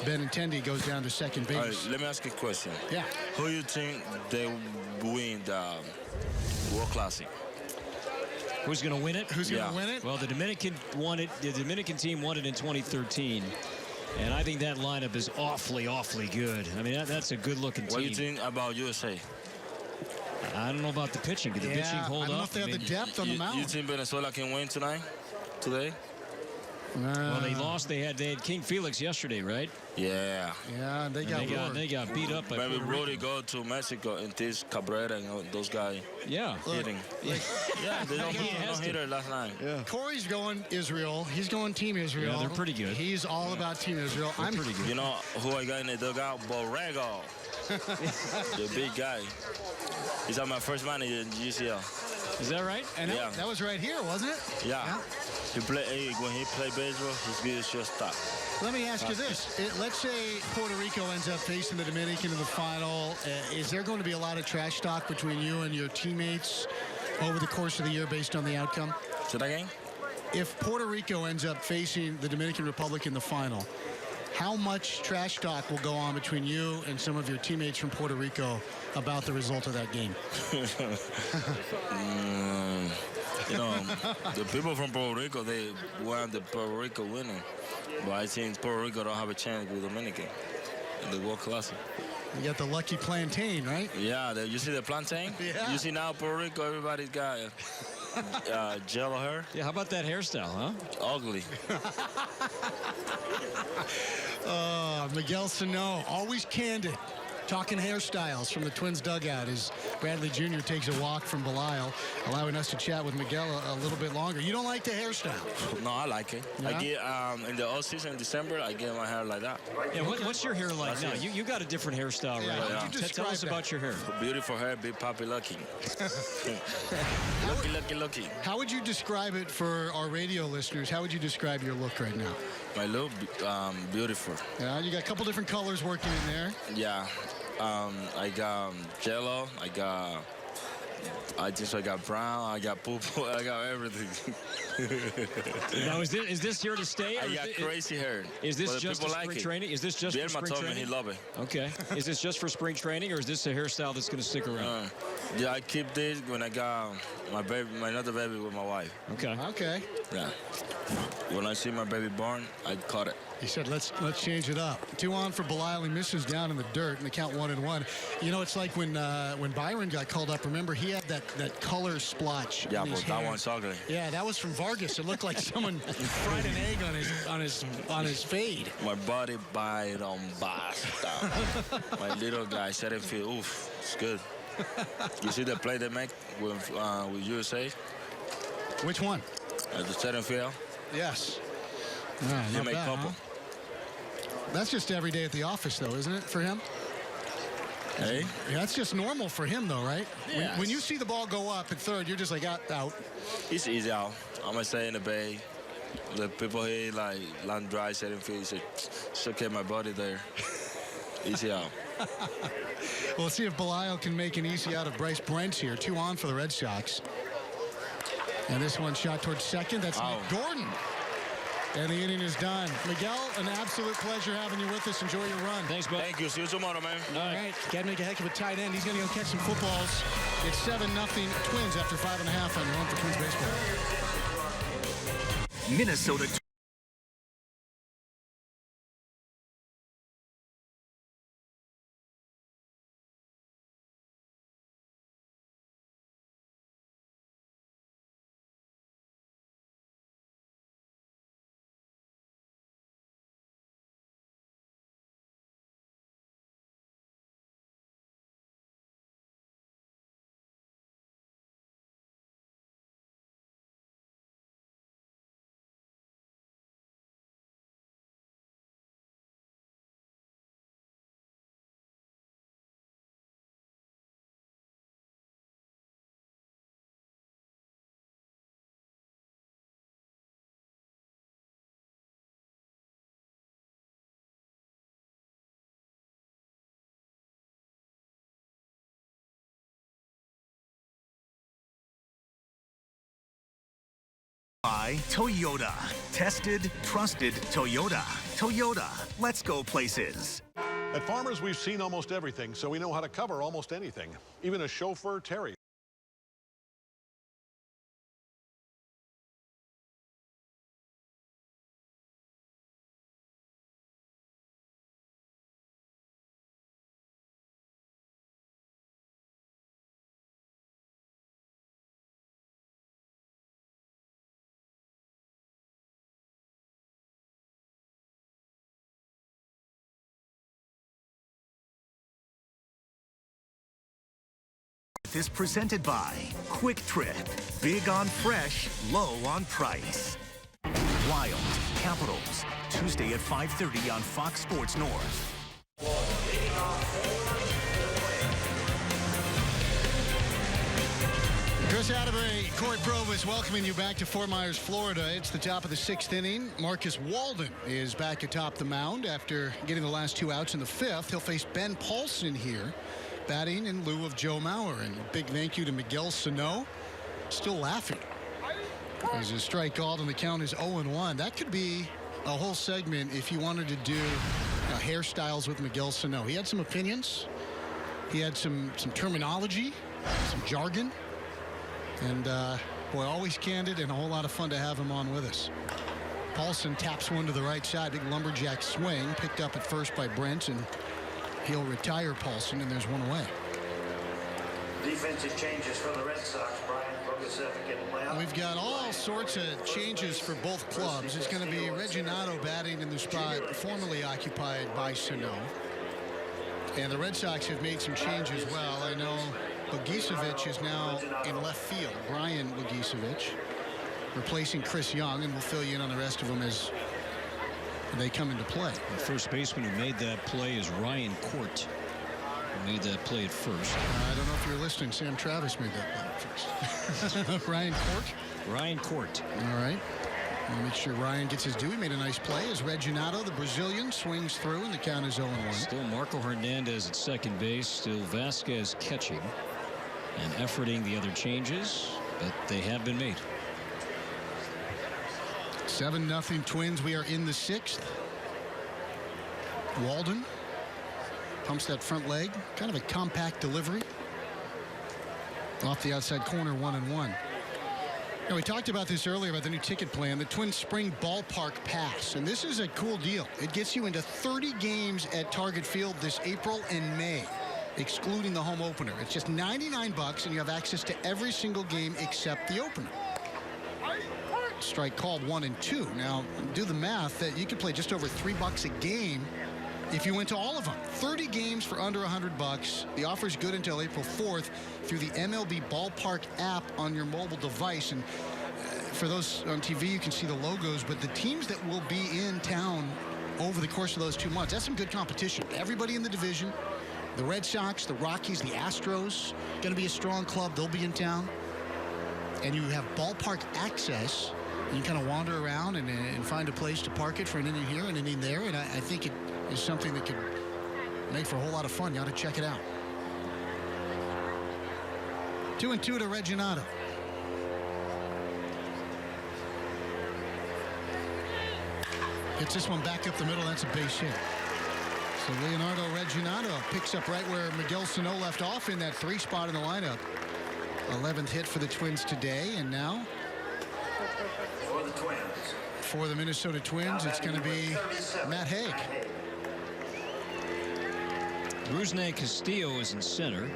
Benintendi goes down to second base. All right, let me ask you a question. Yeah. Who do you think they win the World Classic? Who's going to win it? Who's going to win it? Well, the Dominican won it. The Dominican team won it in 2013. And I think that lineup is awfully, awfully good. I mean, that's a good-looking team. What do you think about USA? I don't know about the pitching. Did the pitching hold up? I don't know if they have the depth on the mound. You think Venezuela can win today? Well, they lost. They had King Felix yesterday, right? Yeah. Yeah, they got beat up by maybe Puerto Brody Rico. go to Mexico and teach Cabrera and those guys. Yeah. Hitting. Yeah, they don't hit her last night. Yeah. Corey's going Israel. He's going Team Israel. Yeah, they're pretty good. He's all about Team Israel. I'm pretty good. You know who I got in the dugout? Borrego. The big guy. He's on my first manager in GCL. Is that right? And that was right here, wasn't it? Yeah. When he play baseball, he's good as shortstop. Let me ask you this. Let's say Puerto Rico ends up facing the Dominican in the final. Is there going to be a lot of trash talk between you and your teammates over the course of the year based on the outcome? Say that again? If Puerto Rico ends up facing the Dominican Republic in the final, how much trash talk will go on between you and some of your teammates from Puerto Rico about the result of that game? You know, the people from Puerto Rico, they want the Puerto Rico winning. But I think Puerto Rico don't have a chance with Dominican in the World Classic. You got the lucky plantain, right? Yeah, you see the plantain? Yeah. You see now Puerto Rico, everybody's got gel hair. Yeah, how about that hairstyle, huh? Ugly. Miguel Sano, always candid. Talking hairstyles from the Twins dugout as Bradley Jr. takes a walk from Belial, allowing us to chat with Miguel a little bit longer. You don't like the hairstyle? No, I like it. Yeah? I get in the off season in December, I get my hair like that. Yeah, what's your hair like now? You got a different hairstyle right now. Tell us about your hair. Beautiful hair, big puppy lucky. Lucky. How would you describe it for our radio listeners? How would you describe your look right now? My look, beautiful. Yeah, you got a couple different colors working in there. Yeah. I got jello. I got brown. I got purple. I got everything. Now, is this here to stay? I got crazy hair. Is this just for spring training? Is this just for spring training? He love it. Okay. Is this just for spring training, or is this a hairstyle that's going to stick around? Yeah, I keep this when I got my another baby with my wife. Okay. Okay. Yeah. When I see my baby born, I cut it. He said, let's change it up. 2 on for Belisle. He misses down in the dirt, and the count 1-1. You know, it's like when Byron got called up. Remember, he had that color splotch. Yeah, in his but that hair. one's ugly. Yeah, that was from Vargas. It looked like someone fried an egg on his fade. My body bite on basta. My little guy said it feel oof. It's good. You see the play they make with USA? Which one? At the center field. Yes. They make couple. Huh? That's just every day at the office, though, isn't it, for him? Hey? Yeah, that's just normal for him, though, right? Yeah. When you see the ball go up at third, you're just like, out. It's easy out. I'm going to stay in the bay. The people here, like, land dry, setting field, say, should keep my body there. Easy out. We'll see if Belisle can make an easy out of Bryce Brents here. 2 on for the Red Sox. And this one shot towards second. That's Nick Gordon. And the inning is done. Miguel, an absolute pleasure having you with us. Enjoy your run. Thanks, bud. Thank you. See you tomorrow, man. All right. Got to make a heck of a tight end. He's going to go catch some footballs. It's 7-0 Twins after 5.5 on your home for Twins baseball. Minnesota. By Toyota. Tested, trusted Toyota. Toyota. Let's go places. At Farmers, we've seen almost everything, so we know how to cover almost anything. Even a chauffeur, Terry. Is presented by Quick Trip. Big on fresh, low on price. Wild Capitals. Tuesday at 5:30 on Fox Sports North. Chris Atterbury, Corey Provis welcoming you back to Fort Myers, Florida. It's the top of the 6th inning. Marcus Walden is back atop the mound after getting the last 2 outs in the 5th. He'll face Ben Paulson here, batting in lieu of Joe Mauer. And a big thank you to Miguel Sano. Still laughing. There's a strike called and the count is 0-1. That could be a whole segment if you wanted to do hairstyles with Miguel Sano. He had some opinions. He had some terminology, some jargon. And, boy, always candid and a whole lot of fun to have him on with us. Paulson taps one to the right side. Big lumberjack swing picked up at first by Brent, and he'll retire Paulson, and there's one away. Defensive changes for the Red Sox. Brian Bogasevic getting out. We've got all sorts of changes for both clubs. It's going to be Reginado batting in the spot formerly occupied by Sano. And the Red Sox have made some changes. Well, I know Bogasevic is now in left field. Brian Bogasevic replacing Chris Young, and we'll fill you in on the rest of them as they come into play. The first baseman who made that play is Ryan Court. Who made that play at first. I don't know if you're listening. Sam Travis made that play at first. Ryan Court? Ryan Court. All right. We'll make sure Ryan gets his due. He made a nice play as Reginado, the Brazilian, swings through, and the count is 0-1. Still Marco Hernandez at second base. Still Vasquez catching and efforting the other changes, but they have been made. 7-0 Twins. We are in the 6th. Walden pumps that front leg. Kind of a compact delivery. Off the outside corner, 1-1. Now, we talked about this earlier about the new ticket plan, the Twin Spring Ballpark Pass. And this is a cool deal. It gets you into 30 games at Target Field this April and May, excluding the home opener. It's just $99, and you have access to every single game except the opener. Strike called 1 and 2. Now, do the math that you could play just over $3 a game if you went to all of them. 30 games for under $100. The offer is good until April 4th through the MLB Ballpark app on your mobile device. And for those on TV, you can see the logos, but the teams that will be in town over the course of those 2 months, that's some good competition. Everybody in the division, the Red Sox, the Rockies, the Astros, going to be a strong club. They'll be in town. And you have ballpark access. You can kind of wander around and find a place to park it for an inning here and an inning there. And I think it is something that could make for a whole lot of fun. You ought to check it out. 2-2 to Reginato. Hits this one back up the middle. That's a base hit. So Leonardo Reginato picks up right where Miguel Sano left off in that 3 spot in the lineup. 11th hit for the Twins today. And now For the Twins. for the Minnesota Twins, it's going to be Matt Haig. Rusney Castillo is in center.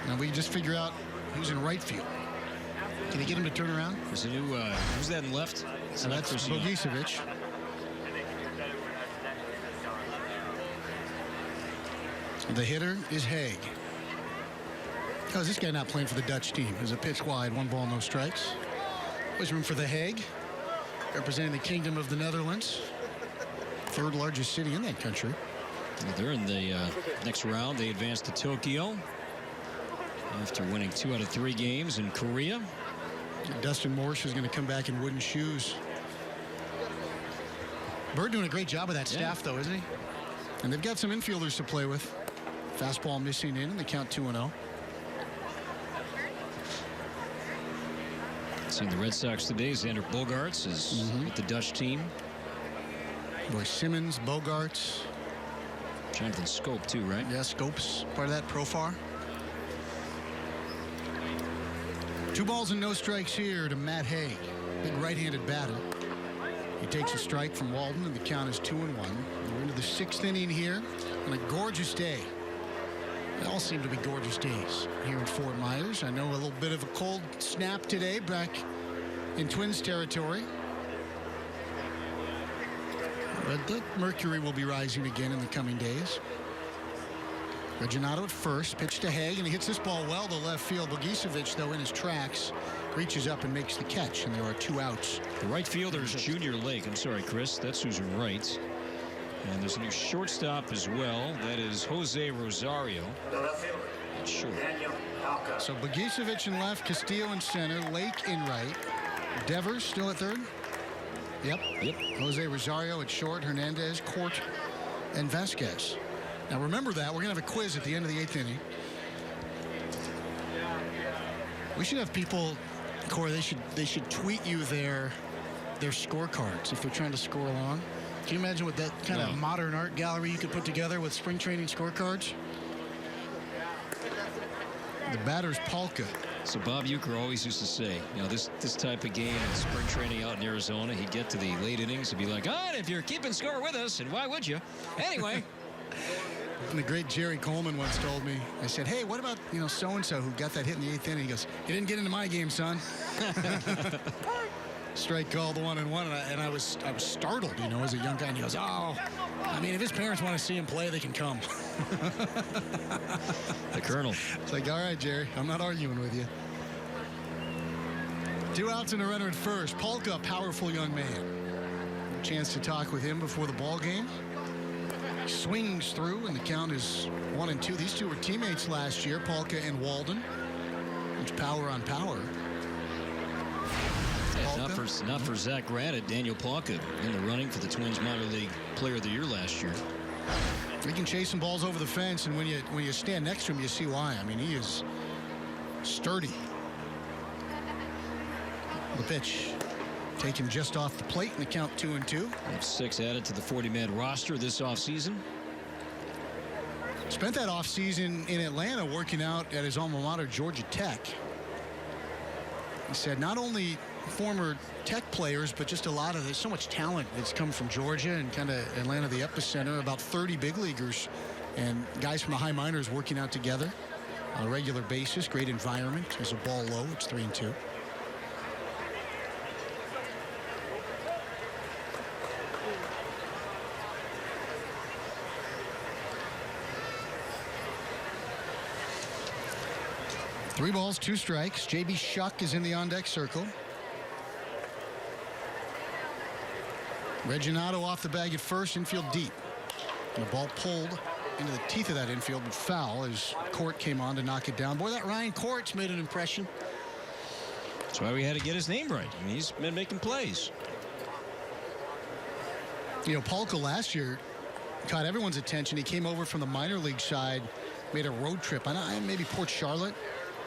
Now we just figure out who's in right field. Can you get him to turn around? There's a new, who's that in left? So that's Bogicevic. The hitter is Haig. How is this guy not playing for the Dutch team? There's a pitch wide, 1 ball, no strikes. There's room for the Haig, representing the Kingdom of the Netherlands. 3rd largest city in that country. Well, they're in the next round. They advanced to Tokyo after winning 2 out of 3 games in Korea. Dustin Morse is going to come back in wooden shoes. Bird doing a great job with that staff, though, isn't he? And they've got some infielders to play with. Fastball missing in, and they count 2-0. Seeing the Red Sox today, Xander Bogaerts is with the Dutch team. Boy, Simmons, Bogaerts. Jonathan Scope, too, right? Yeah, Scope's part of that Profar. 2 balls and no strikes here to Matt Haig. Big right-handed batter. He takes a strike from Walden, and the count is 2-1. We're into the 6th inning here on a gorgeous day. They all seem to be gorgeous days here in Fort Myers. I know a little bit of a cold snap today back in Twins territory. But the mercury will be rising again in the coming days. Reginato at first, pitch to Haig, and he hits this ball well to left field. Bogicevic, though, in his tracks, reaches up and makes the catch, and there are 2 outs. The right fielder is Junior Lake. I'm sorry, Chris. That's who's in right. And there's a new shortstop as well. That is Jose Rosario. That's short. So Bogicevic in left, Castillo in center, Lake in right. Devers still at third? Yep. Jose Rosario at short, Hernandez, Court, and Vasquez. Now remember that. We're going to have a quiz at the end of the 8th inning. We should have people, Corey, they should tweet you their scorecards if they're trying to score along. Can you imagine what that kind of modern art gallery you could put together with spring training scorecards? The batter's Polka. So Bob Uecker always used to say, you know, this type of game in spring training out in Arizona, he'd get to the late innings and be like, if you're keeping score with us, and why would you? Anyway. And the great Jerry Coleman once told me, I said, hey, what about, so-and-so who got that hit in the 8th inning? He goes, you didn't get into my game, son. Strike called 1-1, and I was startled, as a young guy. And he goes, if his parents want to see him play, they can come. The Colonel. It's like, all right, Jerry, I'm not arguing with you. 2 outs and a runner at first. Polka, powerful young man. Chance to talk with him before the ball game. Swings through, and the count is 1-2. These 2 were teammates last year, Polka and Walden. Much power on power. Not for Zach Granite, Daniel Polka in the running for the Twins minor league player of the year last year. He can chase some balls over the fence, and when you stand next to him, you see why. He is sturdy. The pitch taken just off the plate, and the count 2-2. 6 added to the 40-man roster this offseason. Spent that offseason in Atlanta working out at his alma mater, Georgia Tech. He said not only former Tech players, but just there's so much talent that's come from Georgia and kind of Atlanta, the epicenter. About 30 big leaguers and guys from the high minors working out together on a regular basis. Great environment. There's a ball low. It's 3-2. Three balls, 2 strikes. J.B. Shuck is in the on-deck circle. Reginado off the bag at first, infield deep. And the ball pulled into the teeth of that infield, but foul as Court came on to knock it down. Boy, that Ryan Court's made an impression. That's why we had to get his name right. I mean, he's been making plays. You know, Polka last year caught everyone's attention. He came over from the minor league side, made a road trip. Maybe Port Charlotte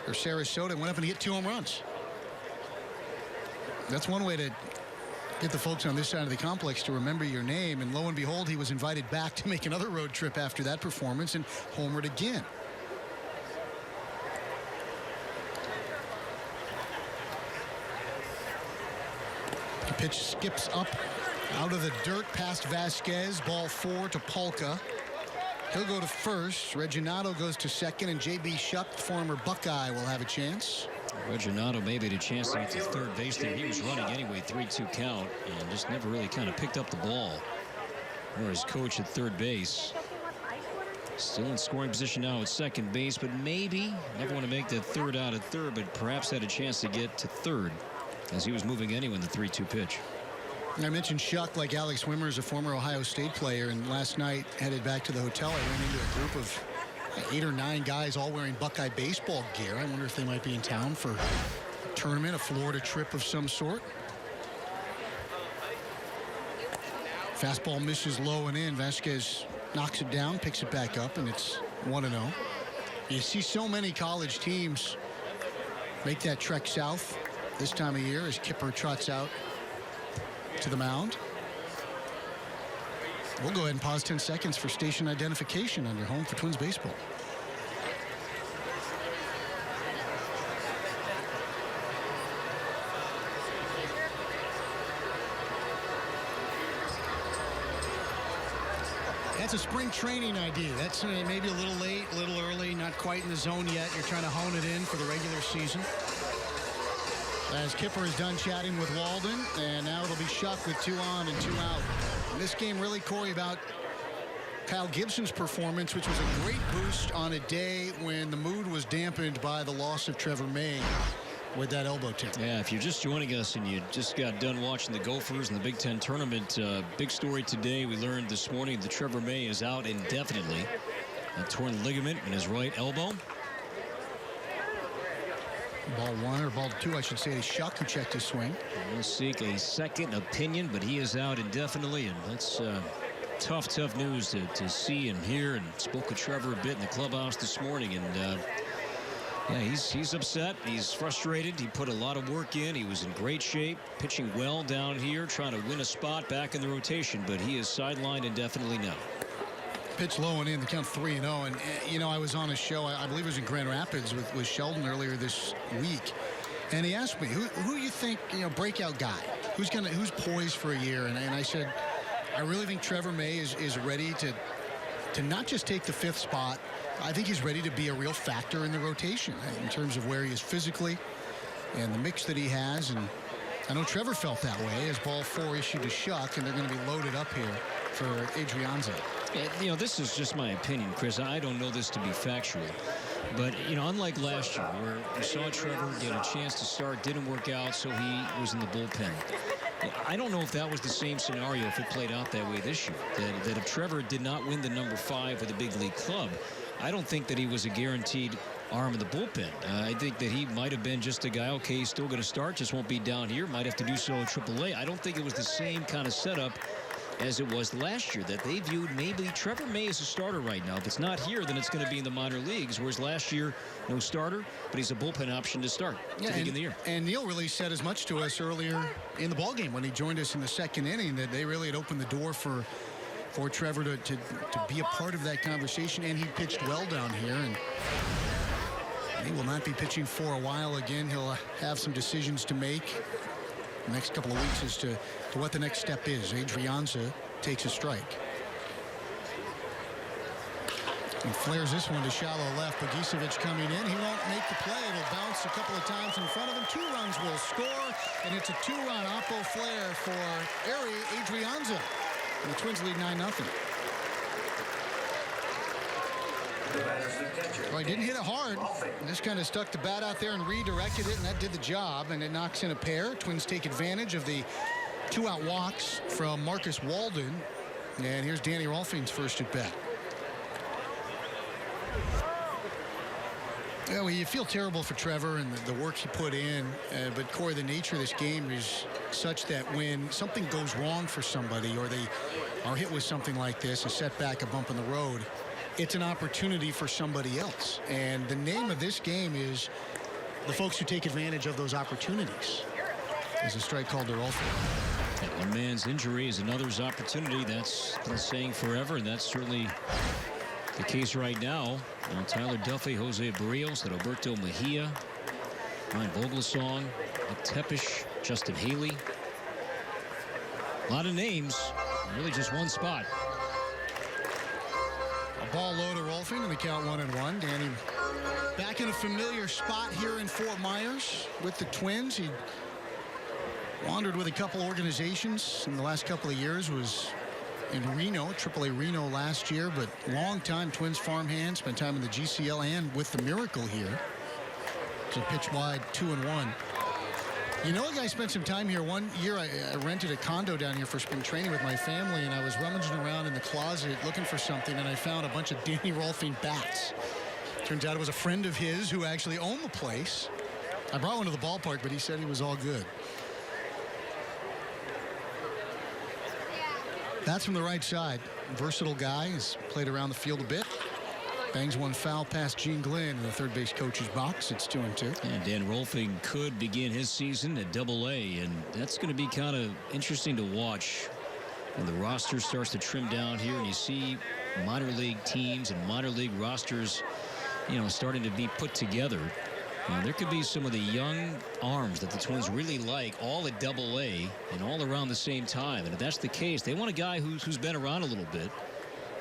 or Sarasota, went up and hit 2 home runs. That's one way to get the folks on this side of the complex to remember your name. And lo and behold, he was invited back to make another road trip after that performance and homered again. The pitch skips up out of the dirt past Vasquez. Ball 4 to Polka. He'll go to first. Reginado goes to second, and J.B. Shuck, former Buckeye, will have a chance. Reginado maybe had a chance to get to third base there. He was running anyway, 3-2 count, and just never really kind of picked up the ball. Or his coach at third base. Still in scoring position now at second base, but maybe never want to make that third out at third, but perhaps had a chance to get to third as he was moving anyway in the 3-2 pitch. I mentioned Shuck, like Alex Wimmer, is a former Ohio State player, and last night, headed back to the hotel, I ran into a group of 8 or 9 guys all wearing Buckeye baseball gear. I wonder if they might be in town for a tournament, a Florida trip of some sort. Fastball misses low and in. Vasquez knocks it down, picks it back up, and it's 1-0. You see so many college teams make that trek south this time of year as Kipper trots out to the mound. We'll go ahead and pause 10 seconds for station identification on your home for Twins baseball. That's a spring training idea. That's maybe a little late, a little early, not quite in the zone yet. You're trying to hone it in for the regular season. As Kipper is done chatting with Walden, and now it'll be Shuck with 2 on and 2 out. And this game really, Corey, about Kyle Gibson's performance, which was a great boost on a day when the mood was dampened by the loss of Trevor May with that elbow tear. Yeah, if you're just joining us and you just got done watching the Gophers in the Big Ten tournament, big story today. We learned this morning that Trevor May is out indefinitely. A torn ligament in his right elbow. Ball 1 or ball 2, I should say, to Shuck, who checked his swing. We'll seek a second opinion, but he is out indefinitely, and that's tough news to see and hear. And spoke with Trevor a bit in the clubhouse this morning, and yeah, he's upset. He's frustrated. He put a lot of work in. He was in great shape, pitching well down here, trying to win a spot back in the rotation, but he is sidelined indefinitely now. Pitch low and in, the count 3-0. And, you know, I was on a show, I believe it was in Grand Rapids with Sheldon earlier this week. And he asked me, who you think, breakout guy? Who's poised for a year? And I said, I really think Trevor May is ready to not just take the 5th spot. I think he's ready to be a real factor in the rotation in terms of where he is physically and the mix that he has. And I know Trevor felt that way as ball 4 issued to Shuck, and they're going to be loaded up here for Adrianza. This is just my opinion, Chris. I don't know this to be factual. But, unlike last year where we saw Trevor get a chance to start, didn't work out, so he was in the bullpen. I don't know if that was the same scenario if it played out that way this year. That if Trevor did not win the number 5 with a big league club, I don't think that he was a guaranteed arm in the bullpen. I think that he might have been just a guy, okay, he's still going to start, just won't be down here, might have to do so at AAA. I don't think it was the same kind of setup as it was last year, that they viewed maybe Trevor May as a starter right now. If it's not here, then it's going to be in the minor leagues, whereas last year, no starter, but he's a bullpen option to start to begin the year. And Neil really said as much to us earlier in the ballgame when he joined us in the 2nd inning, that they really had opened the door for for Trevor to be a part of that conversation, and he pitched well down here, and he will not be pitching for a while again. He'll have some decisions to make the next couple of weeks as to what the next step is. Adrianza takes a strike. And flares this one to shallow left. Bogicevic coming in. He won't make the play. It'll bounce a couple of times in front of him. 2 runs will score, and it's a 2-run oppo flare for Ari Adrianza. And the Twins lead 9-0. Well, he didn't hit it hard. He just kind of stuck the bat out there and redirected it, and that did the job. And it knocks in a pair. Twins take advantage of the 2-out walks from Marcus Walden. And here's Danny Rolfing's first at bat. Yeah, well, you feel terrible for Trevor and the work he put in, but Corey, the nature of this game is such that when something goes wrong for somebody, or they are hit with something like this, a setback, a bump in the road, it's an opportunity for somebody else. And the name of this game is the folks who take advantage of those opportunities. There's a strike called to Rolfing. And one man's injury is another's opportunity. That's been saying forever, and that's certainly the case right now. Tyler Duffy, Jose Barrios, Roberto Mejia, Ryan Vogelsong, Nick Tepish, Justin Haley. A lot of names, really just one spot. A ball low to Rolfing, and the count 1-1. Danny back in a familiar spot here in Fort Myers with the Twins. He wandered with a couple organizations in the last couple of years, was in Reno, AAA Reno last year, but long-time Twins farmhand, spent time in the GCL and with the Miracle here. So pitch wide, 2-1. You know, a guy spent some time here. One year I rented a condo down here for spring training with my family, and I was rummaging around in the closet looking for something, and I found a bunch of Danny Rolfing bats. Turns out it was a friend of his who actually owned the place. I brought one to the ballpark, but he said he was all good. That's from the right side. Versatile guy. Has played around the field a bit. Bangs one foul past Gene Glenn in the third base coach's box. It's 2-2. And Dan Rolfing could begin his season at Double-A, and that's going to be kind of interesting to watch when the roster starts to trim down here, and you see minor league teams and minor league rosters, you know, starting to be put together. And there could be some of the young arms that the Twins really like, all at Double-A and all around the same time. And if that's the case, they want a guy who's been around a little bit.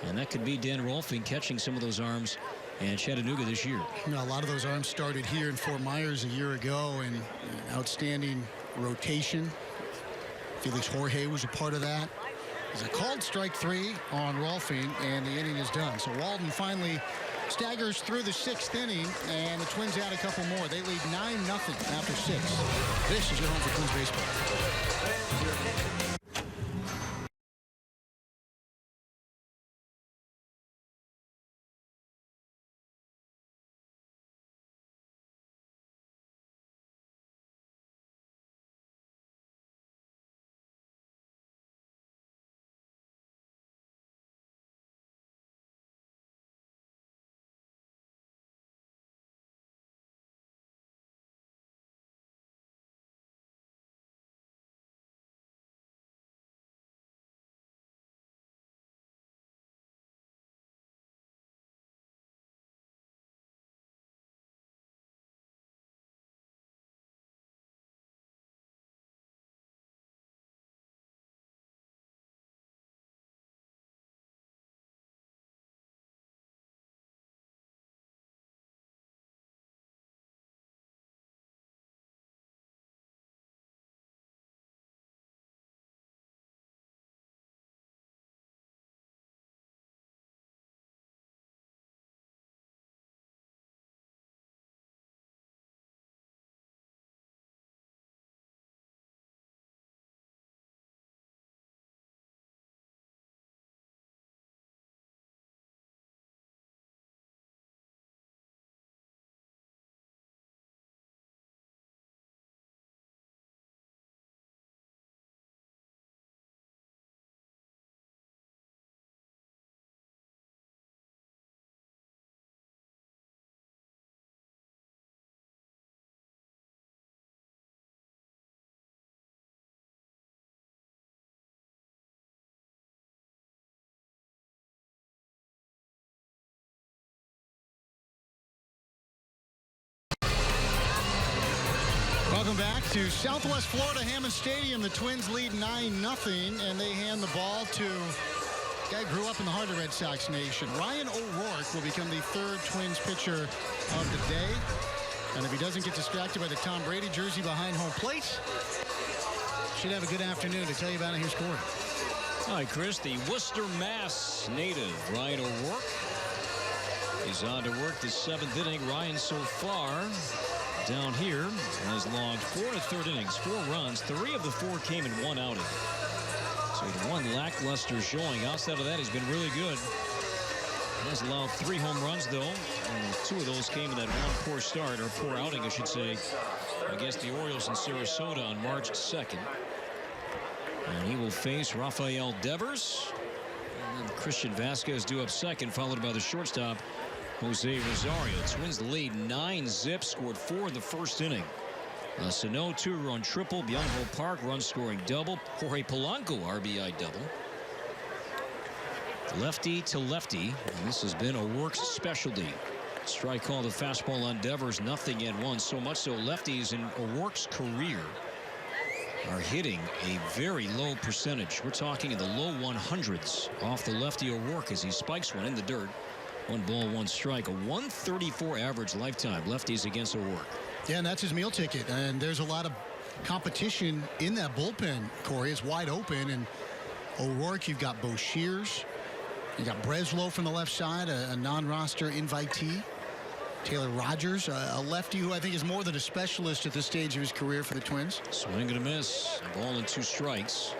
And that could be Dan Rolfing catching some of those arms in Chattanooga this year. You know, a lot of those arms started here in Fort Myers a year ago, and an outstanding rotation. Felix Jorge was a part of that. There's a called strike 3 on Rolfing, and the inning is done. So Walden finally staggers through the 6th inning, and the Twins add a couple more. They lead 9-0 after 6. This is your home for Twins baseball. Welcome back to Southwest Florida, Hammond Stadium. The Twins lead 9-0, and they hand the ball to a guy who grew up in the heart of Red Sox Nation. Ryan O'Rourke will become the third Twins pitcher of the day. And if he doesn't get distracted by the Tom Brady jersey behind home plate, should have a good afternoon. To tell you about it, here's Corey. Hi, Chris. The Worcester, Mass native Ryan O'Rourke is on to work the 7th inning. Ryan so far down here has logged 4 1/3 innings, 4 runs. 3 of the 4 came in 1 outing. So the one lackluster showing. Outside of that, he's been really good. He has allowed 3 home runs, though, and 2 of those came in that one poor start, or poor outing, I should say, against the Orioles in Sarasota on March 2nd. And he will face Rafael Devers. And then Christian Vasquez due up second, followed by the shortstop, Jose Rosario. Twins lead 9-0, scored 4 in the first inning. Sano 2-run triple, Byung-ho Park run-scoring double, Jorge Polanco RBI double. Lefty to lefty, and this has been O'Rourke's specialty. Strike called the fastball on Devers, nothing yet one. So much so lefties in O'Rourke's career are hitting a very low percentage. We're talking in the low 100s off the lefty O'Rourke as he spikes one in the dirt. 1 ball, 1 strike, a 134 average lifetime lefties against O'Rourke. Yeah, and that's his meal ticket. And there's a lot of competition in that bullpen, Corey. It's wide open. And O'Rourke, you've got Bo Shears. You got Breslow from the left side, a non-roster invitee. Taylor Rogers, a lefty who I think is more than a specialist at this stage of his career for the Twins. Swing and a miss. A ball and 2 strikes.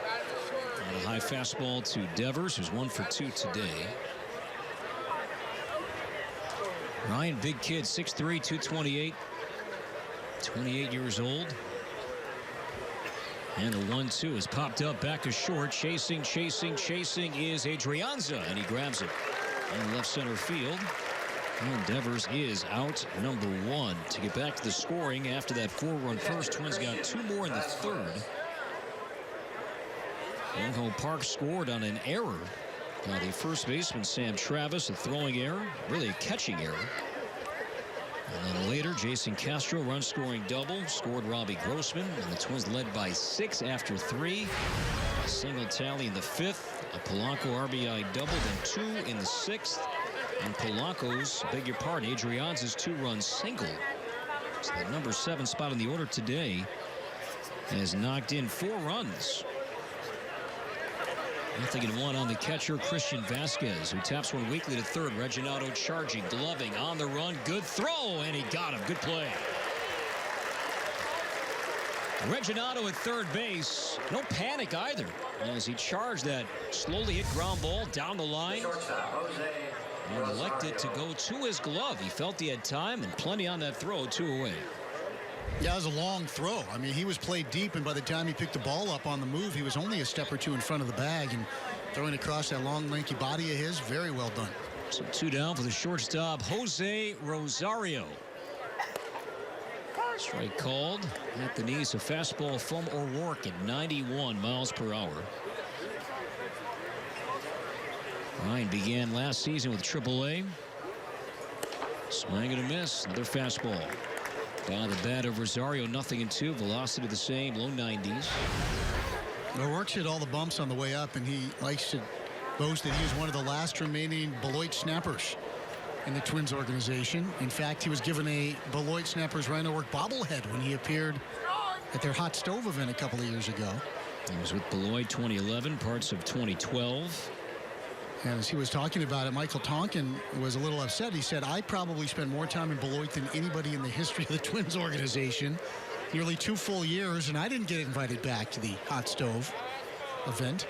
And a high fastball to Devers, who's 1 for 2 today. Ryan, big kid, 6'3", 228. 28 years old. And the 1-2 is popped up back to short. Chasing is Adrianza, and he grabs it in left center field. And Devers is out, number 1. To get back to the scoring after that 4-run first, Twins got 2 more in the 3rd. Byung-ho Park scored on an error by the first baseman, Sam Travis, a throwing error, really a catching error. And then later, Jason Castro run-scoring double, scored Robbie Grossman, and the Twins led by 6 after 3. A single tally in the 5th, a Polanco RBI double, then 2 in the 6th, and Polanco's, beg your pardon, Adrianza's 2-run single. So the number 7 spot in the order today has knocked in 4 runs. Nothing in 1 on the catcher, Christian Vasquez, who taps one weakly to 3rd. Reginaldo charging, gloving, on the run. Good throw, and he got him. Good play. Reginaldo at 3rd base. No panic either as he charged that slowly hit ground ball down the line. And elected to go to his glove. He felt he had time and plenty on that throw, 2 away. Yeah, it was a long throw. I mean, he was played deep, and by the time he picked the ball up on the move, he was only a step or 2 in front of the bag, and throwing across that long, lanky body of his, very well done. So 2 down for the shortstop, Jose Rosario. Strike called at the knees. A fastball from O'Rourke at 91 miles per hour. Ryan began last season with AAA. Swing and a miss. Another fastball. By the bat of Rosario, nothing in 2. Velocity the same, low 90s. O'Rourke's hit all the bumps on the way up, and he likes to boast that he was one of the last remaining Beloit snappers in the Twins organization. In fact, he was given a Beloit Snappers Ryan O'Rourke bobblehead when he appeared at their hot stove event a couple of years ago. He was with Beloit 2011, parts of 2012. And as he was talking about it, Michael Tonkin was a little upset. He said, I probably spent more time in Beloit than anybody in the history of the Twins organization. Nearly 2 full years, and I didn't get invited back to the hot stove event.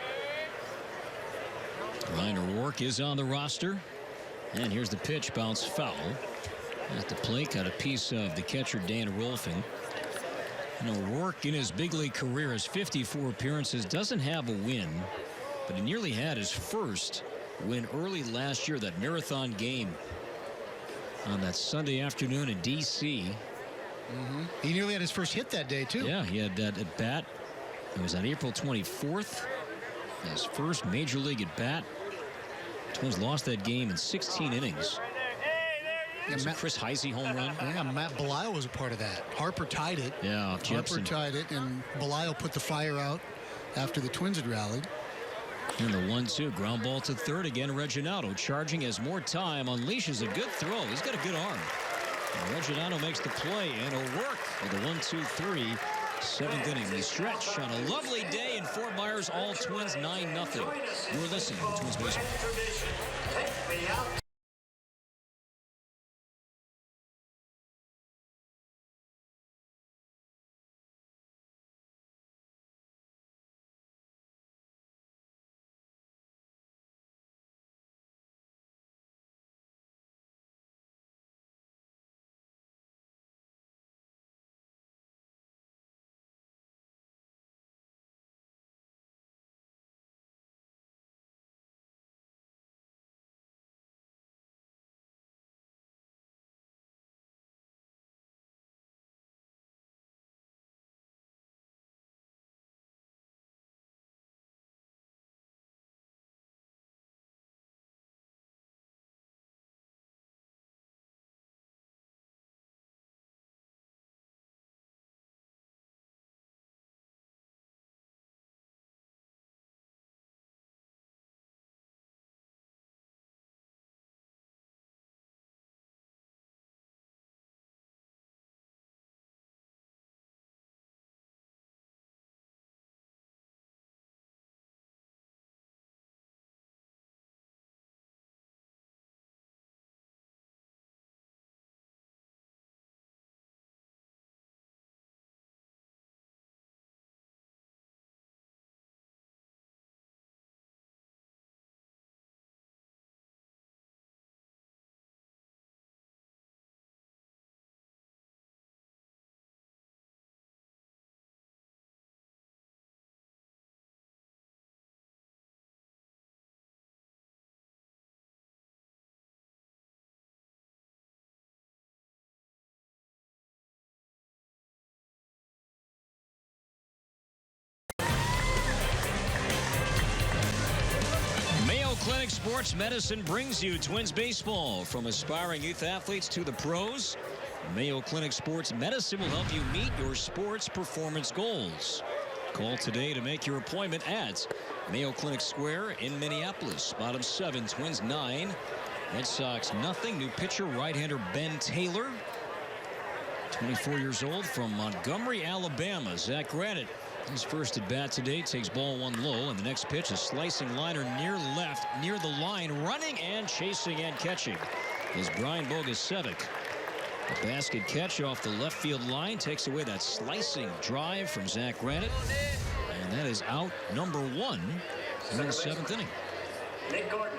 Ryan O'Rourke is on the roster. And here's the pitch, bounce foul. At the plate, got a piece of the catcher, Dan Rolfing. And O'Rourke in his big league career has 54 appearances, doesn't have a win, but he nearly had his first win early last year, that marathon game on that Sunday afternoon in D.C. He nearly had his first hit that day, too. Yeah, he had that at bat. It was on April 24th. His first major league at bat. Twins lost that game in 16 innings. It was a Chris Heisey home run. Yeah, Matt Belisle was a part of that. Harper tied it. Yeah, Harper tied it, and Belisle put the fire out after the Twins had rallied. And the 1-2 ground ball to third again. Reginaldo charging as more time unleashes a good throw. He's got a good arm. And Reginaldo makes the play and a work with the 1-2-3. 7th inning. We stretch on a lovely day in Fort Myers. All Twins 9-0. You're listening to Twins Baseball. Take me out. Clinic Sports Medicine brings you Twins baseball. From aspiring youth athletes to the pros, Mayo Clinic Sports Medicine will help you meet your sports performance goals. Call today to make your appointment at Mayo Clinic Square in Minneapolis. Bottom 7, Twins 9, Red Sox nothing. New pitcher, right-hander Ben Taylor, 24 years old, from Montgomery, Alabama. Zach Granite, his first at bat today, takes ball 1 low, and the next pitch, a slicing liner near left, near the line, running and chasing and catching is Brian Bogusevic. A basket catch off the left field line takes away that slicing drive from Zach Granite, and that is out number 1 in the 7th inning. Nick Gordon.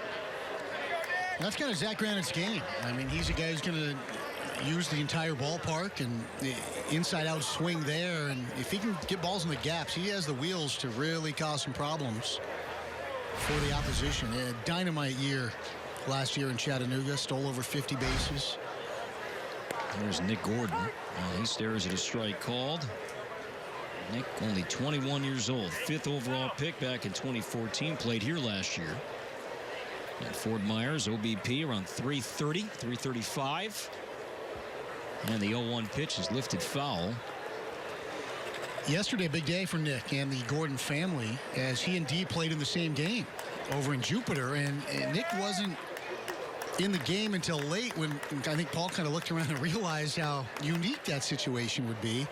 That's kind of Zach Granite's game. I mean, he's a guy who's going to use the entire ballpark and the inside-out swing there, and if he can get balls in the gaps, he has the wheels to really cause some problems for the opposition. A dynamite year last year in Chattanooga, stole over 50 bases. There's Nick Gordon. He stares at a strike called. Nick, only 21 years old, 5th overall pick back in 2014, played here last year. At Fort Myers, OBP around 330, 335. And the 0-1 pitch is lifted foul. Yesterday, a big day for Nick and the Gordon family, as he and Dee played in the same game over in Jupiter. And Nick wasn't in the game until late, when I think Paul kind of looked around and realized how unique that situation would be.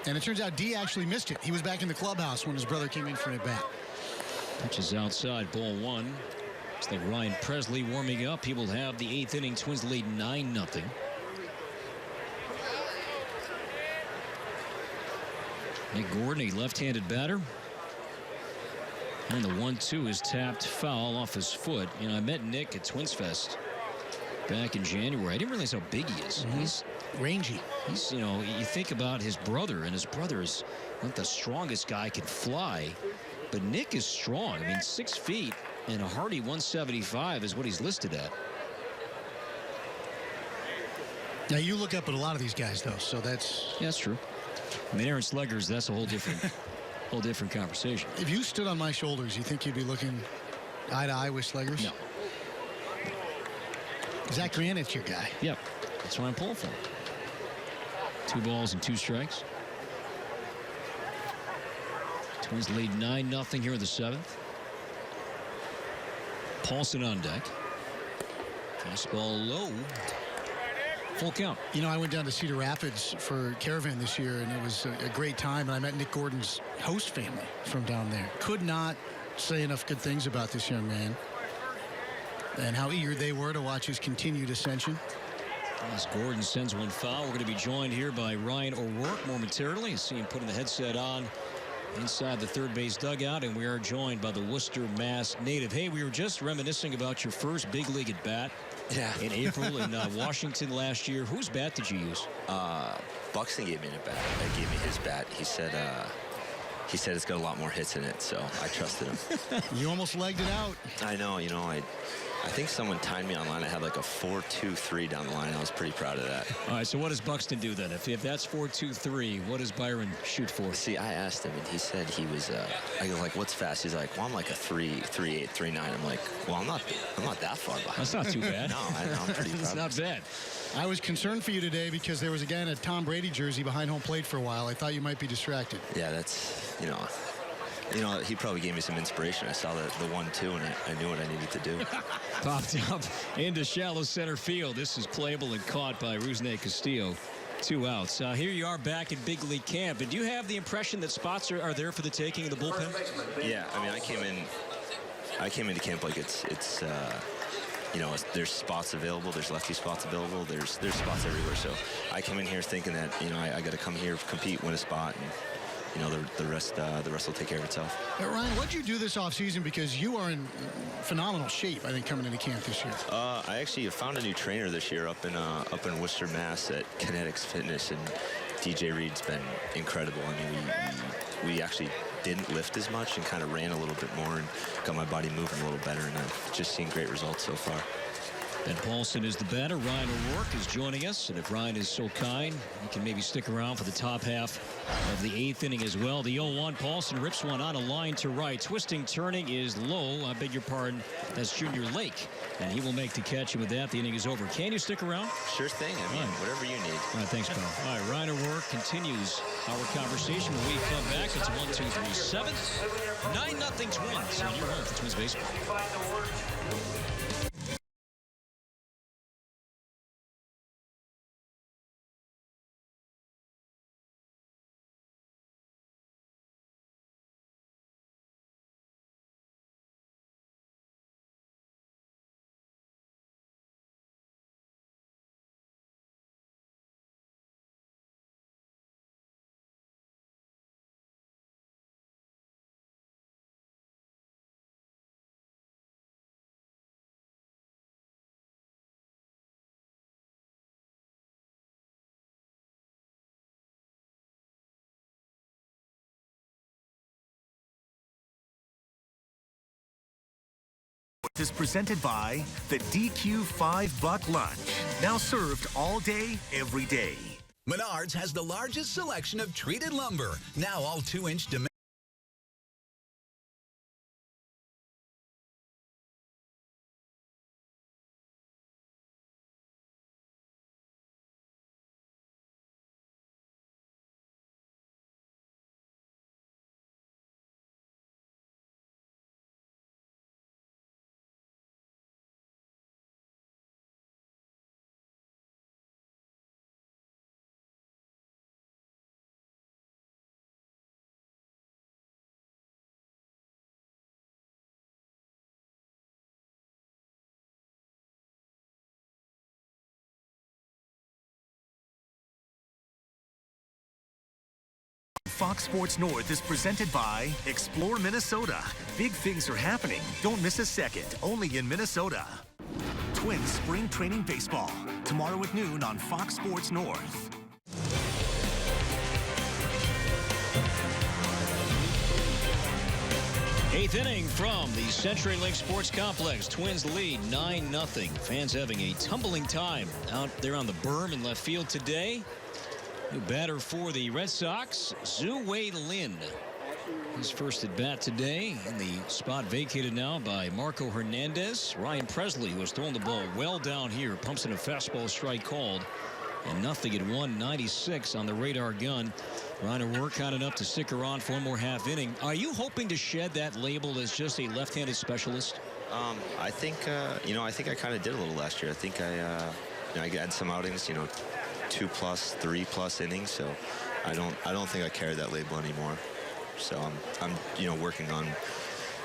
And it turns out Dee actually missed it. He was back in the clubhouse when his brother came in for an at-bat. Pitch is outside, ball 1. It's like Ryan Presley warming up. He will have the 8th inning. Twins lead 9-0. Nick Gordon, a left-handed batter. And the 1-2 is tapped foul off his foot. You know, I met Nick at Twins Fest back in January. I didn't realize how big he is. He's rangy. He's, you know, you think about his brother, and his brother is not the strongest guy, can fly. But Nick is strong. I mean, 6 feet and a hearty 175 is what he's listed at. Now, you look up at a lot of these guys, though, so that's... Yeah, that's true. I mean, Aaron Slegers, that's a whole different conversation. If you stood on my shoulders, you think you'd be looking eye to eye with Slegers? No. Zach Granite's your guy. Yep. That's what I'm pulling for. 2 balls and 2 strikes. Twins lead 9-0 here in the 7th. Paulson on deck. Fastball low. Full count. You know, I went down to Cedar Rapids for Caravan this year, and it was a great time. And I met Nick Gordon's host family from down there. Could not say enough good things about this young man and how eager they were to watch his continued ascension. As Gordon sends one foul, we're going to be joined here by Ryan O'Rourke momentarily. See him putting the headset on inside the third base dugout, and we are joined by the Worcester, Mass native. Hey, we were just reminiscing about your first big league at bat. Yeah. In April in Washington last year. Whose bat did you use? Buxton gave me a bat. Gave me his bat. He said it's got a lot more hits in it, so I trusted him. You almost legged it out. I know. You know, I think someone timed me online. I had like a 4.23 down the line. I was pretty proud of that. All right, so what does Buxton do then? If that's 4.23, what does Byron shoot for? See, I asked him, and he said he was. I was like, "What's fast?" He's like, "Well, I'm like a 3.38, 3.9." I'm like, "Well, I'm not that far behind." That's not too bad. No, I'm pretty proud. It's not bad. I was concerned for you today because there was again a Tom Brady jersey behind home plate for a while. I thought you might be distracted. Yeah, that's you know, he probably gave me some inspiration. I saw the 1-2, and I knew what I needed to do. Popped up into shallow center field. This is playable and caught by Rusney Castillo. 2 outs. Here you are back at big league camp. And do you have the impression that spots are there for the taking of the bullpen? Yeah, I mean, I came into camp like it's you know, there's spots available. There's lefty spots available. There's spots everywhere. So I come in here thinking that, you know, I got to come here, compete, win a spot, and you know, the rest will take care of itself. Ryan, what did you do this offseason? Because you are in phenomenal shape, I think, coming into camp this year. I actually found a new trainer this year up in Worcester, Mass at Kinetics Fitness, and DJ Reed's been incredible. I mean, we actually didn't lift as much and kind of ran a little bit more and got my body moving a little better, and I've just seen great results so far. Ben Paulson is the batter. Ryan O'Rourke is joining us. And if Ryan is so kind, he can maybe stick around for the top half of the 8th inning as well. The 0-1. Paulson rips one on a line to right. Twisting, turning is low. I beg your pardon. That's Junior Lake. And he will make the catch. And with that, the inning is over. Can you stick around? Sure thing. I mean, whatever you need. All right, thanks, pal. All right, Ryan O'Rourke continues our conversation when we come back. It's 1, 2, 3, 7. 9-0 Twins on your home for Twins baseball. Is presented by the DQ $5 lunch. Now served all day, every day. Menards has the largest selection of treated lumber. Now all 2-inch dimensions. Fox Sports North is presented by Explore Minnesota. Big things are happening. Don't miss a second. Only in Minnesota. Twins Spring Training Baseball. Tomorrow at noon on Fox Sports North. Eighth inning from the CenturyLink Sports Complex. Twins lead 9-0. Fans having a tumbling time out there on the berm in left field today. New batter for the Red Sox, Zhu Wei Lin. His first at bat today, in the spot vacated now by Marco Hernandez. Ryan Presley, who has thrown the ball well down here, pumps in a fastball strike called. And nothing at 196 on the radar gun. Ryan O'Rourke kind enough to stick her on for one more half inning. Are you hoping to shed that label as just a left-handed specialist? I think, I think I kind of did a little last year. I think I had some outings, 2+, 3+ innings. So I don't think I carry that label anymore. So I'm working on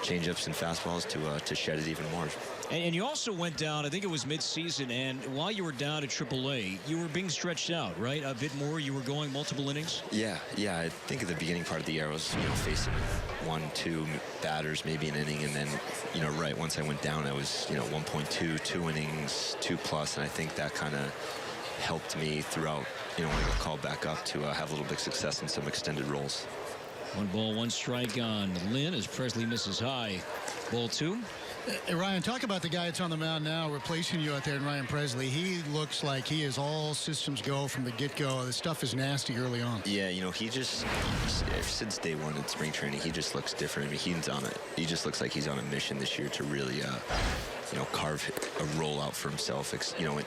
changeups and fastballs to shed it even more. And you also went down, I think it was mid-season, and while you were down at AAA, you were being stretched out, right? A bit more. You were going multiple innings. Yeah. I think at the beginning part of the year I was, facing 1-2 batters, maybe an inning, and then, right once I went down, I was, 1.2, 2 innings, 2+, and I think that kind of helped me throughout, when I got called back up to have a little bit of success in some extended roles. 1 ball, 1 strike on Lynn as Presley misses high. Ball 2. Hey, Ryan, talk about the guy that's on the mound now replacing you out there in Ryan Presley. He looks like he is all systems go from the get-go. The stuff is nasty early on. Yeah, he just, since day one in spring training, he just looks different. I mean, he just looks like he's on a mission this year to really, carve a role out for himself,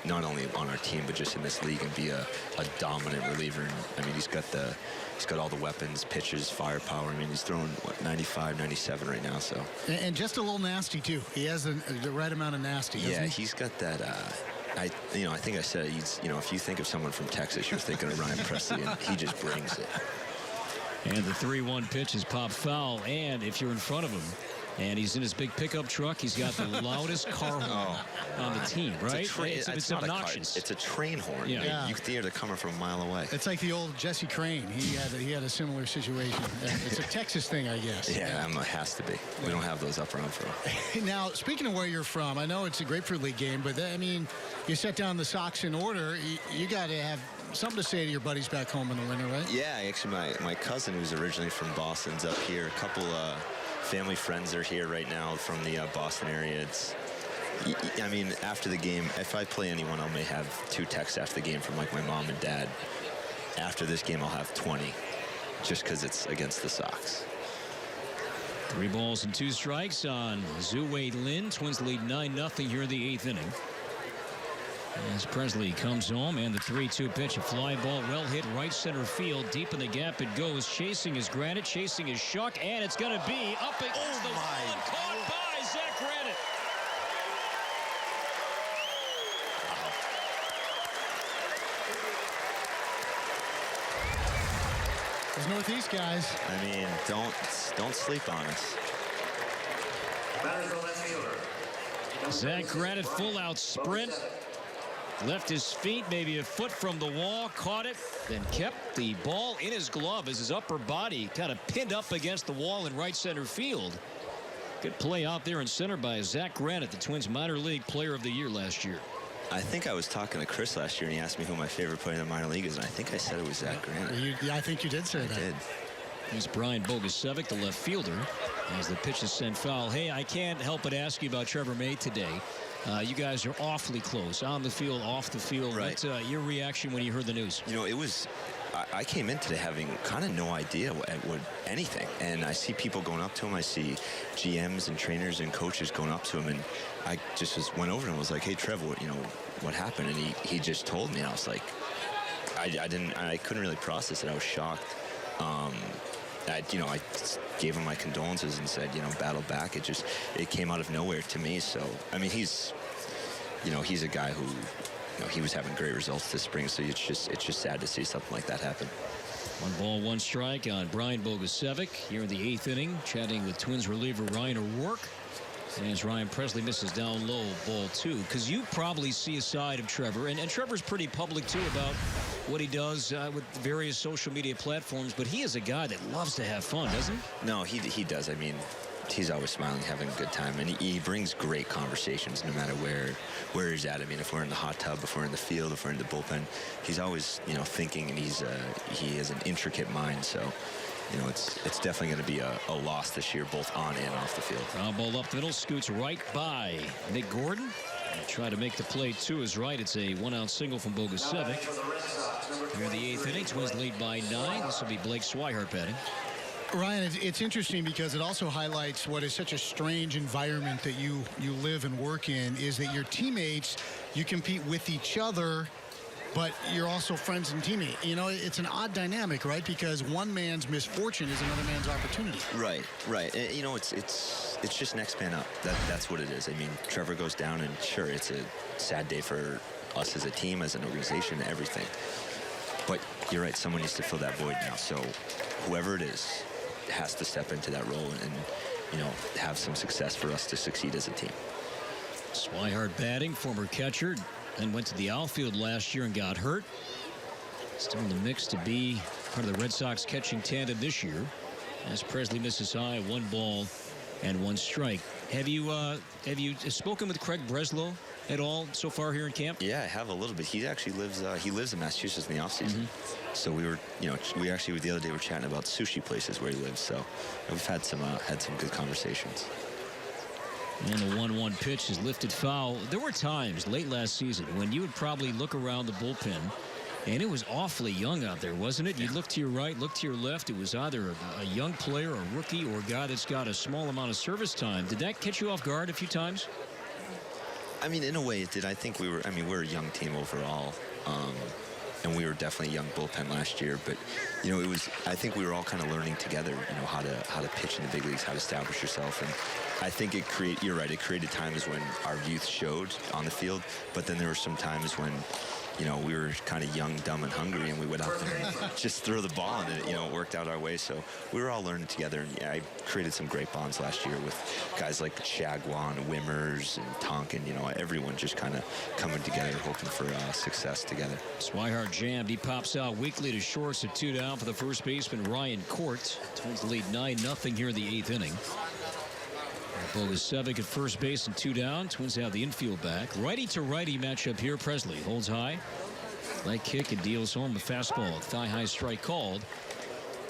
not only on our team, but just in this league and be a dominant reliever. And, I mean, he's got all the weapons, pitches, firepower. I mean, he's throwing, 95, 97 right now, so. And just a little nasty, too. He has the right amount of nasty, doesn't he? He's got that, I think I said, he's, if you think of someone from Texas, you're thinking of Ryan Presley, and he just brings it. And the 3-1 pitch is popped foul, and if you're in front of him, and he's in his big pickup truck, he's got the loudest car horn on the team, right? It's obnoxious. It's a train horn. Yeah. You can hear it coming from a mile away. It's like the old Jesse Crane. He had a similar situation. It's a Texas thing, I guess. Yeah, it has to be. We don't have those up around for. Now, speaking of where you're from, I know it's a Grapefruit League game, but I mean, you set down the Sox in order. You got to have something to say to your buddies back home in the winter, right? Yeah, actually, my cousin, who's originally from Boston's up here. A couple family friends are here right now from the Boston area. I mean, after the game, if I play anyone, I may have 2 texts after the game from like my mom and dad. After this game, I'll have 20, just because it's against the Sox. 3 balls and 2 strikes on Zhu-Wei Lin. Twins lead 9-0 here in the 8th inning. As Presley comes home, and the 3-2 pitch, a fly ball, well hit right center field. Deep in the gap it goes. Chasing his Granite, chasing his Shuck, and it's going to be up against the wall and caught by Zach Granite. Those Northeast guys. I mean, don't sleep on us. Zach Granite, full out sprint. Left his feet maybe a foot from the wall, caught it, then kept the ball in his glove as his upper body kind of pinned up against the wall in right center field. Good play out there in center by Zach Granite, the Twins minor league player of the year last year. I think I was talking to Chris last year, and he asked me who my favorite player in the minor league is, and I think I said it was Zach Granite. Yeah, I think you did say that. I did. Here's Brian Bogusevic, the left fielder, as the pitch is sent foul. Hey, I can't help but ask you about Trevor May today. You guys are awfully close, on the field, off the field. Right. What's your reaction when you heard the news? It was, I came in today having kind of no idea what anything. And I see people going up to him. I see GMs and trainers and coaches going up to him. And I just went over and was like, hey, Trevor, what happened? And he just told me. And I was like, I couldn't really process it. I was shocked. I gave him my condolences and said, battle back. It came out of nowhere to me. So, I mean, he's a guy who, he was having great results this spring. So it's just sad to see something like that happen. 1 ball, 1 strike on Brian Bogusevic here in the 8th inning, chatting with Twins reliever Ryan O'Rourke. As Ryan Presley misses down low, ball 2. Because you probably see a side of Trevor, and Trevor's pretty public, too, about what he does with various social media platforms, but he is a guy that loves to have fun, doesn't he? No, he does. I mean, he's always smiling, having a good time, and he brings great conversations no matter where he's at. I mean, if we're in the hot tub, if we're in the field, if we're in the bullpen, he's always, thinking, and he has an intricate mind, so... it's definitely going to be a loss this year, both on and off the field. Ground ball up the middle, scoots right by Nick Gordon. Try to make the play to his right. It's a 1-out single from Bogusevic. Here in the 8th inning, Twins lead by 9. This will be Blake Swihart batting. Ryan, it's interesting because it also highlights what is such a strange environment that you live and work in, is that your teammates, you compete with each other, but you're also friends and teammates. You know, it's an odd dynamic, right? Because one man's misfortune is another man's opportunity. Right. You know, it's just next man up. That's what it is. I mean, Trevor goes down, and sure, it's a sad day for us as a team, as an organization, everything. But you're right, someone needs to fill that void now. So whoever it is has to step into that role and, you know, have some success for us to succeed as a team. Swihart batting, former catcher, then went to the outfield last year and got hurt. Still in the mix to be part of the Red Sox catching tandem this year, as Presley misses high, 1 ball and 1 strike. Have you spoken with Craig Breslow at all so far here in camp? Yeah, I have a little bit. He actually lives in Massachusetts in the off season. So we were, you know, the other day were chatting about sushi places where he lives. So we've had some good conversations. And the 1-1 pitch is lifted foul. There were times late last season when you would probably look around the bullpen, and it was awfully young out there, wasn't it? You'd look to your right, look to your left. It was either a young player, a rookie, or a guy that's got a small amount of service time. Did that catch you off guard a few times? I mean, in a way it did. I think we're a young team overall. And we were definitely a young bullpen last year, but you know, I think we were all kind of learning together, you know, how to pitch in the big leagues, how to establish yourself. And I think you're right, it created times when our youth showed on the field, but then there were some times when, you know, we were kind of young, dumb, and hungry, and we went out there and just throw the ball, and it worked out our way. So we were all learning together, and yeah, I created some great bonds last year with guys like Chagwan, Wimmers, and Tonkin. You know, everyone just kind of coming together, hoping for success together. Swihart jammed. He pops out weakly to short, so 2 down for the first baseman, Ryan Court. Twins lead 9-0 here in the 8th inning. Bogusevic at first base and 2 down. Twins have the infield back. Righty to righty matchup here. Presley holds high. Leg kick and deals home the fastball. Thigh high strike called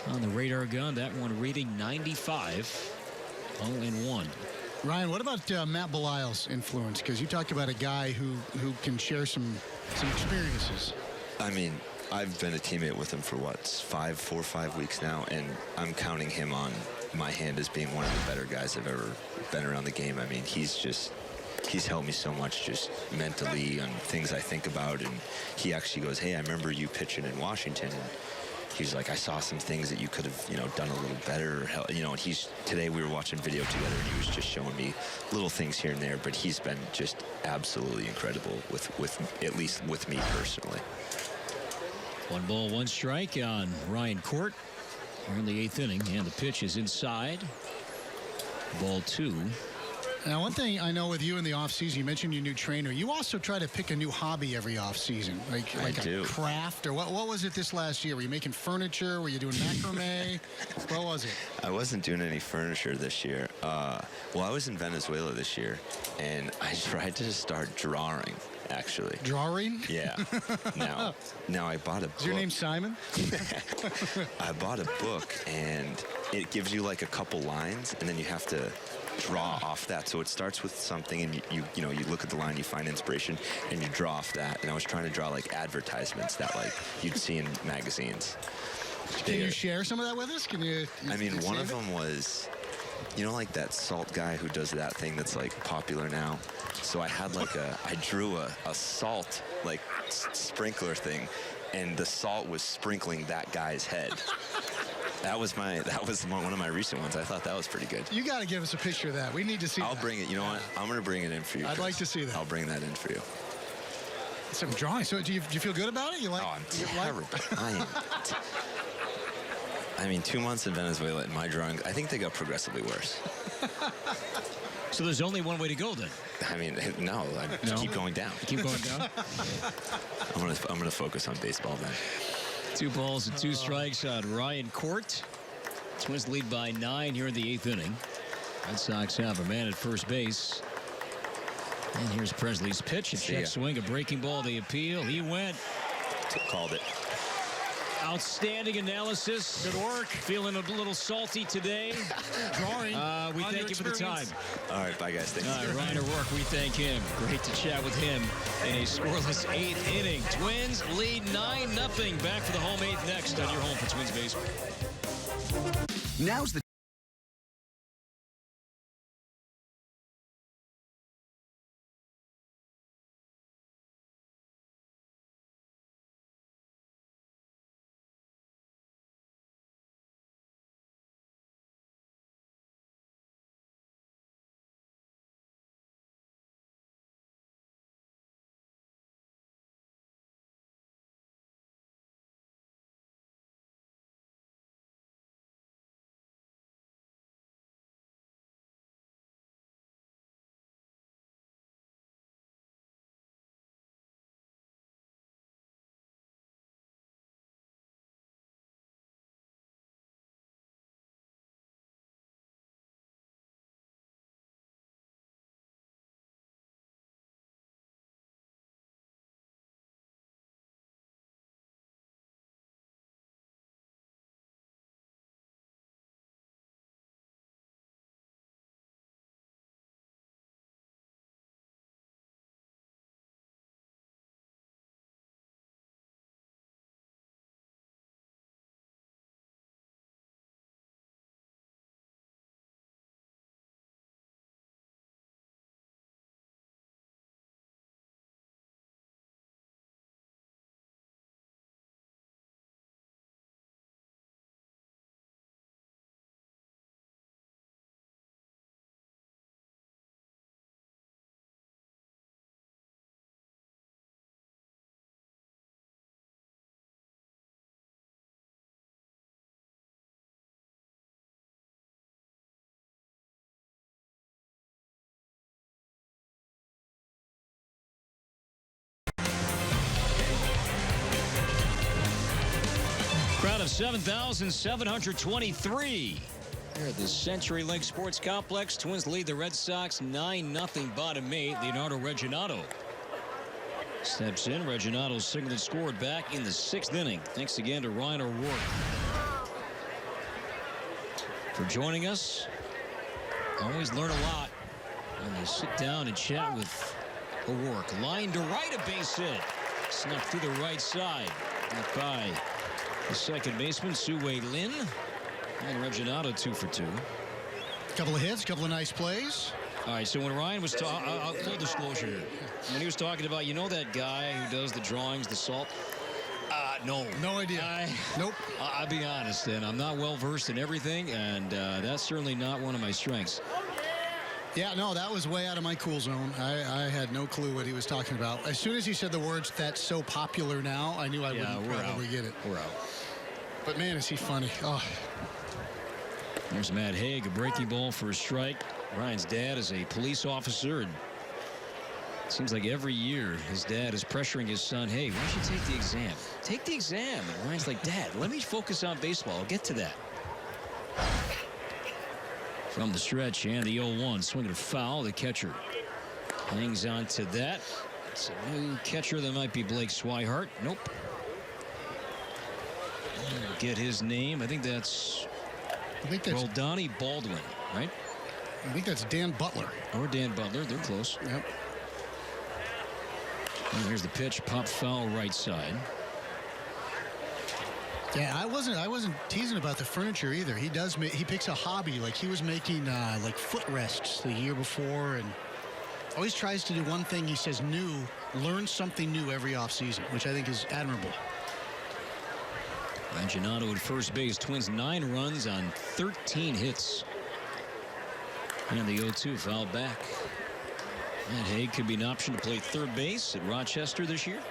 on the radar gun. That one reading 95. 0-1. Ryan, what about Matt Belisle's influence? Because you talked about a guy who can share some experiences. I mean, I've been a teammate with him for 4 or 5 weeks now, and I'm counting him on my hand as being one of the better guys I've ever been around the game. I mean, he's helped me so much just mentally on things I think about. And he actually goes, hey, I remember you pitching in Washington. And he's like, I saw some things that you could have, you know, done a little better. You know, and today we were watching video together, and he was just showing me little things here and there. But he's been just absolutely incredible with at least with me personally. 1 ball, 1 strike on Ryan Court. We're in the 8th inning, and the pitch is inside. Ball 2. Now, one thing I know with you in the offseason, you mentioned your new trainer. You also try to pick a new hobby every offseason, like a craft, or what was it this last year? Were you making furniture? Were you doing macrame? What was it? I wasn't doing any furniture this year. Well, I was in Venezuela this year, and I tried to start drawing. Actually. Drawing? Yeah. Now I bought a book. Is your name Simon? I bought a book, and it gives you like a couple lines, and then you have to draw off that. So it starts with something, and you look at the line, you find inspiration, and you draw off that. And I was trying to draw like advertisements that like you'd see in magazines. Can you share some of that with us? I mean, one of them was, you know, like that salt guy who does that thing that's like popular now. So I had like I drew a salt like sprinkler thing, and the salt was sprinkling that guy's head. That was one of my recent ones. I thought that was pretty good. You got to give us a picture of that. We need to see. I'll bring it. You know what? I'm going to bring it in for you. I'd like to see that. I'll bring that in for you. Some drawing. So do you feel good about it? You like? Oh, I'm terrible. I mean, 2 months in Venezuela in my drawing, I think they got progressively worse. So there's only one way to go then? I mean, no. Keep going down. Keep going down? I'm gonna focus on baseball then. 2 balls and 2 strikes on Ryan Court. Twins lead by 9 here in the 8th inning. Red Sox have a man at first base. And here's Presley's pitch. A check swing, a breaking ball, the appeal. He went. Called it. Outstanding analysis. Good work. Feeling a little salty today. Drawing. We thank you for the time. All right, bye guys. Thanks. All right, Ryan O'Rourke, we thank him. Great to chat with him in a scoreless 8th inning. Twins lead 9-0. Back for the home 8th next on your home for Twins baseball. Now's the Crowd of 7,723 here at the CenturyLink Sports Complex. Twins lead the Red Sox 9-0 bottom 8. Leonardo Reginato steps in. Reginato singled and scored back in the 6th inning. Thanks again to Ryan O'Rourke for joining us. Always learn a lot when you sit down and chat with O'Rourke. Line to right, a base hit. Snuck through the right side. By the second baseman, Sue-Wei Lin. And Reginato 2 for 2. Couple of hits, couple of nice plays. All right, so when Ryan was talking, full disclosure here. When he was talking about, you know that guy who does the drawings, the salt? No. No idea. Nope. I'll be honest, and I'm not well versed in everything, and that's certainly not one of my strengths. Yeah, no, that was way out of my cool zone. I had no clue what he was talking about. As soon as he said the words, "that's so popular now," I knew I wouldn't probably get it. We're out. But man, is he funny. Oh. There's Matt Haig, a breaking ball for a strike. Ryan's dad is a police officer, and it seems like every year his dad is pressuring his son, "Hey, why don't you take the exam? Take the exam." And Ryan's like, "Dad, let me focus on baseball. I'll get to that." From the stretch and the 0-1, swinging a foul. The catcher hangs on to that. It's a new catcher. That might be Blake Swihart. Nope. Get his name. I think that's Donnie Baldwin, right? I think that's Dan Butler. Or Dan Butler. They're close. Yep. And here's the pitch. Pop foul right side. Yeah, I wasn't teasing about the furniture either. He picks a hobby. Like he was making like footrests the year before, and always tries to do one thing. He says new, learn something new every offseason, which I think is admirable. Reginato at first base. Twins 9 runs on 13 hits. And the 0-2 foul back. And Haig could be an option to play third base at Rochester this year.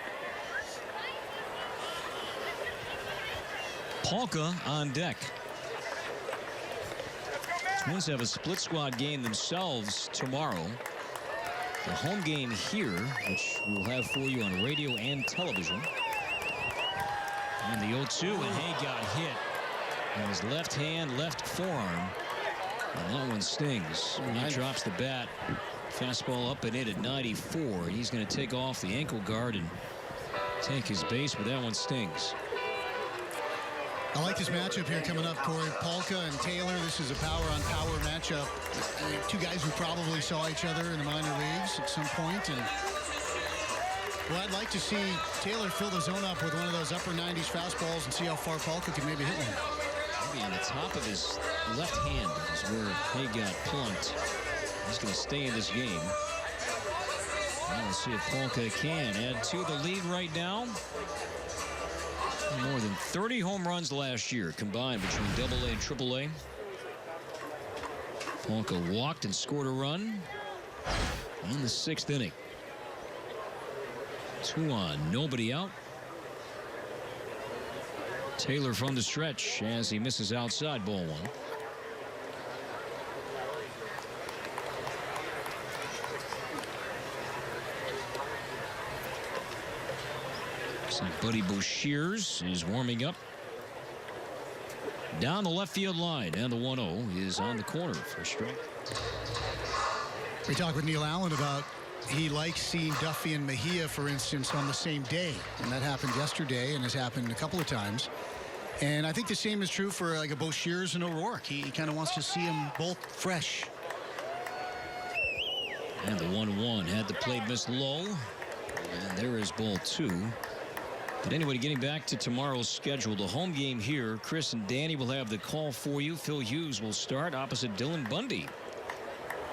Polka on deck. Twins have a split squad game themselves tomorrow. The home game here, which we'll have for you on radio and television. And the 0-2, and Haig got hit on his left hand, left forearm. And that one stings. He drops the bat. Fastball up and in at 94. And he's going to take off the ankle guard and take his base, but that one stings. I like this matchup here coming up, Corey. Polka and Taylor. This is a power-on-power matchup. Two guys who probably saw each other in the minor leagues at some point. And well, I'd like to see Taylor fill the zone up with one of those upper 90s fastballs and see how far Polka can maybe hit one. Maybe on the top of his left hand is where he got plunked. He's going to stay in this game. Well, we'll see if Polka can add to the lead right now. More than 30 home runs last year combined between AA and AAA. Polka walked and scored a run in the 6th inning. 2 on, nobody out. Taylor from the stretch as he misses outside, ball 1. Looks like Buddy Bouchiers is warming up. Down the left field line, and the 1-0 is on the corner for a strike. We talked with Neil Allen about he likes seeing Duffy and Mejia, for instance, on the same day. And that happened yesterday and has happened a couple of times. And I think the same is true for like a Bouchiers and O'Rourke. He kind of wants to see them both fresh. And the 1-1 had the plate missed low. And there is ball 2. But anyway, getting back to tomorrow's schedule, the home game here, Chris and Danny will have the call for you. Phil Hughes will start opposite Dylan Bundy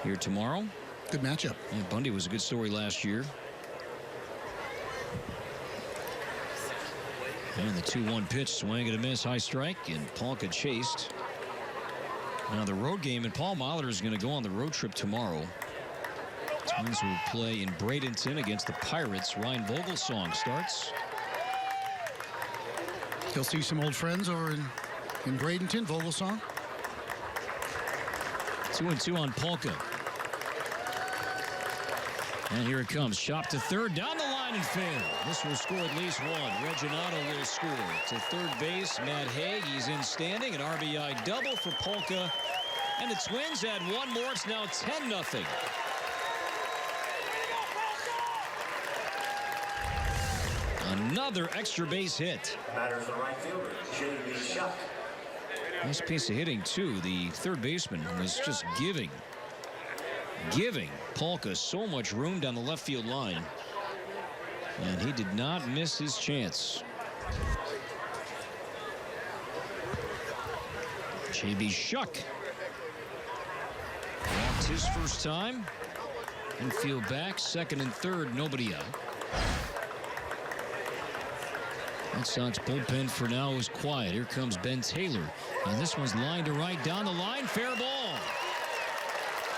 here tomorrow. Good matchup. Yeah, Bundy was a good story last year. And the 2-1 pitch, swing and a miss, high strike, and Polka chased. Now the road game, and Paul Molitor is going to go on the road trip tomorrow. Twins will play in Bradenton against the Pirates. Ryan Vogelsong starts. He'll see some old friends over in Bradenton. Vogelsong. 2-2 on Polka. And here it comes. Chop to third. Down the line and failed. This will score at least 1. Reginato will score. To third base, Matt Haig. He's in standing. An RBI double for Polka. And the Twins add 1 more. It's now 10-0. Another extra base hit. Batters the right fielder, J.B. Shuck. Nice piece of hitting, too. The third baseman was just giving Polka so much room down the left field line. And he did not miss his chance. J.B. Shuck walked his first time. Infield back, second and third, nobody out. Red Sox bullpen for now is quiet. Here comes Ben Taylor. And this one's lined to right, down the line, fair ball.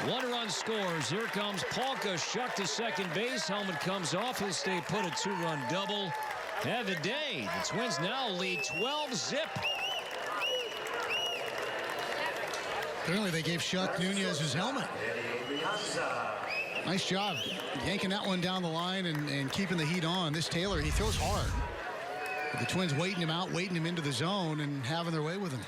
1 run scores. Here comes Polka. Shuck to second base. Helmet comes off. He'll stay put. A 2-run double. Have a day. The Twins now lead 12-zip. Apparently they gave Shuck Nunez his helmet. Nice job yanking that one down the line and keeping the heat on. This Taylor, he throws hard. But the Twins waiting him out, waiting him into the zone, and having their way with him.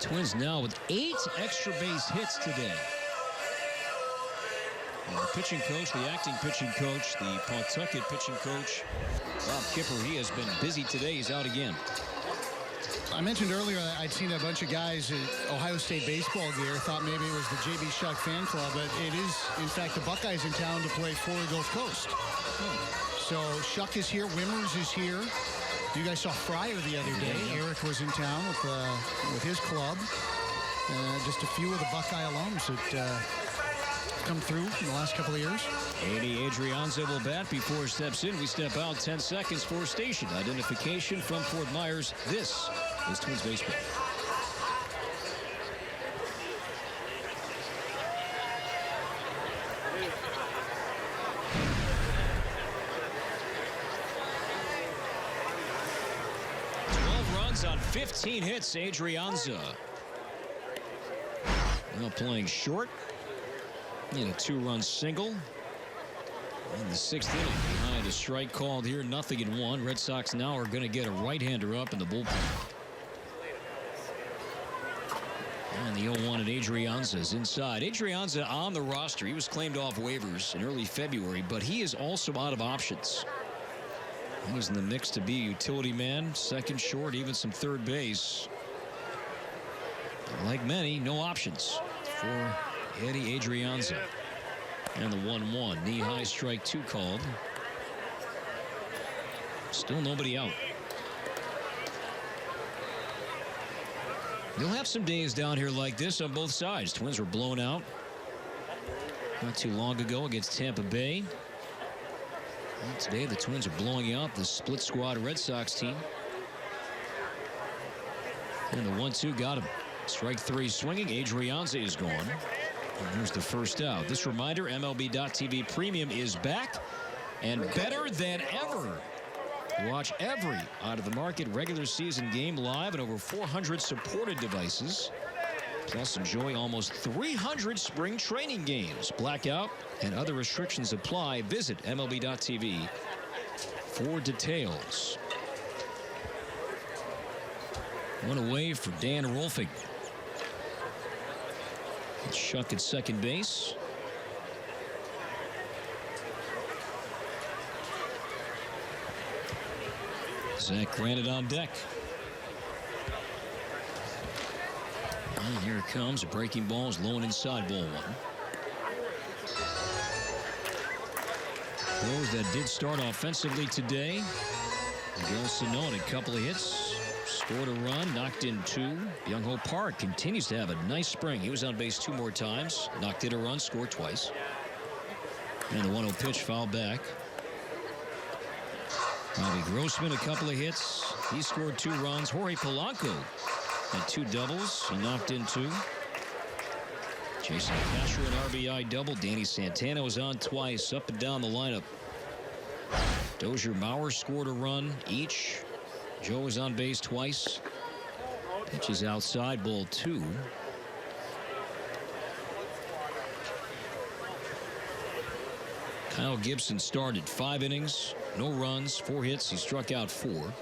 Twins now with 8 extra base hits today. And the pitching coach, the acting pitching coach, the Pawtucket pitching coach, Bob Kipper, he has been busy today. He's out again. I mentioned earlier I'd seen a bunch of guys in Ohio State baseball gear. Thought maybe it was the J.B. Shuck fan club, but it is, in fact, the Buckeyes in town to play for the Gulf Coast. So Shuck is here. Wimmers is here. You guys saw Fryer the other day. Eric was in town with his club. Just a few of the Buckeye alums that come through in the last couple of years. Eddie Adrianza will bat before he steps in. We step out 10 seconds for station identification from Fort Myers. This is Twins Baseball. On 15 hits, Adrianza. Now playing short in a 2-run single. In the 6th inning, behind a strike called here, 0-1. Red Sox now are going to get a right-hander up in the bullpen. And the 0-1 at Adrianza is inside. Adrianza on the roster. He was claimed off waivers in early February, but he is also out of options. He was in the mix to be a utility man, second short, even some third base. Like many, no options for Eddie Adrianza. And the 1-1, knee-high strike 2 called. Still nobody out. You'll have some days down here like this on both sides. Twins were blown out not too long ago against Tampa Bay. And today the Twins are blowing out the split squad Red Sox team. And the 1-2 got him. Strike 3 swinging. Adrianza is gone. And here's the first out. This reminder, MLB.TV Premium is back and better than ever. Watch every out-of-the-market regular season game live on over 400 supported devices. Plus, enjoy almost 300 spring training games. Blackout and other restrictions apply. Visit MLB.TV for details. One away for Dan Rolfing. Shuck at second base. Zach Granite on deck. And here it comes. Breaking balls low and inside, ball 1. Those that did start offensively today. Miguel Sano had a couple of hits. Scored a run, knocked in 2. Byung-Ho Park continues to have a nice spring. He was on base 2 more times. Knocked in a run, scored twice. And the 1-0 pitch fouled back. Bobby Grossman, a couple of hits. He scored 2 runs. Jorge Polanco had 2 doubles. He knocked in 2. Jason Castro, an RBI double. Danny Santana was on twice, up and down the lineup. Dozier, Mauer scored a run each. Joe was on base twice. Pitch is outside, ball 2. Kyle Gibson started 5 innings, no runs, 4 hits. He struck out 4.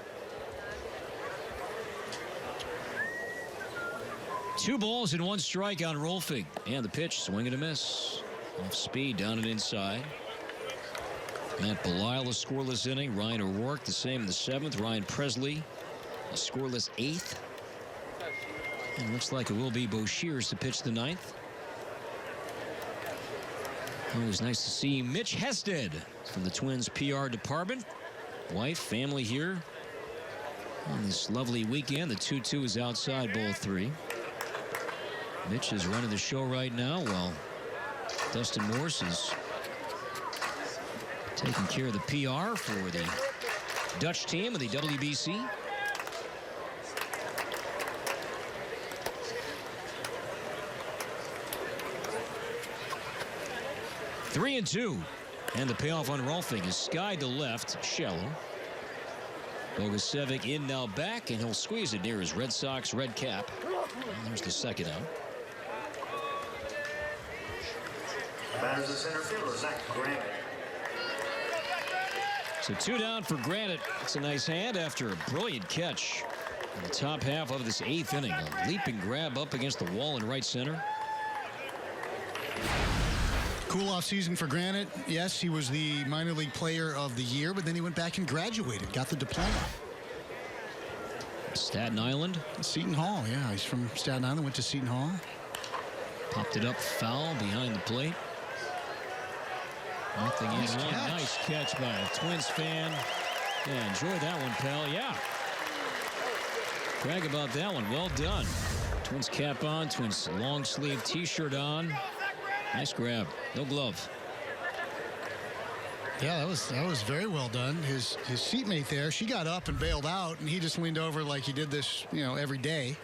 2 balls and 1 strike on Rolfing. And the pitch, swing and a miss. Off speed, down and inside. Matt Belisle, a scoreless inning. Ryan O'Rourke, the same in the 7th. Ryan Presley, a scoreless 8th. And looks like it will be Bo Shears to pitch the 9th. Always nice to see Mitch Hested from the Twins PR department. Wife, family here on this lovely weekend. The 2-2 is outside, ball 3. Mitch is running the show right now while Dustin Morse is taking care of the PR for the Dutch team of the WBC. Three and 2. And the payoff on Rolfing is sky to left, shallow. Bogusevic in now back, and he'll squeeze it near his Red Sox red cap. And there's the second out. Batters the center fielder, Zach Granite. So 2 down for Granite. It's a nice hand after a brilliant catch in the top half of this 8th inning. A leaping grab up against the wall in right center. Cool off season for Granite. Yes, he was the minor league player of the year, but then he went back and graduated, got the diploma. Staten Island. Seton Hall, yeah. He's from Staten Island, went to Seton Hall. Popped it up foul behind the plate. Nothing in. Nice catch by a Twins fan. Yeah, enjoy that one, pal. Yeah. Brag about that one. Well done. Twins cap on. Twins long sleeve t-shirt on. Nice grab. No glove. Yeah, that was very well done. His seatmate there, she got up and bailed out, and he just leaned over like he did this, every day.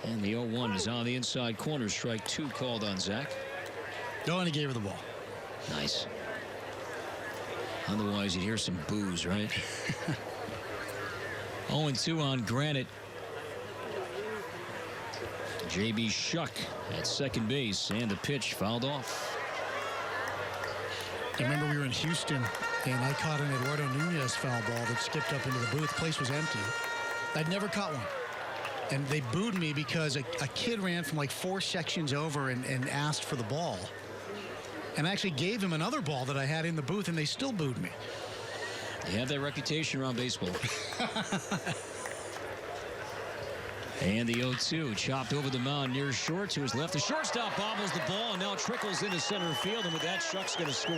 And the 0-1 is on the inside corner. Strike 2 called on Zach. No, and he gave her the ball. Nice. Otherwise, you'd hear some boos, right? 0-2 on Granite. J.B. Shuck at second base, and the pitch fouled off. I remember we were in Houston, and I caught an Eduardo Nunez foul ball that skipped up into the booth. The place was empty. I'd never caught one. And they booed me because a kid ran from like 4 sections over and asked for the ball. And I actually gave him another ball that I had in the booth, and they still booed me. You have that reputation around baseball. And the 0-2 chopped over the mound near short to his left. The shortstop bobbles the ball and now trickles into center field, and with that, Shuck's going to score.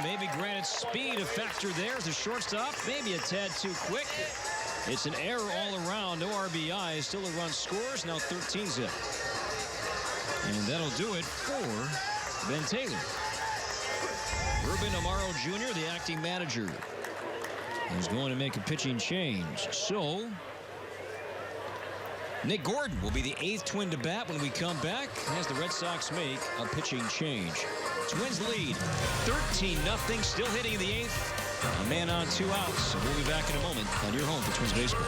Maybe granted speed a factor there as a shortstop. Maybe a tad too quick. It's an error all around. No RBI. Still a run scores. Now 13-zip. And that'll do it for Ben Taylor. Ruben Amaro Jr., the acting manager, is going to make a pitching change. So Nick Gordon will be the 8th Twin to bat when we come back as the Red Sox make a pitching change. Twins lead 13-0, still hitting in the 8th. A man on 2 outs. So we'll be back in a moment on your home for Twins baseball.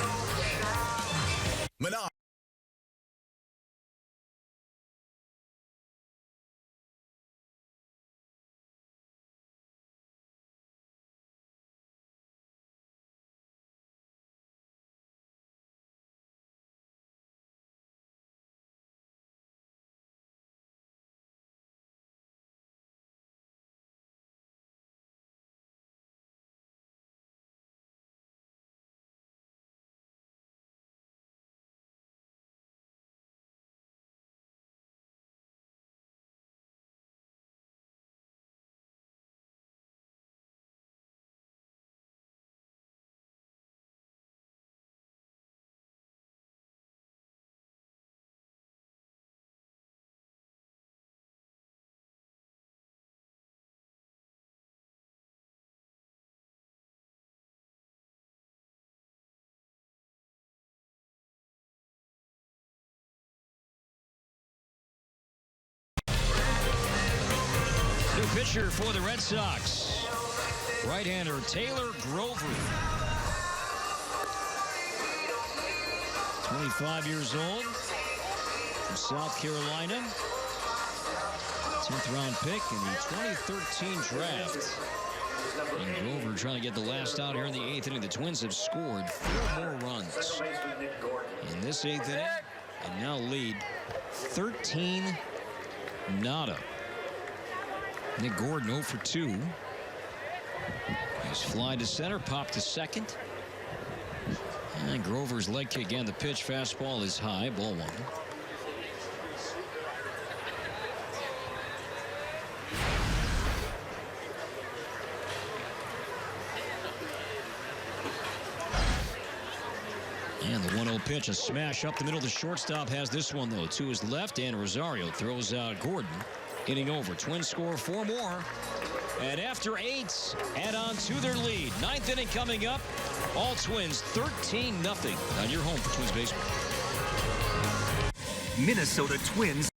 New pitcher for the Red Sox. Right-hander Taylor Grover. 25 years old. From South Carolina. 10th round pick in the 2013 draft. And Grover trying to get the last out here in the 8th inning. The Twins have scored 4 more runs in this 8th inning. And now lead 13-0. Nick Gordon 0 for 2. His fly to center, pop to second. And Grover's leg kick and the pitch. Fastball is high, ball 1. And the 1-0 pitch, a smash up the middle. The shortstop has this one, though, to his left, and Rosario throws out Gordon. Inning over. Twins score 4 more. And after 8, add on to their lead. 9th inning coming up. All Twins 13-0 on your home for Twins baseball. Minnesota Twins.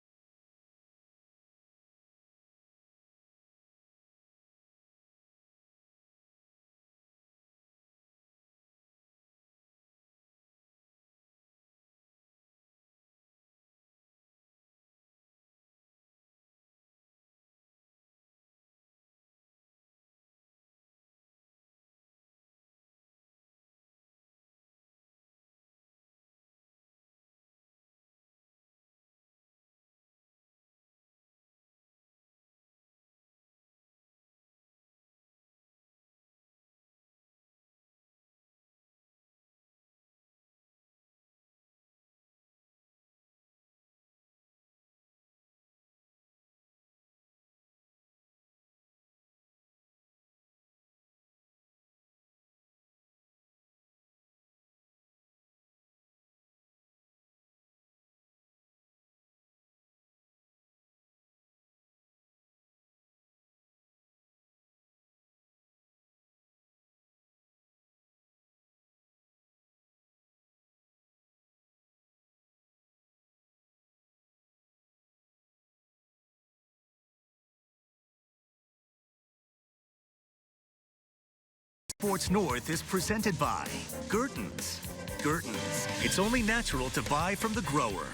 Sports North is presented by Gerton's. Gerton's, it's only natural to buy from the grower.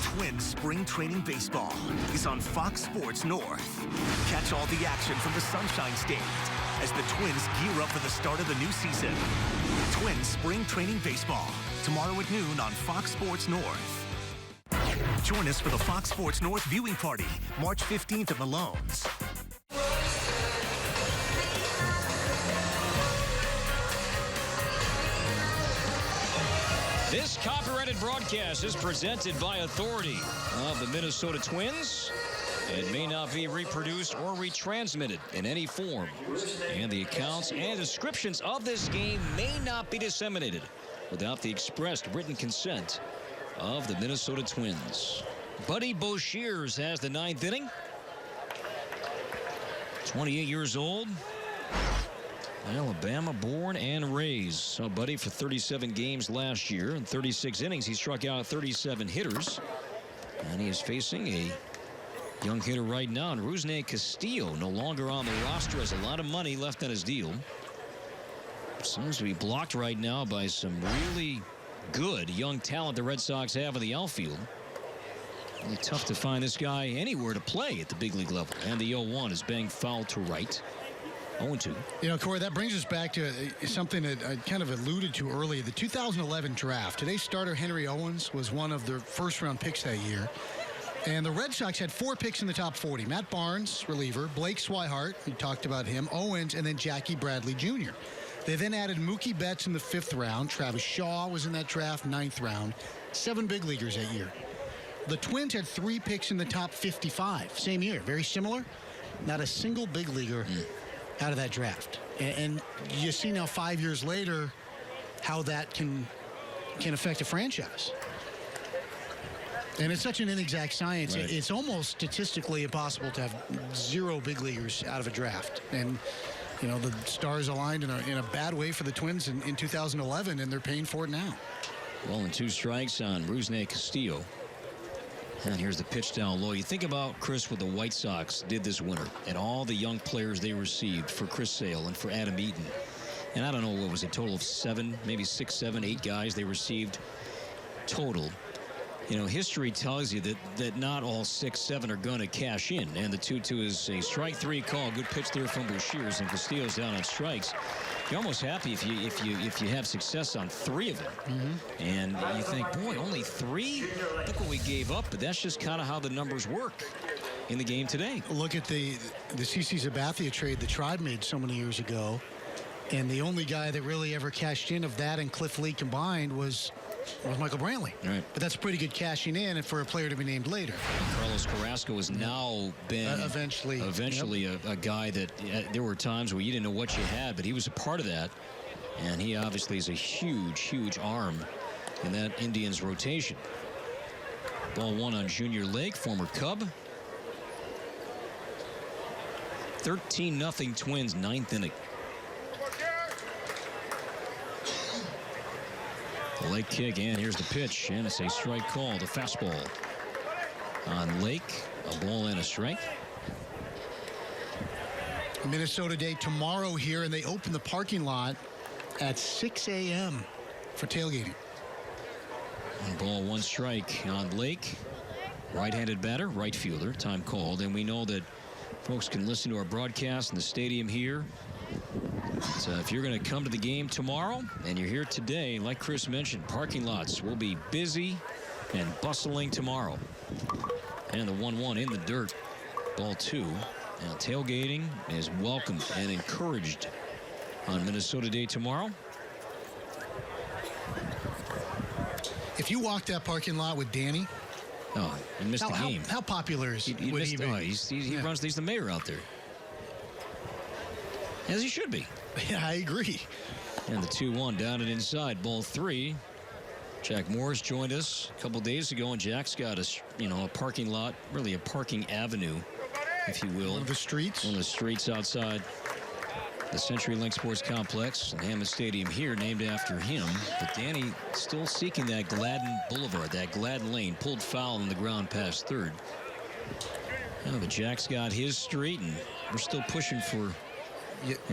Twins Spring Training Baseball is on Fox Sports North. Catch all the action from the Sunshine State as the Twins gear up for the start of the new season. Twins Spring Training Baseball, tomorrow at noon on Fox Sports North. Join us for the Fox Sports North viewing party, March 15th at Malone's. This copyrighted broadcast is presented by authority of the Minnesota Twins It may not be reproduced or retransmitted in any form. And the accounts and descriptions of this game may not be disseminated without the expressed written consent of the Minnesota Twins. Buddy Boshears has the 9th inning. 28 years old. Alabama born and raised. Saw Buddy for 37 games last year. In 36 innings, he struck out 37 hitters. And he is facing a young hitter right now, and Rusney Castillo, no longer on the roster, has a lot of money left on his deal. Seems to be blocked right now by some really good young talent the Red Sox have in the outfield. Really tough to find this guy anywhere to play at the big league level. And the 0-1 is banged foul to right. 0-2. You know, Corey, that brings us back to something that I kind of alluded to earlier. The 2011 draft. Today's starter, Henry Owens, was one of their first-round picks that year. And the Red Sox had 4 picks in the top 40. Matt Barnes, reliever. Blake Swihart, we talked about him. Owens, and then Jackie Bradley Jr. They then added Mookie Betts in the 5th round. Travis Shaw was in that draft, 9th round. 7 big leaguers that year. The Twins had 3 picks in the top 55. Same year. Very similar. Not a single big leaguer out of that draft. And you see now 5 years later how that can affect a franchise. And it's such an inexact science. Right. It's almost statistically impossible to have 0 big leaguers out of a draft. And, you know, the stars aligned in a bad way for the Twins in 2011, and they're paying for it now. 2 strikes on Rusney Castillo. And here's the pitch down low. You think about, Chris, what the White Sox did this winter and all the young players they received for Chris Sale and for Adam Eaton. And I don't know, what was a total of 7, maybe 6, 7, 8 guys they received total. You know, history tells you that not all 6, 7 are going to cash in. And the 2-2 is a strike 3 call. Good pitch there from Boshears, and Castillo's down on strikes. You're almost happy if you have success on 3 of them. And you think, boy, only 3? Look what we gave up. But that's just kind of how the numbers work in the game today. Look at the CC Sabathia trade the Tribe made so many years ago. And the only guy that really ever cashed in of that and Cliff Lee combined was Michael Brantley. Right. But that's pretty good cashing in and for a player to be named later. And Carlos Carrasco has now been eventually a guy that there were times where you didn't know what you had, but he was a part of that. And he obviously is a huge arm in that Indians rotation. Ball 1 on Junior Lake, former Cub. 13-0 Twins, 9th inning. The Lake kick, and here's the pitch, and it's a strike call. The fastball on Lake, a ball and a strike. Minnesota Day tomorrow here, and they open the parking lot at 6 a.m. for tailgating. And ball 1 strike on Lake. Right-handed batter, right fielder, time called. And we know that folks can listen to our broadcast in the stadium here. So if you're going to come to the game tomorrow and you're here today, like Chris mentioned, parking lots will be busy and bustling tomorrow. And the 1-1 in the dirt. Ball 2. Now tailgating is welcomed and encouraged on Minnesota Day tomorrow. If you walk that parking lot with Danny, he missed the game. How popular is he? He runs. He's the mayor out there, as he should be. Yeah, I agree. And the 2-1 down and inside. Ball 3. Jack Morris joined us a couple days ago, and Jack's got a parking lot, really a parking avenue, if you will. One of the streets. One of the streets outside the CenturyLink Sports Complex and Hammond Stadium here, named after him. But Danny still seeking that Gladden Boulevard, that Gladden Lane, pulled foul on the ground past third. But Jack's got his street, and we're still pushing for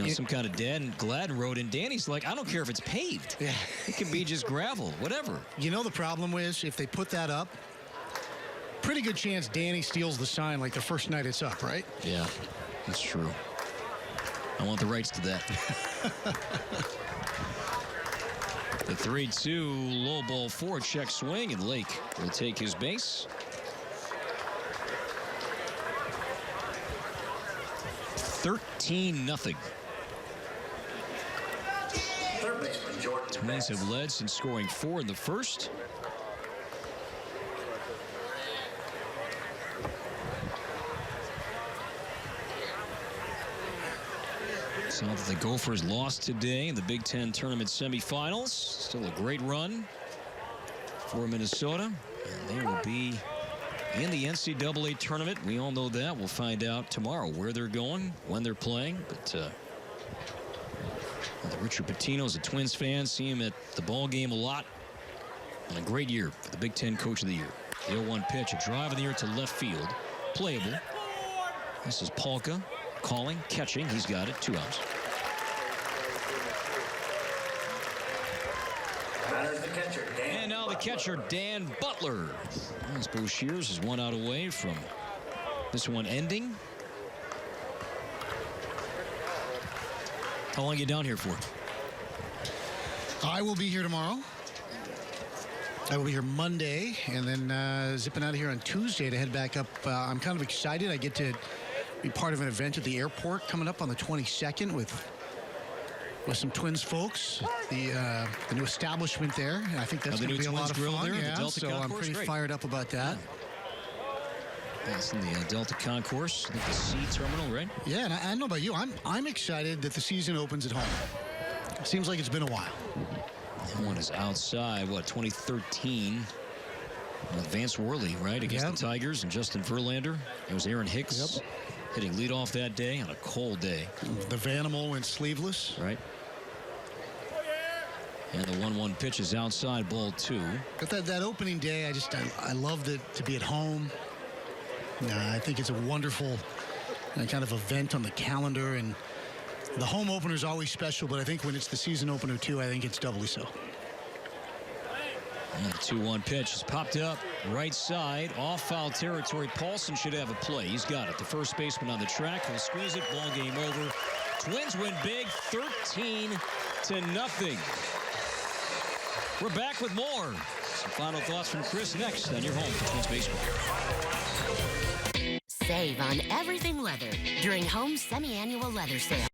some kind of Gladden Road. And Danny's like, I don't care if it's paved. Yeah. It can be just gravel, whatever. You know the problem is, if they put that up, pretty good chance Danny steals the sign like the first night it's up, right? Yeah, that's true. I want the rights to that. The 3-2 low ball 4, check swing, and Lake will take his base. (13-0). Third baseman Jordan. Twins have led since scoring 4 in the first. So the Gophers lost today in the Big Ten tournament semifinals. Still a great run for Minnesota. And they will be in the NCAA tournament. We all know that. We'll find out tomorrow where they're going, when they're playing. But Richard Pitino's a Twins fan. See him at the ball game a lot. And a great year for the Big Ten Coach of the Year. The 0-1 pitch, a drive in the air to left field. Playable. This is Palka calling, catching. He's got it. 2 outs. Batters the catcher, Dan. And now the catcher, Dan Butler. As Bo Shears is 1 out away from this one ending. How long are you down here for? I will be here tomorrow. I will be here Monday, and then zipping out of here on Tuesday to head back up. I'm kind of excited. I get to be part of an event at the airport coming up on the 22nd with some Twins folks. The new establishment there. I think that's going to be a lot of fun. There, yeah, so I'm pretty fired up about that. That's in the Delta Concourse, I think the C terminal, right? Yeah, and I don't know about you. I'm excited that the season opens at home. It seems like it's been a while. That one is outside, 2013. With Vance Worley, right, against the Tigers and Justin Verlander. It was Aaron Hicks hitting leadoff that day on a cold day. The Vanimal went sleeveless. Right. And the 1-1 pitch is outside, ball 2. But that opening day, I loved it to be at home. I think it's a wonderful kind of event on the calendar, and the home opener is always special, but I think when it's the season opener too, I think it's doubly so. And the 2-1 pitch is popped up right side, off foul territory. Paulson should have a play. He's got it. The first baseman on the track. He'll squeeze it. Ball game over. Twins win big, 13-0. We're back with more. Some final thoughts from Chris next on your home for Twins baseball. Save on everything leather during home semi-annual leather sale.